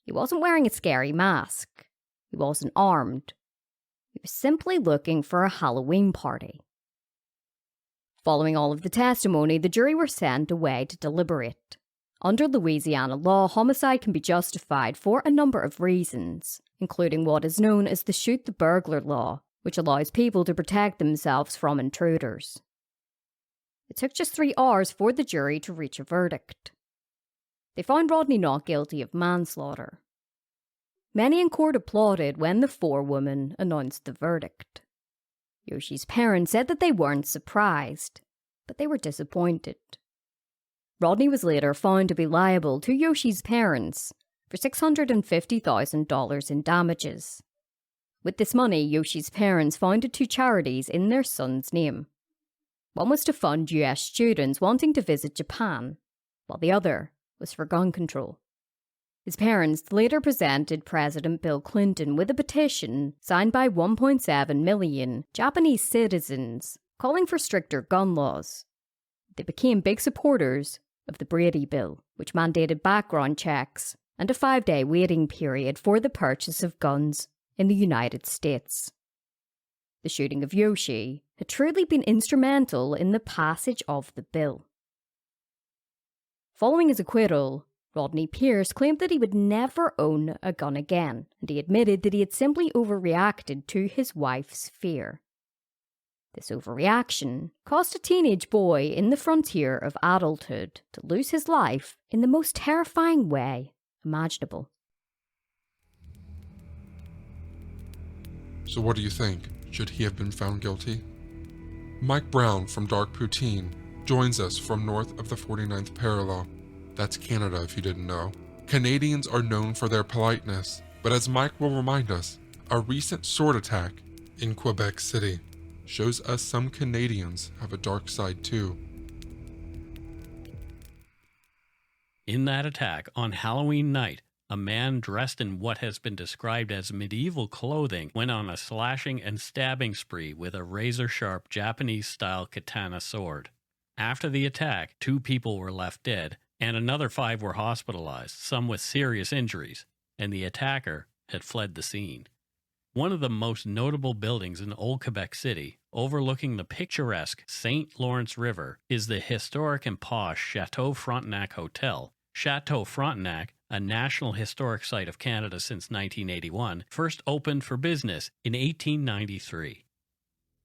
He wasn't wearing a scary mask. He wasn't armed. He was simply looking for a Halloween party. Following all of the testimony, the jury were sent away to deliberate. Under Louisiana law, homicide can be justified for a number of reasons, including what is known as the shoot the burglar law, which allows people to protect themselves from intruders. It took just 3 hours for the jury to reach a verdict. They found Rodney not guilty of manslaughter. Many in court applauded when the forewoman announced the verdict. Yoshi's parents said that they weren't surprised, but they were disappointed. Rodney was later found to be liable to Yoshi's parents for $650,000 in damages. With this money, Yoshi's parents founded 2 charities in their son's name. One was to fund US students wanting to visit Japan, while the other was for gun control. His parents later presented President Bill Clinton with a petition signed by 1.7 million Japanese citizens calling for stricter gun laws. They became big supporters of the Brady Bill, which mandated background checks and a 5-day waiting period for the purchase of guns in the United States. The shooting of Yoshi had truly been instrumental in the passage of the bill. Following his acquittal, Rodney Pierce claimed that he would never own a gun again, and he admitted that he had simply overreacted to his wife's fear. This overreaction caused a teenage boy in the frontier of adulthood to lose his life in the most terrifying way imaginable. So what do you think? Should he have been found guilty? Mike Brown from Dark Poutine joins us from north of the 49th parallel. That's Canada, if you didn't know. Canadians are known for their politeness, but as Mike will remind us, a recent sword attack in Quebec City shows us some Canadians have a dark side too. In that attack on Halloween night, a man dressed in what has been described as medieval clothing went on a slashing and stabbing spree with a razor-sharp Japanese-style katana sword. After the attack, 2 people were left dead, and another 5 were hospitalized, some with serious injuries, and the attacker had fled the scene. One of the most notable buildings in Old Quebec City, overlooking the picturesque St. Lawrence River, is the historic and posh Chateau Frontenac Hotel. Chateau Frontenac, a National Historic Site of Canada since 1981, first opened for business in 1893.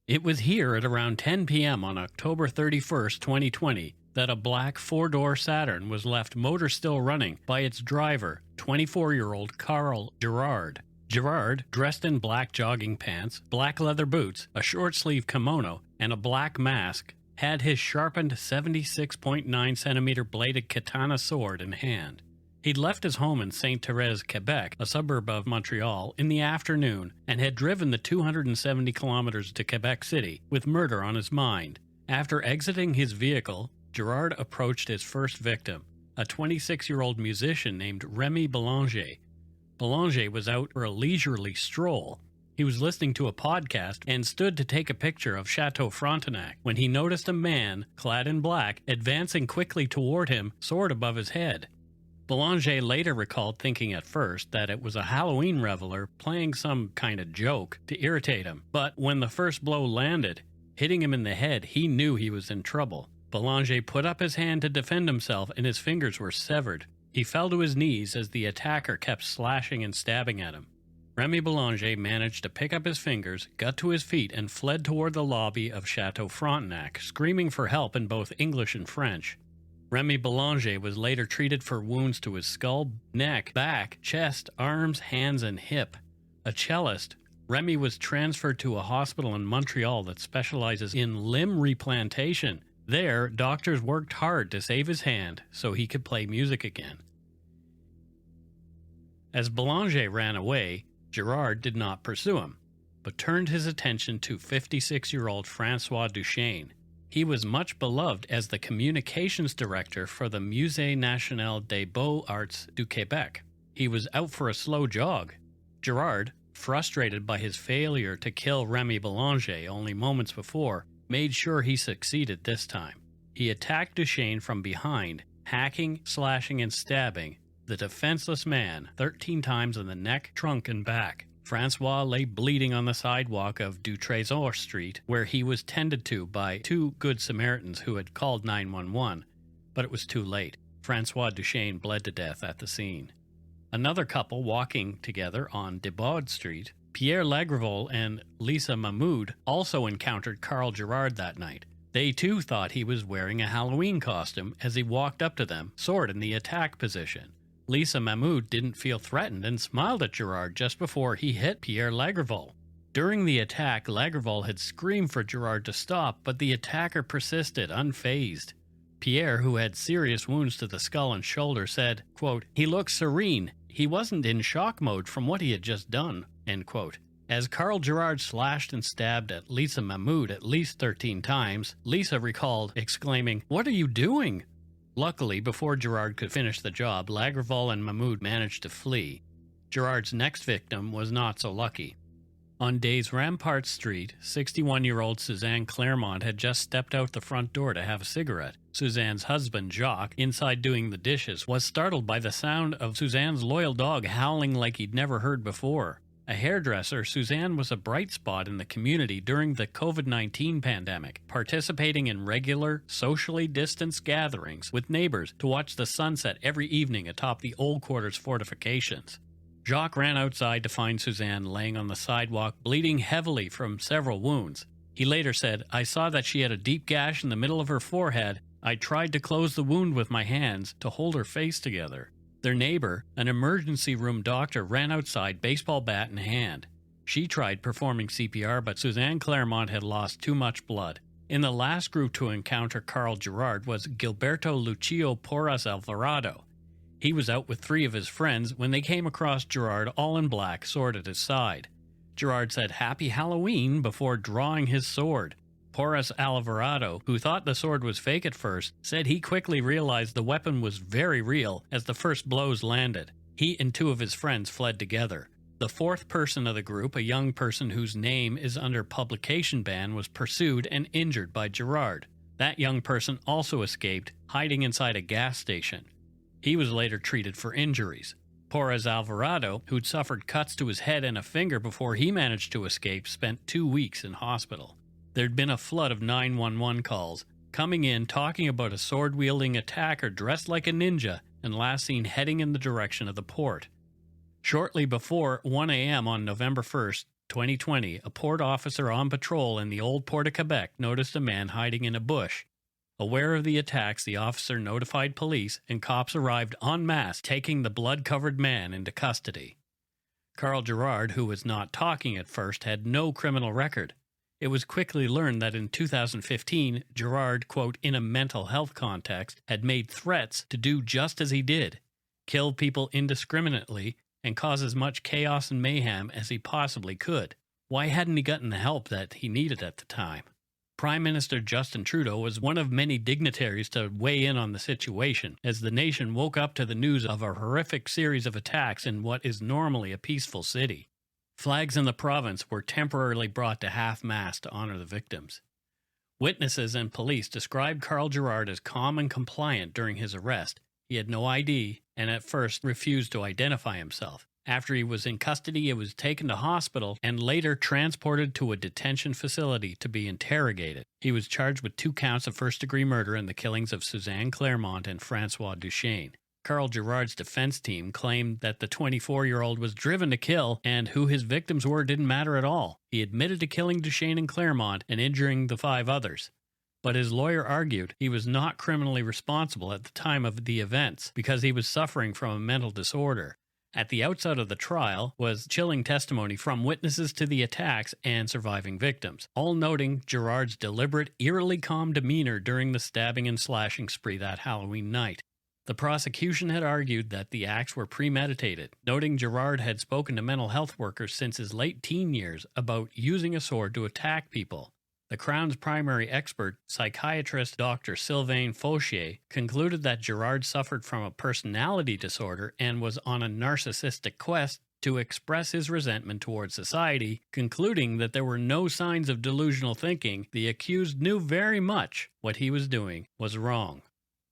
It was here at around 10 p.m. on October 31st, 2020, that a black four-door Saturn was left motor still running by its driver, 24-year-old Carl Gerard. Gerard, dressed in black jogging pants, black leather boots, a short-sleeve kimono, and a black mask, had his sharpened 76.9-centimeter bladed katana sword in hand. He'd left his home in Sainte-Thérèse, Quebec, a suburb of Montreal, in the afternoon and had driven the 270 kilometers to Quebec City with murder on his mind. After exiting his vehicle, Gerard approached his first victim, a 26-year-old musician named Remy Belanger. Belanger was out for a leisurely stroll. He was listening to a podcast and stood to take a picture of Chateau Frontenac when he noticed a man, clad in black, advancing quickly toward him, sword above his head. Belanger later recalled thinking at first that it was a Halloween reveler playing some kind of joke to irritate him, but when the first blow landed, hitting him in the head, he knew he was in trouble. Belanger put up his hand to defend himself and his fingers were severed. He fell to his knees as the attacker kept slashing and stabbing at him. Remy Belanger managed to pick up his fingers, got to his feet, and fled toward the lobby of Chateau Frontenac, screaming for help in both English and French. Remy Belanger was later treated for wounds to his skull, neck, back, chest, arms, hands, and hip. A cellist, Remy was transferred to a hospital in Montreal that specializes in limb replantation. There, doctors worked hard to save his hand so he could play music again. As Belanger ran away, Gerard did not pursue him, but turned his attention to 56-year-old François Duchesne. He was much beloved as the communications director for the Musée National des Beaux-Arts du Québec. He was out for a slow jog. Gerard, frustrated by his failure to kill Remy Belanger only moments before, made sure he succeeded this time. He attacked Duchesne from behind, hacking, slashing, and stabbing the defenseless man 13 times in the neck, trunk, and back. Francois lay bleeding on the sidewalk of Du Trésor Street, where he was tended to by two Good Samaritans who had called 911, but it was too late. Francois Duchesne bled to death at the scene. Another couple walking together on Debaud Street, Pierre Lagravol and Lisa Mahmoud, also encountered Carl Gerard that night. They too thought he was wearing a Halloween costume as he walked up to them, sword in the attack position. Lisa Mahmoud didn't feel threatened and smiled at Gerard just before he hit Pierre Lagravol. During the attack, Lagravol had screamed for Gerard to stop, but the attacker persisted, unfazed. Pierre, who had serious wounds to the skull and shoulder, said, quote, "He looked serene. He wasn't in shock mode from what he had just done," end quote. As Carl Gerard slashed and stabbed at Lisa Mahmoud at least 13 times, Lisa recalled, exclaiming, "What are you doing?" Luckily, before Gerard could finish the job, Lagravol and Mahmoud managed to flee. Gerard's next victim was not so lucky. On Des Ramparts Street, 61-year-old Suzanne Claremont had just stepped out the front door to have a cigarette. Suzanne's husband, Jacques, inside doing the dishes, was startled by the sound of Suzanne's loyal dog howling like he'd never heard before. A hairdresser, Suzanne was a bright spot in the community during the COVID-19 pandemic, participating in regular, socially distanced gatherings with neighbors to watch the sunset every evening atop the Old Quarters fortifications. Jacques ran outside to find Suzanne laying on the sidewalk, bleeding heavily from several wounds. He later said, "I saw that she had a deep gash in the middle of her forehead. I tried to close the wound with my hands to hold her face together." Their neighbor, an emergency room doctor, ran outside, baseball bat in hand. She tried performing CPR, but Suzanne Claremont had lost too much blood. In the last group to encounter Carl Gerard was Gilberto Lucio Porras Alvarado. He was out with 3 of his friends when they came across Gerard all in black, sword at his side. Gerard said "Happy Halloween" before drawing his sword. Porras Alvarado, who thought the sword was fake at first, said he quickly realized the weapon was very real as the first blows landed. He and 2 of his friends fled together. The 4th person of the group, a young person whose name is under publication ban, was pursued and injured by Gerard. That young person also escaped, hiding inside a gas station. He was later treated for injuries. Porras Alvarado, who'd suffered cuts to his head and a finger before he managed to escape, spent 2 weeks in hospital. There'd been a flood of 911 calls, coming in talking about a sword-wielding attacker dressed like a ninja and last seen heading in the direction of the port. Shortly before 1 a.m. on November 1st, 2020, a port officer on patrol in the old port of Quebec noticed a man hiding in a bush. Aware of the attacks, the officer notified police, and cops arrived en masse, taking the blood-covered man into custody. Carl Gerard, who was not talking at first, had no criminal record. It was quickly learned that in 2015, Gerard, quote, in a mental health context, had made threats to do just as he did, kill people indiscriminately, and cause as much chaos and mayhem as he possibly could. Why hadn't he gotten the help that he needed at the time? Prime Minister Justin Trudeau was one of many dignitaries to weigh in on the situation, as the nation woke up to the news of a horrific series of attacks in what is normally a peaceful city. Flags in the province were temporarily brought to half-mast to honor the victims. Witnesses and police described Carl Gerard as calm and compliant during his arrest. He had no ID and at first refused to identify himself. After he was in custody, he was taken to hospital and later transported to a detention facility to be interrogated. He was charged with 2 counts of first-degree murder in the killings of Suzanne Claremont and Francois Duchesne. Carl Gerard's defense team claimed that the 24-year-old was driven to kill, and who his victims were didn't matter at all. He admitted to killing Duchesne and Claremont and injuring the 5 others. But his lawyer argued he was not criminally responsible at the time of the events because he was suffering from a mental disorder. At the outset of the trial was chilling testimony from witnesses to the attacks and surviving victims, all noting Gerard's deliberate, eerily calm demeanor during the stabbing and slashing spree that Halloween night. The prosecution had argued that the acts were premeditated, noting Gerard had spoken to mental health workers since his late teen years about using a sword to attack people. The Crown's primary expert, psychiatrist Dr. Sylvain Fauchier, concluded that Gerard suffered from a personality disorder and was on a narcissistic quest to express his resentment towards society, concluding that there were no signs of delusional thinking. The accused knew very much what he was doing was wrong.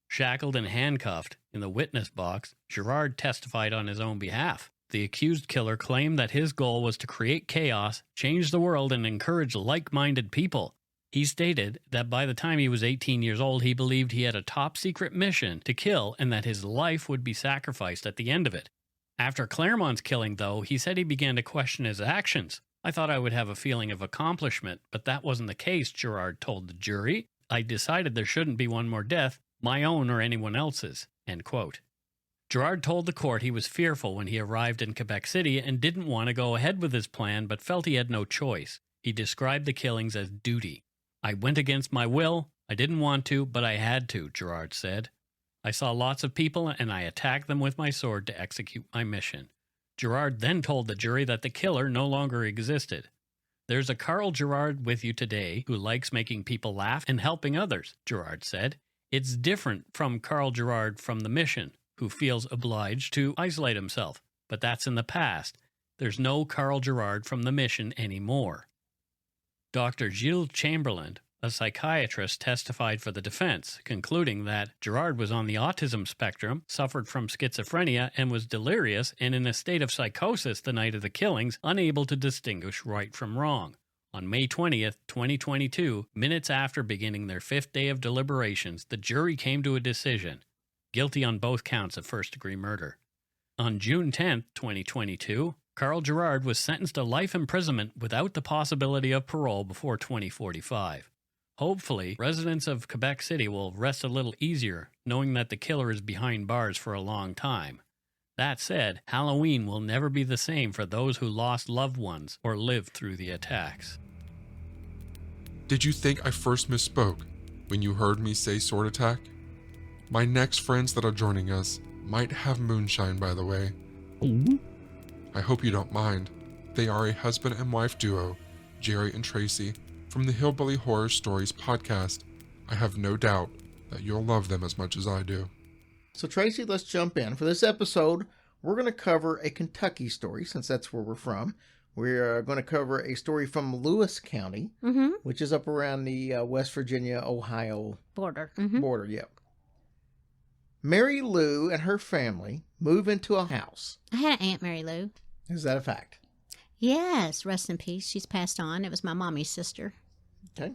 Shackled and handcuffed in the witness box, Gerard testified on his own behalf. The accused killer claimed that his goal was to create chaos, change the world, and encourage like-minded people. He stated that by the time he was 18 years old, he believed he had a top-secret mission to kill and that his life would be sacrificed at the end of it. After Claremont's killing, though, he said he began to question his actions. "I thought I would have a feeling of accomplishment, but that wasn't the case," Gerard told the jury. "I decided there shouldn't be one more death, my own or anyone else's." End quote. Gerard told the court he was fearful when he arrived in Quebec City and didn't want to go ahead with his plan but felt he had no choice. He described the killings as duty. "I went against my will. I didn't want to, but I had to," Gerard said. "I saw lots of people and I attacked them with my sword to execute my mission." Gerard then told the jury that the killer no longer existed. "There's a Carl Gerard with you today who likes making people laugh and helping others," Gerard said. "It's different from Carl Gerard from the mission, who feels obliged to isolate himself, but that's in the past. There's no Carl Gerard from the mission anymore." Dr. Gilles Chamberlain, a psychiatrist, testified for the defense, concluding that Gerard was on the autism spectrum, suffered from schizophrenia, and was delirious and in a state of psychosis the night of the killings, unable to distinguish right from wrong. On May 20th, 2022, minutes after beginning their 5th day of deliberations, the jury came to a decision: guilty on both counts of first-degree murder. On June 10th, 2022, Carl Gerard was sentenced to life imprisonment without the possibility of parole before 2045. Hopefully, residents of Quebec City will rest a little easier knowing that the killer is behind bars for a long time. That said, Halloween will never be the same for those who lost loved ones or lived through the attacks. Did you think I first misspoke when you heard me say sword attack? My next friends that are joining us might have moonshine, by the way. I hope you don't mind. They are a husband and wife duo, Jerry and Tracy, from the Hillbilly Horror Stories podcast. I have no doubt that you'll love them as much as I do. So Tracy, let's jump in. For this episode, we're going to cover a Kentucky story, since that's where we're from. We're going to cover a story from Lewis County, which is up around the West Virginia-Ohio border. Border, yep. Mary Lou and her family move into a house. I had an Aunt Mary Lou. Is that a fact? Yes, rest in peace. She's passed on. It was my mommy's sister. Okay.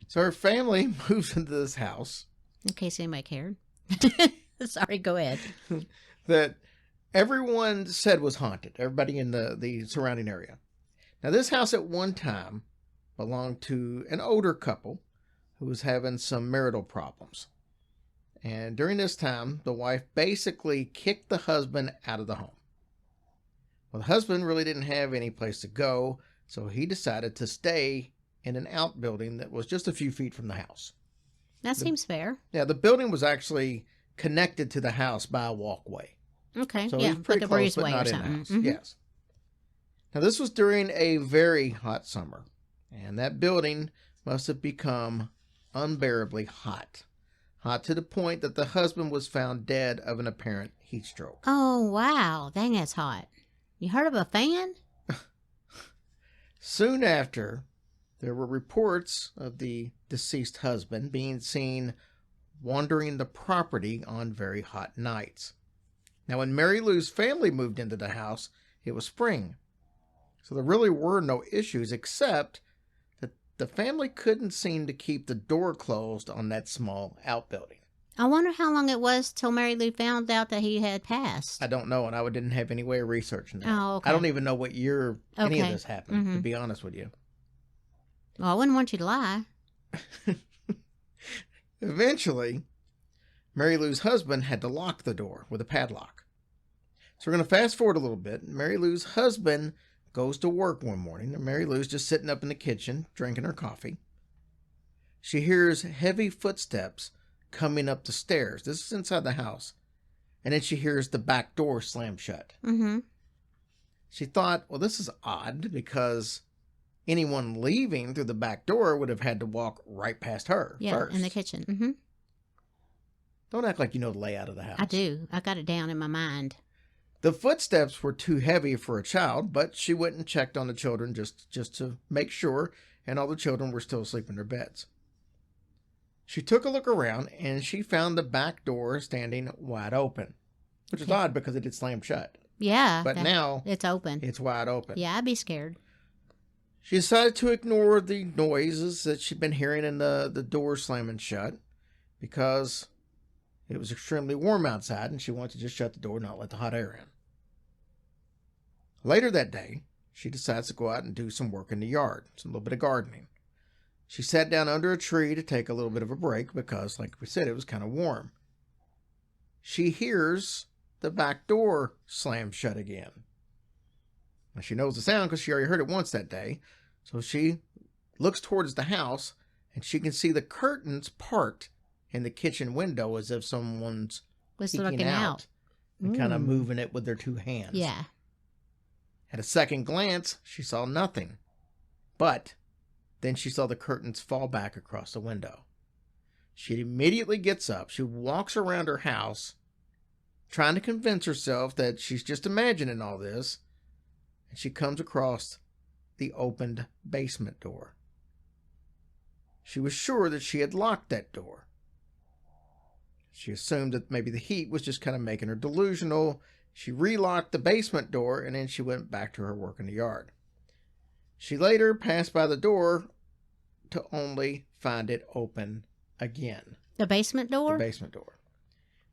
So her family moves into this house. In case anybody cared. Sorry, go ahead. that everyone said was haunted, everybody in the surrounding area. Now, this house at one time belonged to an older couple who was having some marital problems. And during this time, the wife basically kicked the husband out of the home. Well, the husband really didn't have any place to go, so he decided to stay in an outbuilding that was just a few feet from the house. That seems fair. Yeah, the building was actually connected to the house by a walkway. Okay, So yeah, it was pretty like a close, but breezeway not or in the something. house. Mhm. Yes. Now, this was during a very hot summer, and that building must have become unbearably hot. Hot to the point that the husband was found dead of an apparent heat stroke. Oh, wow. Dang, that's hot. You heard of a fan? Soon after, there were reports of the deceased husband being seen wandering the property on very hot nights. Now, when Mary Lou's family moved into the house, it was spring. So there really were no issues, except that the family couldn't seem to keep the door closed on that small outbuilding. I wonder how long it was till Mary Lou found out that he had passed. I don't know, and I didn't have any way of researching that. Oh, okay. I don't even know what year any of Okay. this happened, to Mhm. be honest with you. Well, I wouldn't want you to lie. Eventually, Mary Lou's husband had to lock the door with a padlock. So we're going to fast forward a little bit. Mary Lou's husband goes to work one morning, and Mary Lou's just sitting up in the kitchen drinking her coffee. She hears heavy footsteps coming up the stairs. This is inside the house. And then she hears the back door slam shut. Mm-hmm. She thought, well, this is odd because anyone leaving through the back door would have had to walk right past her Yeah, first. in the kitchen. Mm-hmm. Don't act like you know the layout of the house. I do. I got it down in my mind. The footsteps were too heavy for a child, but she went and checked on the children just to make sure, and all the children were still asleep in their beds. She took a look around, and she found the back door standing wide open, which is odd because it had slammed shut. Yeah. But now it's open. It's wide open. Yeah, I'd be scared. She decided to ignore the noises that she'd been hearing in the door slamming shut because it was extremely warm outside and she wanted to just shut the door and not let the hot air in. Later that day, she decides to go out and do some work in the yard, a little bit of gardening. She sat down under a tree to take a little bit of a break because, like we said, it was kind of warm. She hears the back door slam shut again. Now, she knows the sound because she already heard it once that day. So she looks towards the house and she can see the curtains part in the kitchen window as if someone's Was peeking looking out. and kind of Mm. moving it with their two hands. Yeah. At a second glance, she saw nothing. But then she saw the curtains fall back across the window. She immediately gets up. She walks around her house, trying to convince herself that she's just imagining all this. And she comes across the opened basement door. She was sure that she had locked that door. She assumed that maybe the heat was just kind of making her delusional. She relocked the basement door and then she went back to her work in the yard. She later passed by the door to only find it open again. The basement door? The basement door.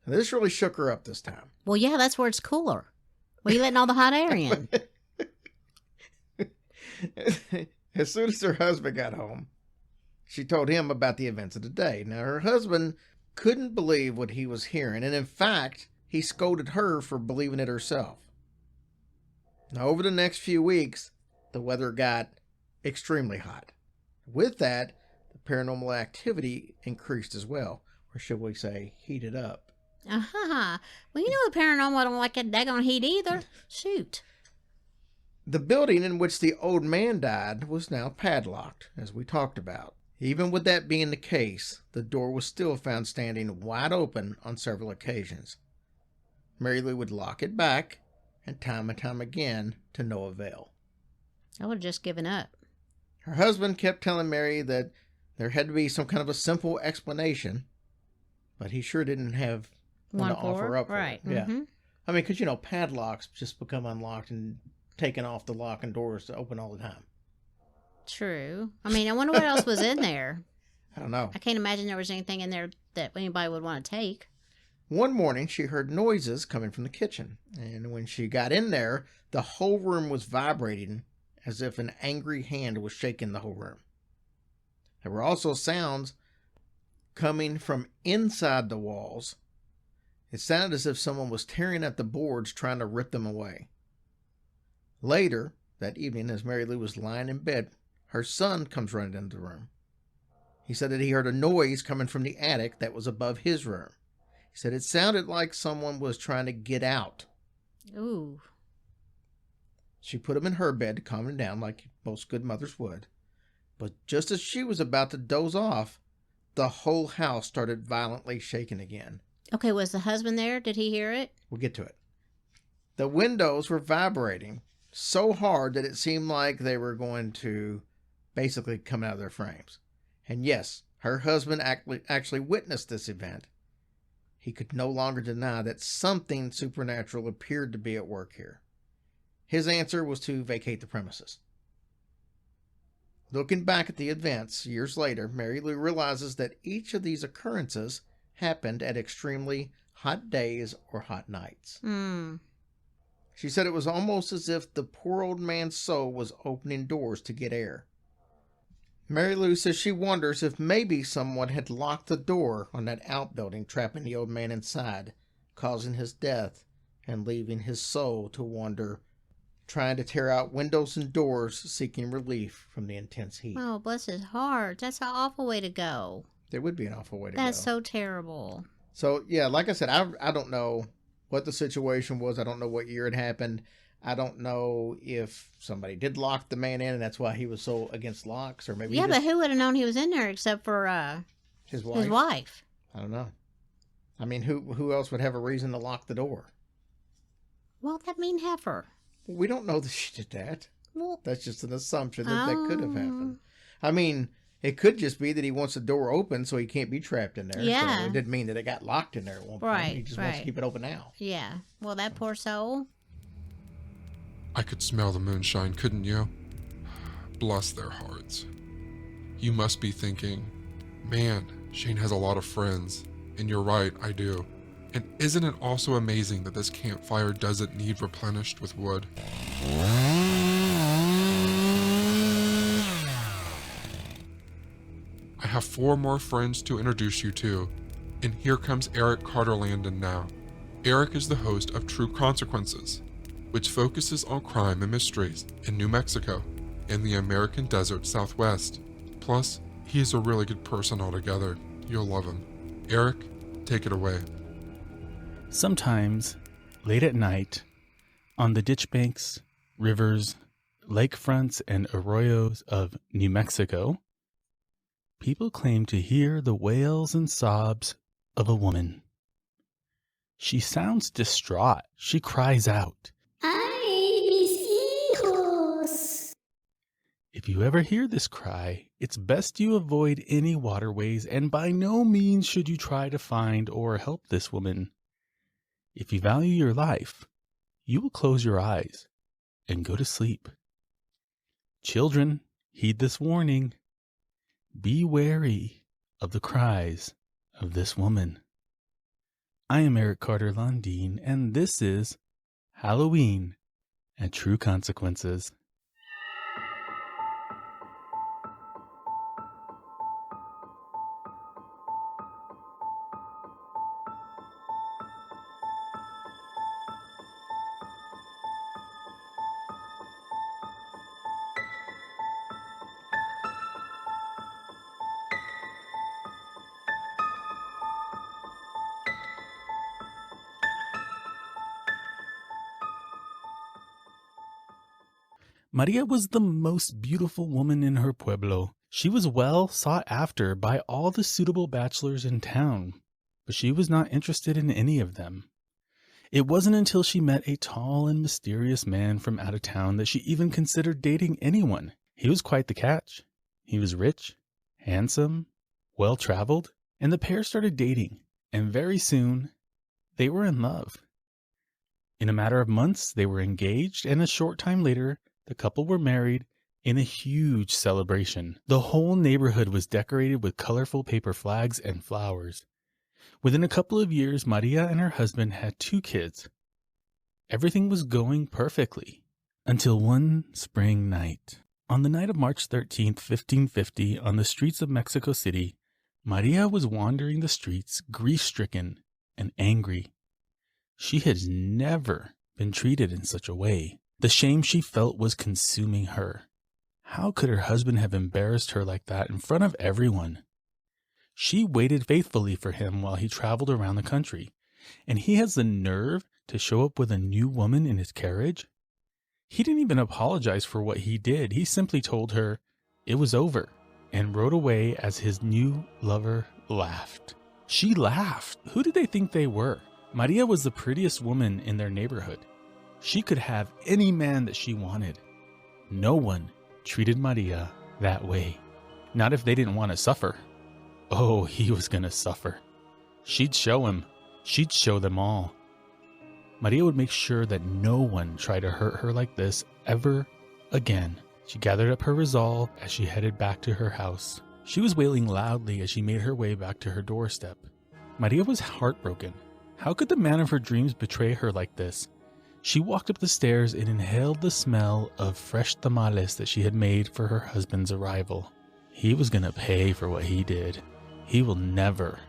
And this really shook her up this time. Well, yeah, that's where it's cooler. Well, you letting all the hot air in. As soon as her husband got home, she told him about the events of the day. Now, her husband couldn't believe what he was hearing, and in fact, he scolded her for believing it herself. Now, over the next few weeks, the weather got extremely hot. With that, the paranormal activity increased as well, or should we say, heated up. Uh-huh. Well, you know the paranormal don't like that daggone heat either. Shoot. The building in which the old man died was now padlocked, as we talked about. Even with that being the case, the door was still found standing wide open on several occasions. Mary Lou would lock it back, and time again, to no avail. I would have just given up. Her husband kept telling Mary that there had to be some kind of a simple explanation, but he sure didn't have one to offer up for right. it. Yeah. Mm-hmm. I mean, because, padlocks just become unlocked and taken off the lock and doors to open all the time. True. I mean, I wonder what else was in there. I don't know. I can't imagine there was anything in there that anybody would want to take. One morning, she heard noises coming from the kitchen, and when she got in there, the whole room was vibrating as if an angry hand was shaking the whole room. There were also sounds coming from inside the walls. It sounded as if someone was tearing at the boards trying to rip them away. Later that evening, as Mary Lou was lying in bed, her son comes running into the room. He said that he heard a noise coming from the attic that was above his room. He said it sounded like someone was trying to get out. Ooh. She put him in her bed to calm him down like most good mothers would. But just as she was about to doze off, the whole house started violently shaking again. Okay, was the husband there? Did he hear it? We'll get to it. The windows were vibrating so hard that it seemed like they were going to basically come out of their frames. And yes, her husband actually witnessed this event. He could no longer deny that something supernatural appeared to be at work here. His answer was to vacate the premises. Looking back at the events years later, Mary Lou realizes that each of these occurrences happened at extremely hot days or hot nights. She said it was almost as if the poor old man's soul was opening doors to get air. Mary Lou says she wonders if maybe someone had locked the door on that outbuilding, trapping the old man inside, causing his death, and leaving his soul to wander, trying to tear out windows and doors, seeking relief from the intense heat. Oh, bless his heart. That's an awful way to go. There would be an awful way to go. That's so terrible. So, yeah, like I said, I don't know what the situation was. I don't know what year it happened. I don't know if somebody did lock the man in and that's why he was so against locks, or maybe but who would have known he was in there except for his wife? His wife. I don't know. I mean, who else would have a reason to lock the door? Well, that mean heifer. We don't know that she did that. Well, that's just an assumption that could have happened. I mean, it could just be that he wants the door open so he can't be trapped in there. Yeah. So it didn't mean that it got locked in there at one point. Right, He just wants to keep it open now. Yeah. Well, that poor soul. I could smell the moonshine, couldn't you? Bless their hearts. You must be thinking, man, Shane has a lot of friends. And you're right, I do. And isn't it also amazing that this campfire doesn't need replenished with wood? I have 4 more friends to introduce you to, and here comes Eric Carter Landon now. Eric is the host of True Consequences, which focuses on crime and mysteries in New Mexico and the American desert Southwest. Plus, he is a really good person altogether. You'll love him. Eric, take it away. Sometimes, late at night, on the ditch banks, rivers, lakefronts, and arroyos of New Mexico, people claim to hear the wails and sobs of a woman. She sounds distraught. She cries out, "Ay, mis hijos!" If you ever hear this cry, it's best you avoid any waterways, and by no means should you try to find or help this woman. If you value your life, you will close your eyes and go to sleep. Children, heed this warning. Be wary of the cries of this woman. I am Eric Carter Landine, and this is Halloween and True Consequences. Maria was the most beautiful woman in her pueblo. She was well sought after by all the suitable bachelors in town, but she was not interested in any of them. It wasn't until she met a tall and mysterious man from out of town that she even considered dating anyone. He was quite the catch. He was rich, handsome, well-traveled, and the pair started dating, and very soon, they were in love. In a matter of months, they were engaged, and a short time later, the couple were married in a huge celebration. The whole neighborhood was decorated with colorful paper flags and flowers. Within a couple of years, Maria and her husband had 2 kids. Everything was going perfectly until one spring night. On the night of March 13th, 1550, on the streets of Mexico City, Maria was wandering the streets, grief-stricken and angry. She had never been treated in such a way. The shame she felt was consuming her. How could her husband have embarrassed her like that in front of everyone? She waited faithfully for him while he traveled around the country, and he has the nerve to show up with a new woman in his carriage? He didn't even apologize for what he did. He simply told her it was over and rode away as his new lover laughed. She laughed. Who did they think they were? Maria was the prettiest woman in their neighborhood. She could have any man that she wanted. No one treated Maria that way. Not if they didn't want to suffer. Oh, he was going to suffer. She'd show him. She'd show them all. Maria would make sure that no one tried to hurt her like this ever again. She gathered up her resolve as she headed back to her house. She was wailing loudly as she made her way back to her doorstep. Maria was heartbroken. How could the man of her dreams betray her like this? She walked up the stairs and inhaled the smell of fresh tamales that she had made for her husband's arrival. He was going to pay for what he did. He will never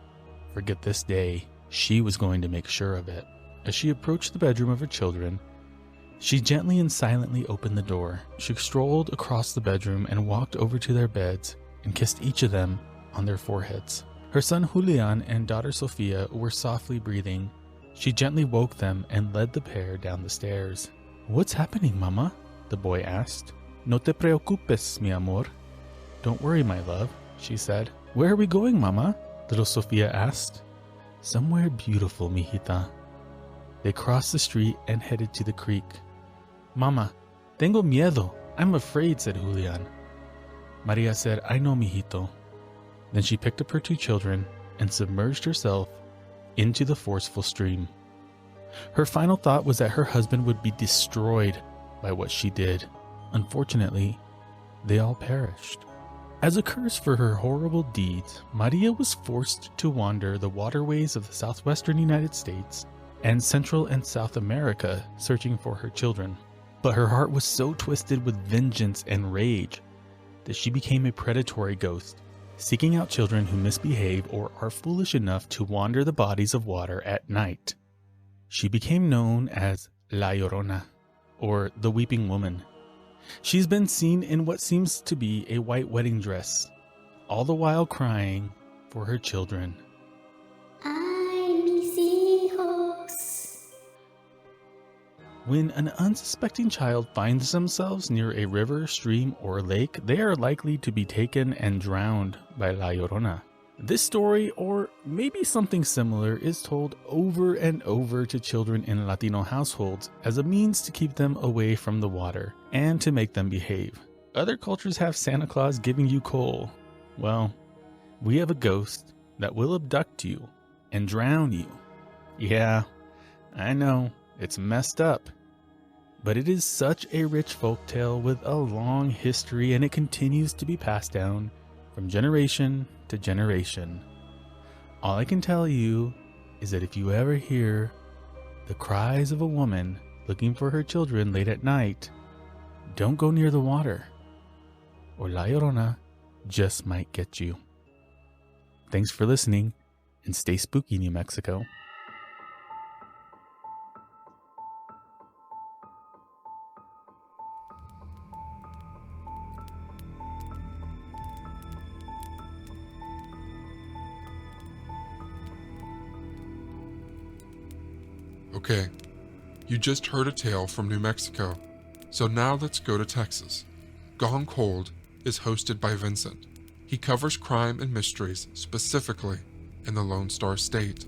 forget this day. She was going to make sure of it. As she approached the bedroom of her children, she gently and silently opened the door. She strolled across the bedroom and walked over to their beds and kissed each of them on their foreheads. Her son Julian and daughter Sofia were softly breathing. She gently woke them and led the pair down the stairs. "What's happening, Mama?" the boy asked. "No te preocupes, mi amor." "Don't worry, my love," she said. "Where are we going, Mama?" little Sofia asked. "Somewhere beautiful, mijita." They crossed the street and headed to the creek. "Mama, tengo miedo. I'm afraid," said Julian. Maria said, "I know, mijito." Then she picked up her 2 children and submerged herself into the forceful stream. Her final thought was that her husband would be destroyed by what she did. Unfortunately, they all perished. As a curse for her horrible deeds, Maria was forced to wander the waterways of the southwestern United States and Central and South America searching for her children. But her heart was so twisted with vengeance and rage that she became a predatory ghost, seeking out children who misbehave or are foolish enough to wander the bodies of water at night. She became known as La Llorona, or the Weeping Woman. She's been seen in what seems to be a white wedding dress, all the while crying for her children. Ay, mis hijos. When an unsuspecting child finds themselves near a river, stream, or lake, they are likely to be taken and drowned by La Llorona. This story, or maybe something similar, is told over and over to children in Latino households as a means to keep them away from the water and to make them behave. Other cultures have Santa Claus giving you coal. Well, we have a ghost that will abduct you and drown you. Yeah, I know, it's messed up. But it is such a rich folktale with a long history, and it continues to be passed down from generation to generation. All I can tell you is that if you ever hear the cries of a woman looking for her children late at night, don't go near the water, or La Llorona just might get you. Thanks for listening, and stay spooky, New Mexico. Okay, you just heard a tale from New Mexico, so now let's go to Texas. Gone Cold is hosted by Vincent. He covers crime and mysteries, specifically in the Lone Star State.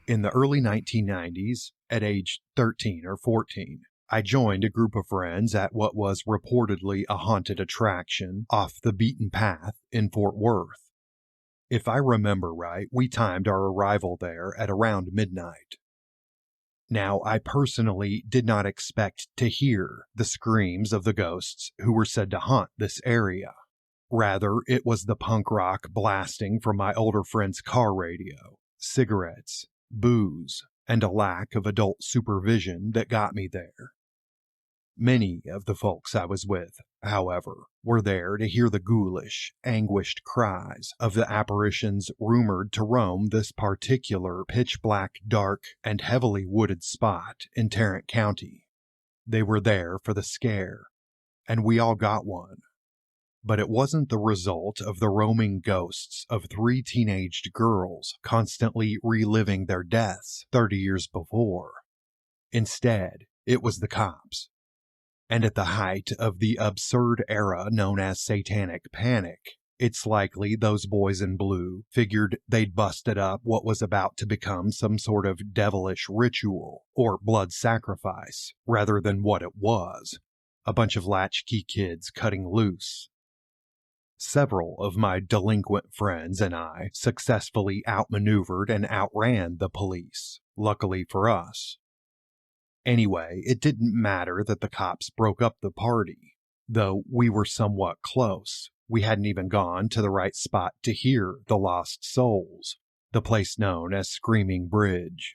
In the early 1990s, at age 13 or 14, I joined a group of friends at what was reportedly a haunted attraction off the beaten path in Fort Worth. If I remember right, we timed our arrival there at around midnight. Now, I personally did not expect to hear the screams of the ghosts who were said to haunt this area. Rather, it was the punk rock blasting from my older friend's car radio, cigarettes, booze, and a lack of adult supervision that got me there. Many of the folks I was with, however, were there to hear the ghoulish, anguished cries of the apparitions rumored to roam this particular pitch-black, dark, and heavily wooded spot in Tarrant County. They were there for the scare, and we all got one. But it wasn't the result of the roaming ghosts of 3 teenaged girls constantly reliving their deaths 30 years before. Instead, it was the cops. And at the height of the absurd era known as Satanic Panic, it's likely those boys in blue figured they'd busted up what was about to become some sort of devilish ritual or blood sacrifice, rather than what it was, a bunch of latchkey kids cutting loose. Several of my delinquent friends and I successfully outmaneuvered and outran the police, luckily for us. Anyway, it didn't matter that the cops broke up the party. Though we were somewhat close, we hadn't even gone to the right spot to hear the Lost Souls, the place known as Screaming Bridge.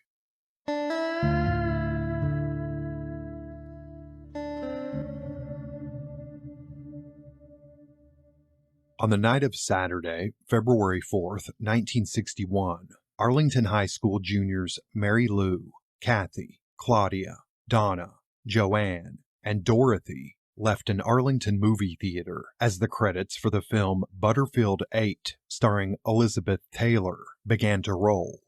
On the night of Saturday, February 4th, 1961, Arlington High School juniors Mary Lou, Kathy, Claudia, Donna, Joanne, and Dorothy left an Arlington movie theater as the credits for the film Butterfield 8, starring Elizabeth Taylor, began to roll.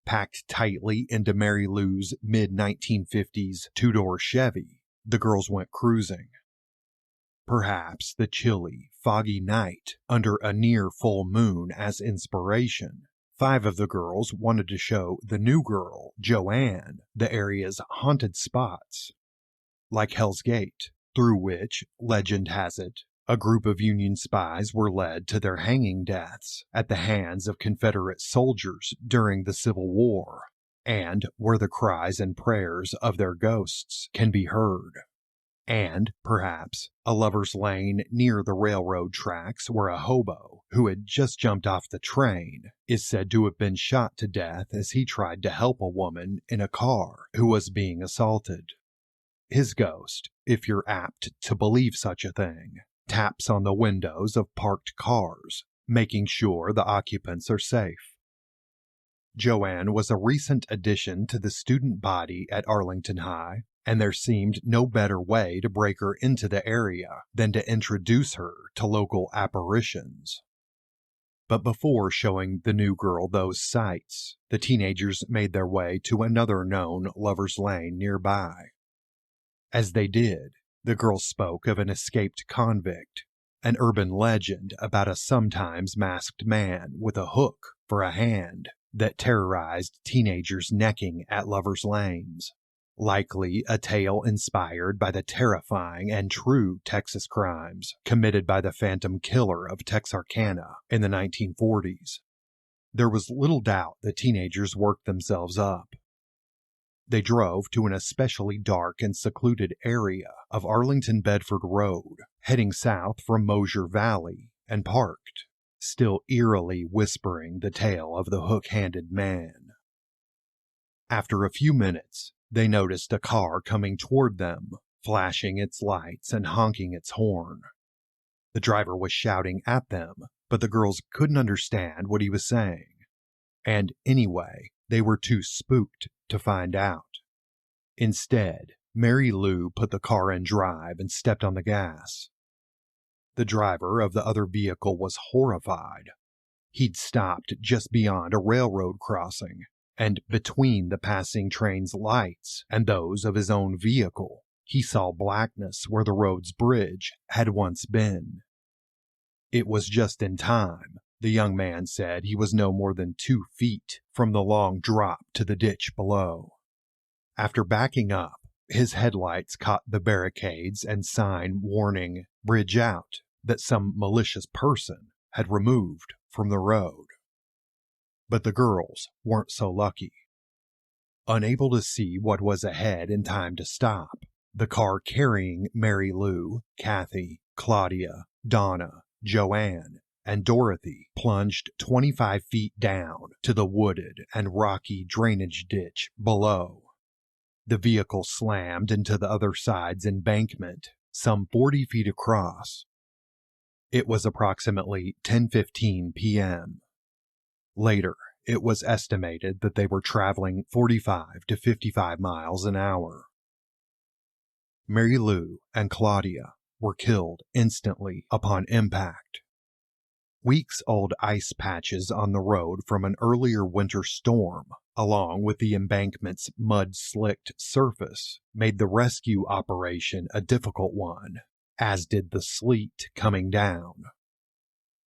Packed tightly into Mary Lou's mid-1950s two-door Chevy, the girls went cruising. Perhaps the chilly, foggy night under a near full moon as inspiration, 5 of the girls wanted to show the new girl, Joanne, the area's haunted spots. Like Hell's Gate, through which, legend has it, a group of Union spies were led to their hanging deaths at the hands of Confederate soldiers during the Civil War, and where the cries and prayers of their ghosts can be heard. And, perhaps, a lover's lane near the railroad tracks where a hobo, who had just jumped off the train, is said to have been shot to death as he tried to help a woman in a car who was being assaulted. His ghost, if you're apt to believe such a thing, taps on the windows of parked cars, making sure the occupants are safe. Joanne was a recent addition to the student body at Arlington High, and there seemed no better way to break her into the area than to introduce her to local apparitions. But before showing the new girl those sights, the teenagers made their way to another known lover's lane nearby. As they did, the girls spoke of an escaped convict, an urban legend about a sometimes masked man with a hook for a hand that terrorized teenagers necking at lovers' lanes. Likely a tale inspired by the terrifying and true Texas crimes committed by the Phantom Killer of Texarkana in the 1940s. There was little doubt the teenagers worked themselves up. They drove to an especially dark and secluded area of Arlington Bedford Road, heading south from Mosier Valley, and parked, still eerily whispering the tale of the hook-handed man. After a few minutes, they noticed a car coming toward them, flashing its lights and honking its horn. The driver was shouting at them, but the girls couldn't understand what he was saying. And anyway, they were too spooked to find out. Instead, Mary Lou put the car in drive and stepped on the gas. The driver of the other vehicle was horrified. He'd stopped just beyond a railroad crossing, and between the passing train's lights and those of his own vehicle, he saw blackness where the road's bridge had once been. It was just in time. The young man said he was no more than 2 feet from the long drop to the ditch below. After backing up, his headlights caught the barricades and sign warning "Bridge out" that some malicious person had removed from the road. But the girls weren't so lucky. Unable to see what was ahead in time to stop, the car carrying Mary Lou, Kathy, Claudia, Donna, Joanne, and Dorothy plunged 25 feet down to the wooded and rocky drainage ditch below. The vehicle slammed into the other side's embankment, some 40 feet across. It was approximately 10:15 p.m. Later, it was estimated that they were traveling 45 to 55 miles an hour. Mary Lou and Claudia were killed instantly upon impact. Weeks-old ice patches on the road from an earlier winter storm, along with the embankment's mud-slicked surface, made the rescue operation a difficult one, as did the sleet coming down.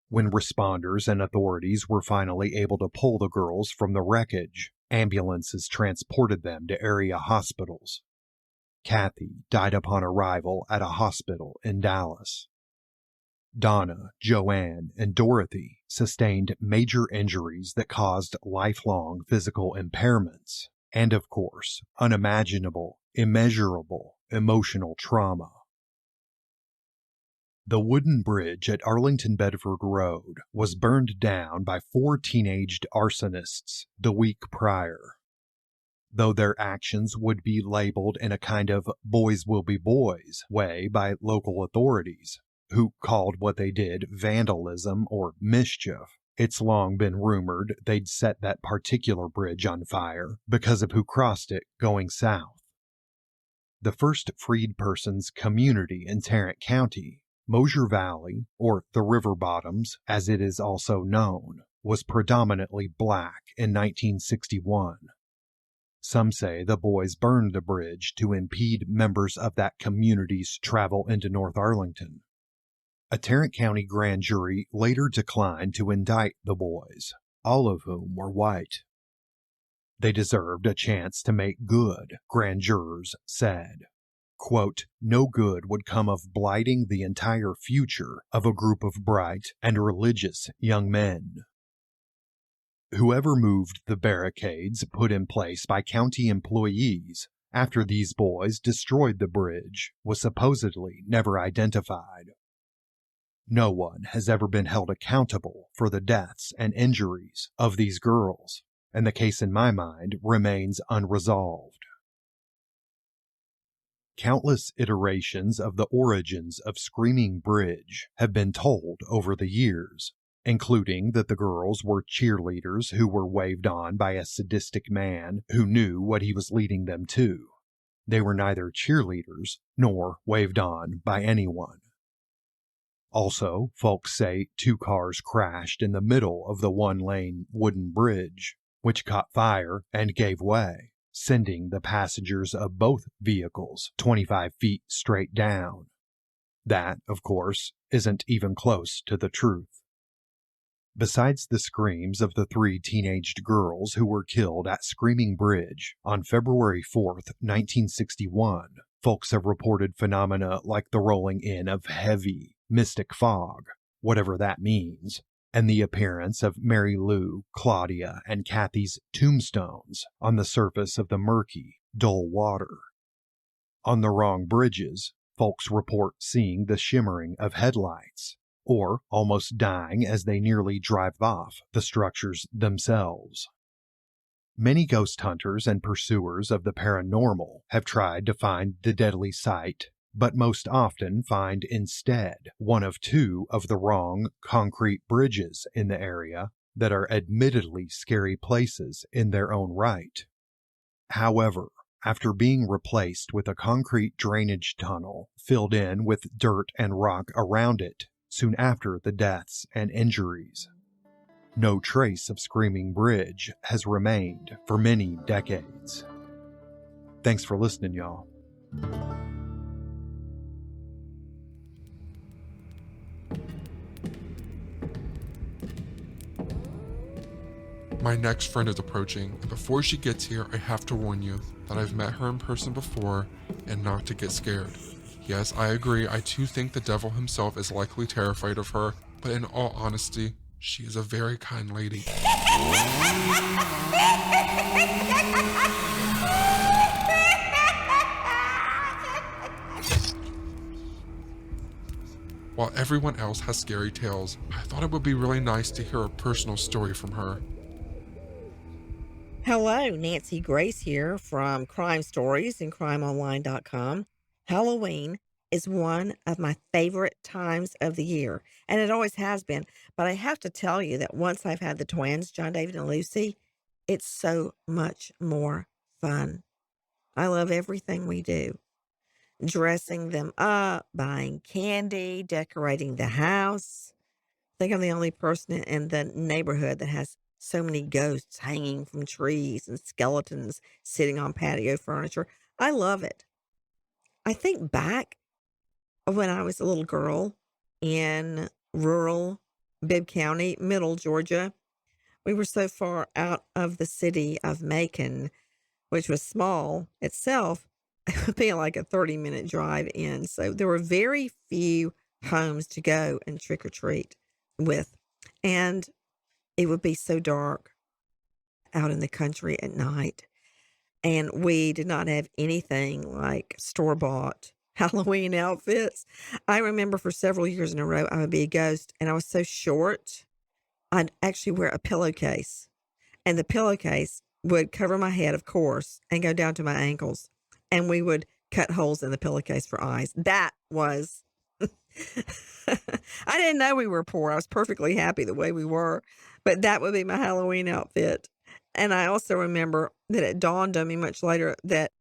When responders and authorities were finally able to pull the girls from the wreckage, ambulances transported them to area hospitals. Kathy died upon arrival at a hospital in Dallas. Donna, Joanne, and Dorothy sustained major injuries that caused lifelong physical impairments, and of course, unimaginable, immeasurable emotional trauma. The wooden bridge at Arlington Bedford Road was burned down by 4 teenaged arsonists the week prior. Though their actions would be labeled in a kind of boys will be boys way by local authorities, who called what they did vandalism or mischief, it's long been rumored they'd set that particular bridge on fire because of who crossed it going south. The first freed persons community in Tarrant County, Mosier Valley, or the River Bottoms as it is also known, was predominantly black in 1961. Some say the boys burned the bridge to impede members of that community's travel into North Arlington. A Tarrant County grand jury later declined to indict the boys, all of whom were white. They deserved a chance to make good, grand jurors said. Quote, no good would come of blighting the entire future of a group of bright and religious young men. Whoever moved the barricades put in place by county employees after these boys destroyed the bridge was supposedly never identified. No one has ever been held accountable for the deaths and injuries of these girls, and the case in my mind remains unresolved. Countless iterations of the origins of Screaming Bridge have been told over the years, including that the girls were cheerleaders who were waved on by a sadistic man who knew what he was leading them to. They were neither cheerleaders nor waved on by anyone. Also, folks say 2 cars crashed in the middle of the 1-lane wooden bridge, which caught fire and gave way, sending the passengers of both vehicles 25 feet straight down. That, of course, isn't even close to the truth. Besides the screams of the 3 teenaged girls who were killed at Screaming Bridge on February 4th, 1961, folks have reported phenomena like the rolling in of heavy, mystic fog, whatever that means, and the appearance of Mary Lou, Claudia, and Kathy's tombstones on the surface of the murky, dull water. On the wrong bridges, folks report seeing the shimmering of headlights, or almost dying as they nearly drive off the structures themselves. Many ghost hunters and pursuers of the paranormal have tried to find the deadly sight, but most often find instead one of 2 of the wrong concrete bridges in the area that are admittedly scary places in their own right. However, after being replaced with a concrete drainage tunnel filled in with dirt and rock around it soon after the deaths and injuries, no trace of Screaming Bridge has remained for many decades. Thanks for listening, y'all. My next friend is approaching. Before she gets here, I have to warn you that I've met her in person before and not to get scared. Yes, I agree, I too think the devil himself is likely terrified of her, but in all honesty, she is a very kind lady. While everyone else has scary tales, I thought it would be really nice to hear a personal story from her. Hello, Nancy Grace here from Crime Stories and crimeonline.com. Halloween is one of my favorite times of the year, and it always has been. But I have to tell you that once I've had the twins, John David and Lucy, it's so much more fun. I love everything we do. Dressing them up, buying candy, decorating the house. I think I'm the only person in the neighborhood that has so many ghosts hanging from trees and skeletons sitting on patio furniture. I love it. I think back when I was a little girl in rural Bibb County, middle Georgia. We were so far out of the city of Macon, which was small itself. It would be like a 30-minute drive in. So there were very few homes to go and trick or treat with. And it would be so dark out in the country at night. And we did not have anything like store-bought Halloween outfits. I remember for several years in a row, I would be a ghost, and I was so short, I'd actually wear a pillowcase. And the pillowcase would cover my head, of course, and go down to my ankles. And we would cut holes in the pillowcase for eyes. That was... I didn't know we were poor. I was perfectly happy the way we were. But that would be my Halloween outfit. And I also remember that it dawned on me much later that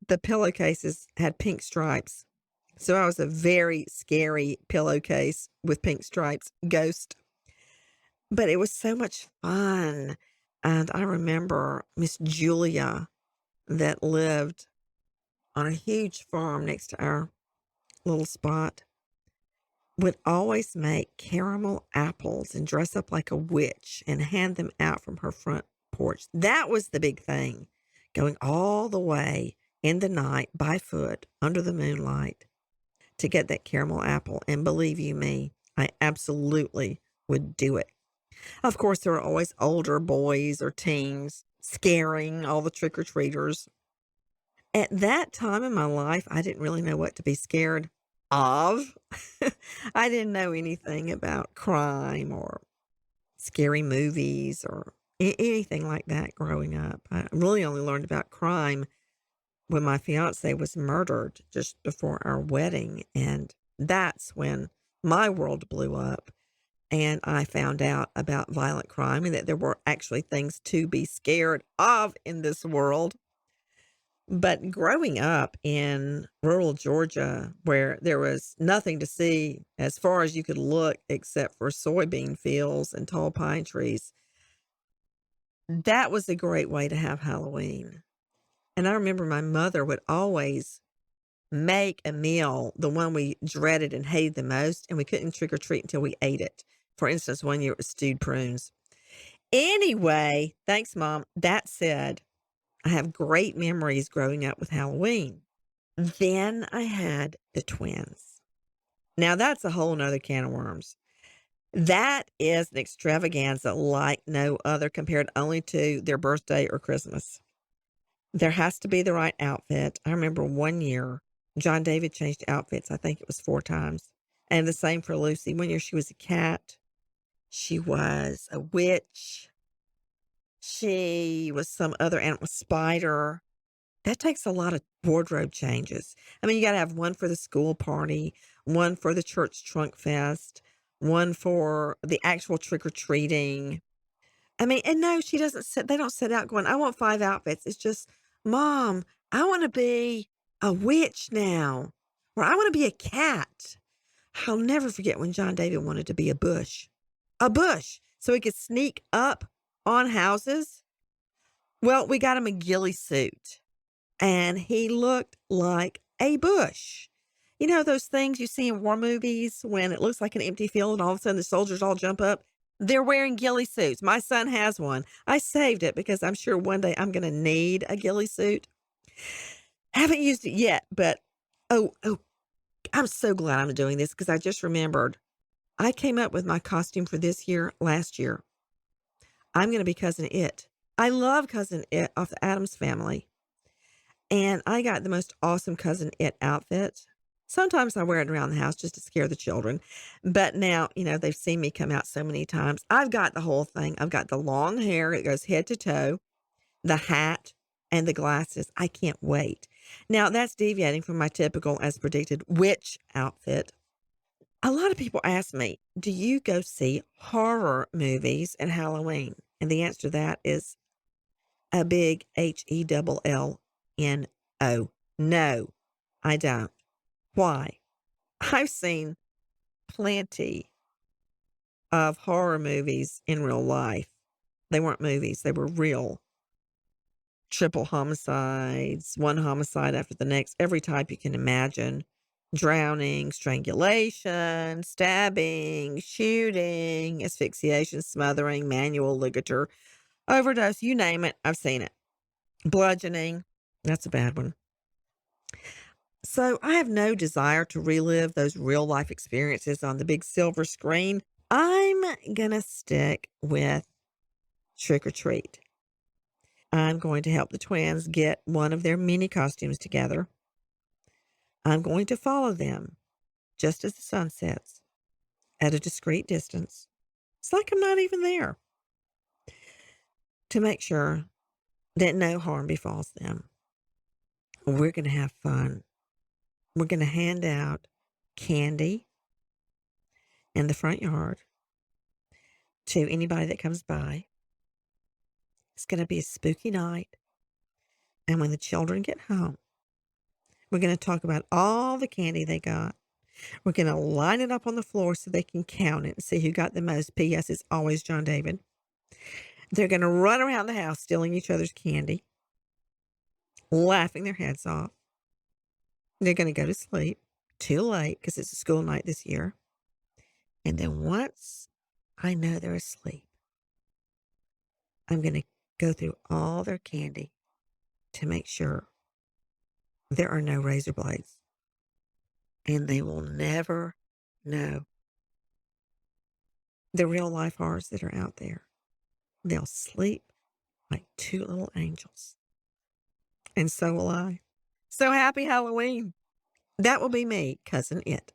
the pillowcases had pink stripes. So I was a very scary pillowcase with pink stripes ghost. But it was so much fun. And I remember Miss Julia that lived on a huge farm next to our little spot would always make caramel apples and dress up like a witch and hand them out from her front porch. That was the big thing, going all the way in the night by foot under the moonlight to get that caramel apple. And believe you me, I absolutely would do it. Of course, there were always older boys or teens scaring all the trick-or-treaters. At that time in my life, I didn't really know what to be scared of. I didn't know anything about crime or scary movies or anything like that growing up. I really only learned about crime when my fiance was murdered just before our wedding. And that's when my world blew up. And I found out about violent crime and that there were actually things to be scared of in this world. But growing up in rural Georgia, where there was nothing to see as far as you could look except for soybean fields and tall pine trees, that was a great way to have Halloween. And I remember my mother would always make a meal, the one we dreaded and hated the most, and we couldn't trick or treat until we ate it. For instance, one year it was stewed prunes. Anyway, thanks, Mom. That said, I have great memories growing up with Halloween. Then I had the twins. Now that's a whole nother can of worms. That is an extravaganza like no other, compared only to their birthday or Christmas. There has to be the right outfit. I remember one year, John David changed outfits. I think it was 4 times. And the same for Lucy. One year she was a cat. She was a witch. She was some other animal, spider. That takes a lot of wardrobe changes. I mean, you got to have one for the school party, one for the church trunk fest, one for the actual trick-or-treating. I mean, and no, they don't set out going, I want 5 outfits. It's just, Mom, I want to be a witch now, or I want to be a cat. I'll never forget when John David wanted to be a bush, so he could sneak up on houses. Well, we got him a ghillie suit, and he looked like a bush. You know those things you see in war movies when it looks like an empty field and all of a sudden the soldiers all jump up? They're wearing ghillie suits. My son has one. I saved it because I'm sure one day I'm going to need a ghillie suit. Haven't used it yet, but oh, I'm so glad I'm doing this because I just remembered I came up with my costume for this year last year. I'm going to be Cousin It. I love Cousin It off the Addams Family. And I got the most awesome Cousin It outfit. Sometimes I wear it around the house just to scare the children. But now, they've seen me come out so many times. I've got the whole thing. I've got the long hair. It goes head to toe, the hat, and the glasses. I can't wait. Now, that's deviating from my typical, as predicted, witch outfit. A lot of people ask me, do you go see horror movies at Halloween? And the answer to that is a big HELLNO. No, I don't. Why? I've seen plenty of horror movies in real life. They weren't movies, they were real. Triple homicides, one homicide after the next, every type you can imagine. Drowning, strangulation, stabbing, shooting, asphyxiation, smothering, manual ligature, overdose, you name it, I've seen it. Bludgeoning, that's a bad one. So I have no desire to relive those real life experiences on the big silver screen. I'm going to stick with trick or treat. I'm going to help the twins get one of their mini costumes together. I'm going to follow them just as the sun sets at a discreet distance. It's like I'm not even there, to make sure that no harm befalls them. We're going to have fun. We're going to hand out candy in the front yard to anybody that comes by. It's going to be a spooky night. And when the children get home, we're going to talk about all the candy they got. We're going to line it up on the floor so they can count it and see who got the most. P.S. It's always John David. They're going to run around the house stealing each other's candy, laughing their heads off. They're going to go to sleep too late because it's a school night this year. And then once I know they're asleep, I'm going to go through all their candy to make sure there are no razor blades. And they will never know the real life horrors that are out there. They'll sleep like two little angels. And so will I. So happy Halloween. That will be me, Cousin It.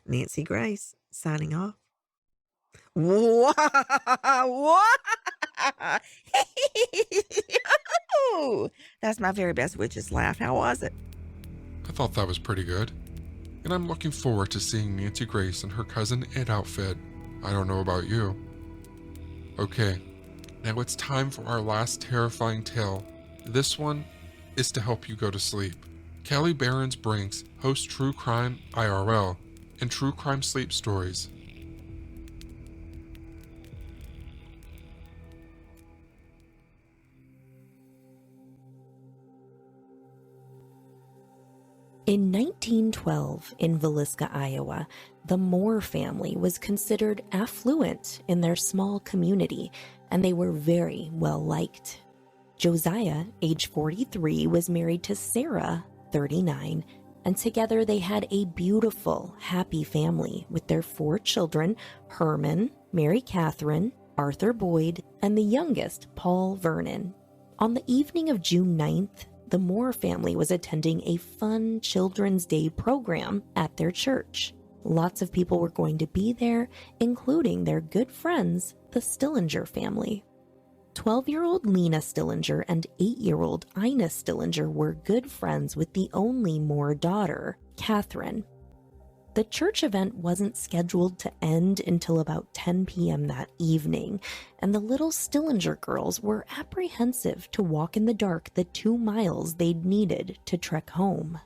Nancy Grace, signing off. What? That's my very best witch's laugh. How was it? I thought that was pretty good. And I'm looking forward to seeing Nancy Grace in her Cousin It outfit. I don't know about you. Okay, now it's time for our last terrifying tale. This one is to help you go to sleep. Kelly Behrens brings host True Crime IRL and True Crime Sleep Stories. In 1912, in Villisca, Iowa, the Moore family was considered affluent in their small community, and they were very well liked. Josiah, age 43, was married to Sarah, 39, and together they had a beautiful, happy family with their 4 children, Herman, Mary Catherine, Arthur Boyd, and the youngest, Paul Vernon. On the evening of June 9th, the Moore family was attending a fun Children's Day program at their church. Lots of people were going to be there, including their good friends, the Stillinger family. 12-year-old Lena Stillinger and 8-year-old Ina Stillinger were good friends with the only Moore daughter, Catherine. The church event wasn't scheduled to end until about 10 p.m. that evening, and the little Stillinger girls were apprehensive to walk in the dark the 2 miles they'd needed to trek home.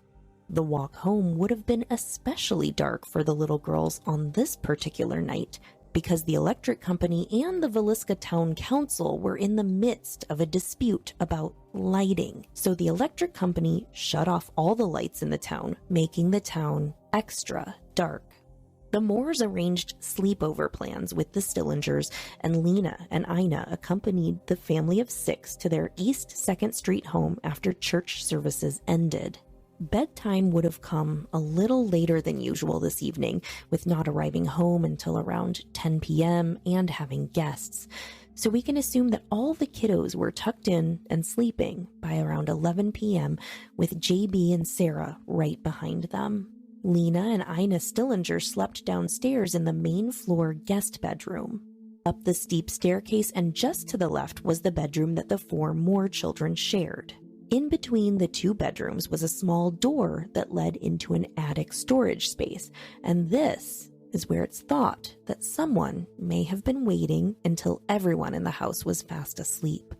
The walk home would have been especially dark for the little girls on this particular night, because the electric company and the Villisca Town Council were in the midst of a dispute about lighting. So the electric company shut off all the lights in the town, making the town extra dark. The Moores arranged sleepover plans with the Stillingers, and Lena and Ina accompanied the family of 6 to their East 2nd Street home after church services ended. Bedtime would have come a little later than usual this evening, with not arriving home until around 10 p.m. and having guests. So we can assume that all the kiddos were tucked in and sleeping by around 11 p.m. with JB and Sarah right behind them. Lena and Ina Stillinger slept downstairs in the main floor guest bedroom. Up the steep staircase and just to the left was the bedroom that the 4 Moore children shared. In between the 2 bedrooms was a small door that led into an attic storage space, and this is where it's thought that someone may have been waiting until everyone in the house was fast asleep.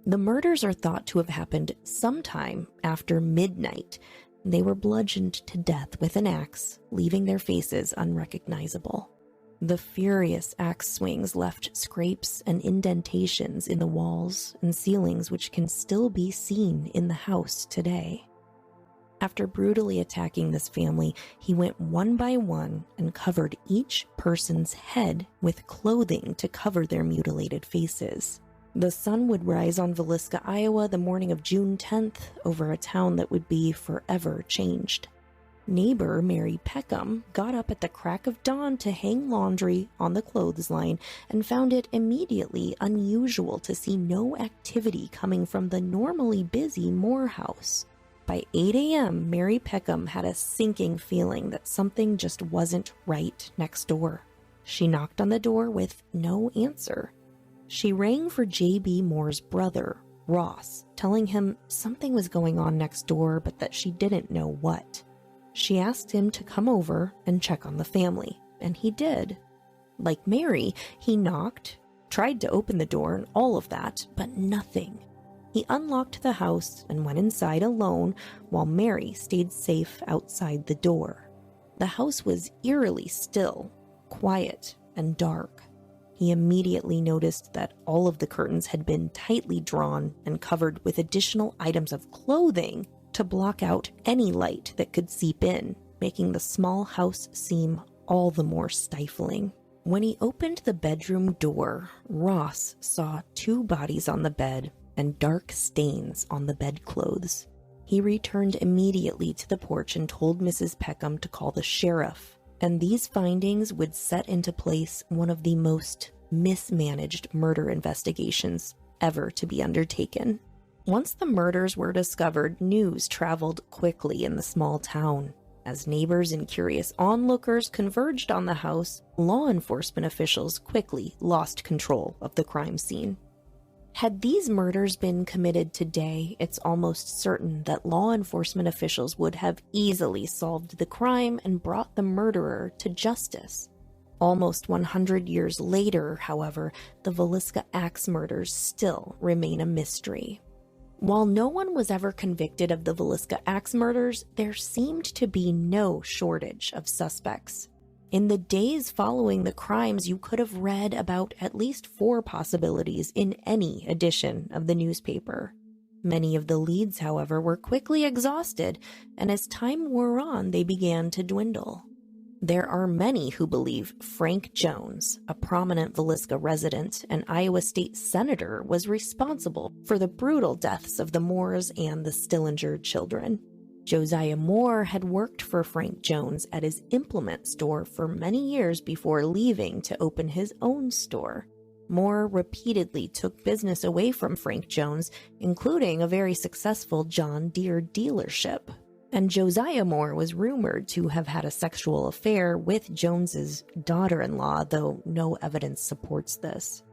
The murders are thought to have happened sometime after midnight. They were bludgeoned to death with an axe, leaving their faces unrecognizable. The furious axe swings left scrapes and indentations in the walls and ceilings which can still be seen in the house today. After brutally attacking this family, he went one by one and covered each person's head with clothing to cover their mutilated faces. The sun would rise on Villisca, Iowa, the morning of June 10th over a town that would be forever changed. Neighbor Mary Peckham got up at the crack of dawn to hang laundry on the clothesline and found it immediately unusual to see no activity coming from the normally busy Moore house. By 8 a.m., Mary Peckham had a sinking feeling that something just wasn't right next door. She knocked on the door with no answer. She rang for J.B. Moore's brother, Ross, telling him something was going on next door, but that she didn't know what. She asked him to come over and check on the family, and he did. Like Mary, he knocked, tried to open the door and all of that, but nothing. He unlocked the house and went inside alone while Mary stayed safe outside the door. The house was eerily still, quiet, and dark. He immediately noticed that all of the curtains had been tightly drawn and covered with additional items of clothing to block out any light that could seep in, making the small house seem all the more stifling. When he opened the bedroom door, Ross saw 2 bodies on the bed and dark stains on the bedclothes. He returned immediately to the porch and told Mrs. Peckham to call the sheriff, and these findings would set into place one of the most mismanaged murder investigations ever to be undertaken. Once the murders were discovered, news traveled quickly in the small town. As neighbors and curious onlookers converged on the house, law enforcement officials quickly lost control of the crime scene. Had these murders been committed today, it's almost certain that law enforcement officials would have easily solved the crime and brought the murderer to justice. Almost 100 years later, however, the Villisca axe murders still remain a mystery. While no one was ever convicted of the Villisca axe murders, there seemed to be no shortage of suspects. In the days following the crimes, you could have read about at least 4 possibilities in any edition of the newspaper. Many of the leads, however, were quickly exhausted, and as time wore on, they began to dwindle. There are many who believe Frank Jones, a prominent Villisca resident and Iowa state senator, was responsible for the brutal deaths of the Moores and the Stillinger children. Josiah Moore had worked for Frank Jones at his implement store for many years before leaving to open his own store. Moore repeatedly took business away from Frank Jones, including a very successful John Deere dealership. And Josiah Moore was rumored to have had a sexual affair with Jones's daughter-in-law, though no evidence supports this.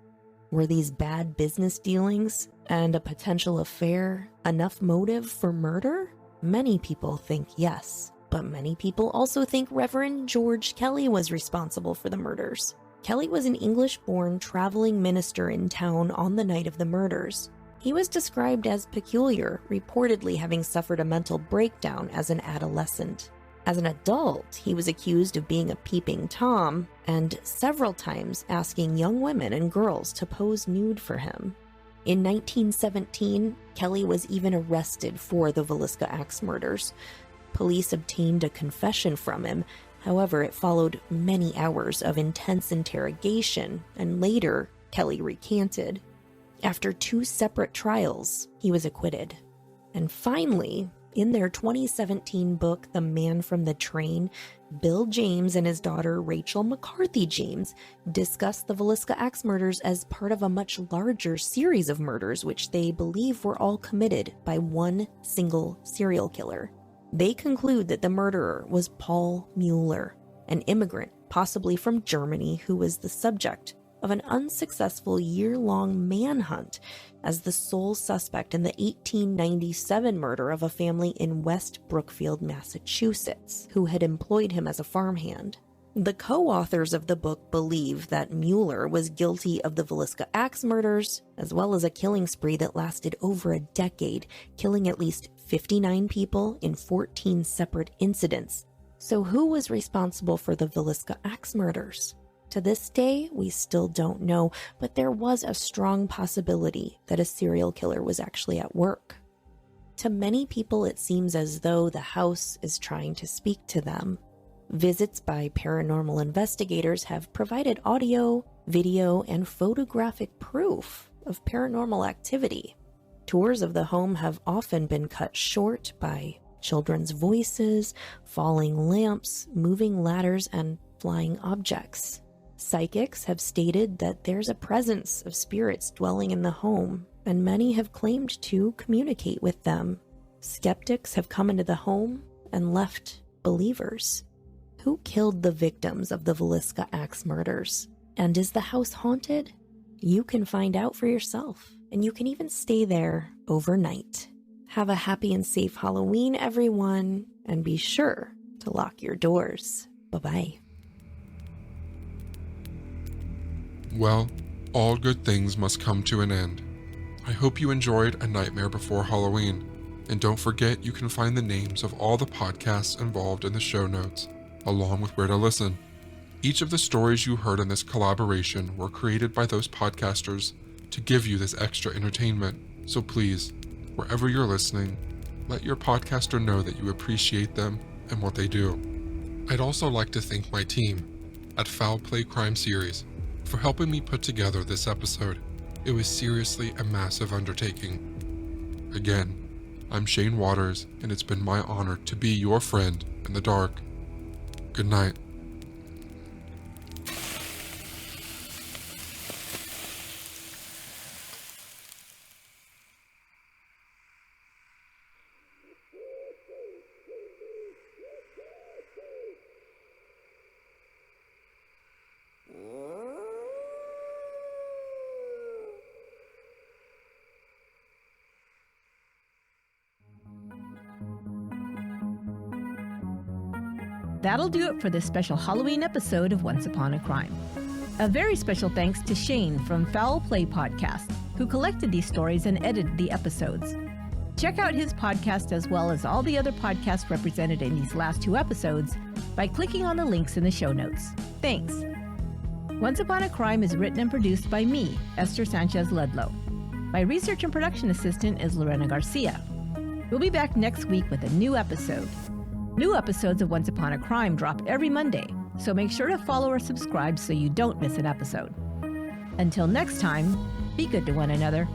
Were these bad business dealings and a potential affair enough motive for murder? Many people think yes, but many people also think Reverend George Kelly was responsible for the murders. Kelly was an English-born traveling minister in town on the night of the murders. He was described as peculiar, reportedly having suffered a mental breakdown as an adolescent. As an adult, he was accused of being a peeping Tom and several times asking young women and girls to pose nude for him. In 1917, Kelly was even arrested for the Villisca axe murders. Police obtained a confession from him. However, it followed many hours of intense interrogation, and later, Kelly recanted. After 2 separate trials, he was acquitted. And finally, In their 2017 book, The Man from the Train, Bill James and his daughter Rachel McCarthy James discuss the Villisca Axe murders as part of a much larger series of murders which they believe were all committed by one single serial killer. They conclude that the murderer was Paul Mueller, an immigrant, possibly from Germany, who was the subject of an unsuccessful year-long manhunt as the sole suspect in the 1897 murder of a family in West Brookfield, Massachusetts, who had employed him as a farmhand. The co-authors of the book believe that Mueller was guilty of the Villisca Axe murders, as well as a killing spree that lasted over a decade, killing at least 59 people in 14 separate incidents. So who was responsible for the Villisca Axe murders? To this day, we still don't know, but there was a strong possibility that a serial killer was actually at work. To many people, it seems as though the house is trying to speak to them. Visits by paranormal investigators have provided audio, video, and photographic proof of paranormal activity. Tours of the home have often been cut short by children's voices, falling lamps, moving ladders, and flying objects. Psychics have stated that there's a presence of spirits dwelling in the home, and many have claimed to communicate with them. Skeptics have come into the home and left believers. Who killed the victims of the Villisca Axe murders? And is the house haunted? You can find out for yourself, and you can even stay there overnight. Have a happy and safe Halloween, everyone, and be sure to lock your doors. Bye-bye. Well, all good things must come to an end. I hope you enjoyed A Nightmare Before Halloween, and don't forget you can find the names of all the podcasts involved in the show notes, along with where to listen. Each of the stories you heard in this collaboration were created by those podcasters to give you this extra entertainment, so please, wherever you're listening, let your podcaster know that you appreciate them and what they do. I'd also like to thank my team at Foul Play Crime Series for helping me put together this episode. It was seriously a massive undertaking. Again, I'm Shane Waters, and it's been my honor to be your friend in the dark. Good night. That'll do it for this special Halloween episode of Once Upon a Crime. A very special thanks to Shane from Foul Play Podcast, who collected these stories and edited the episodes. Check out his podcast as well as all the other podcasts represented in these last two episodes by clicking on the links in the show notes. Thanks. Once Upon a Crime is written and produced by me, Esther Sanchez Ludlow. My research and production assistant is Lorena Garcia. We'll be back next week with a new episode. New episodes of Once Upon a Crime drop every Monday, so make sure to follow or subscribe so you don't miss an episode. Until next time, be good to one another.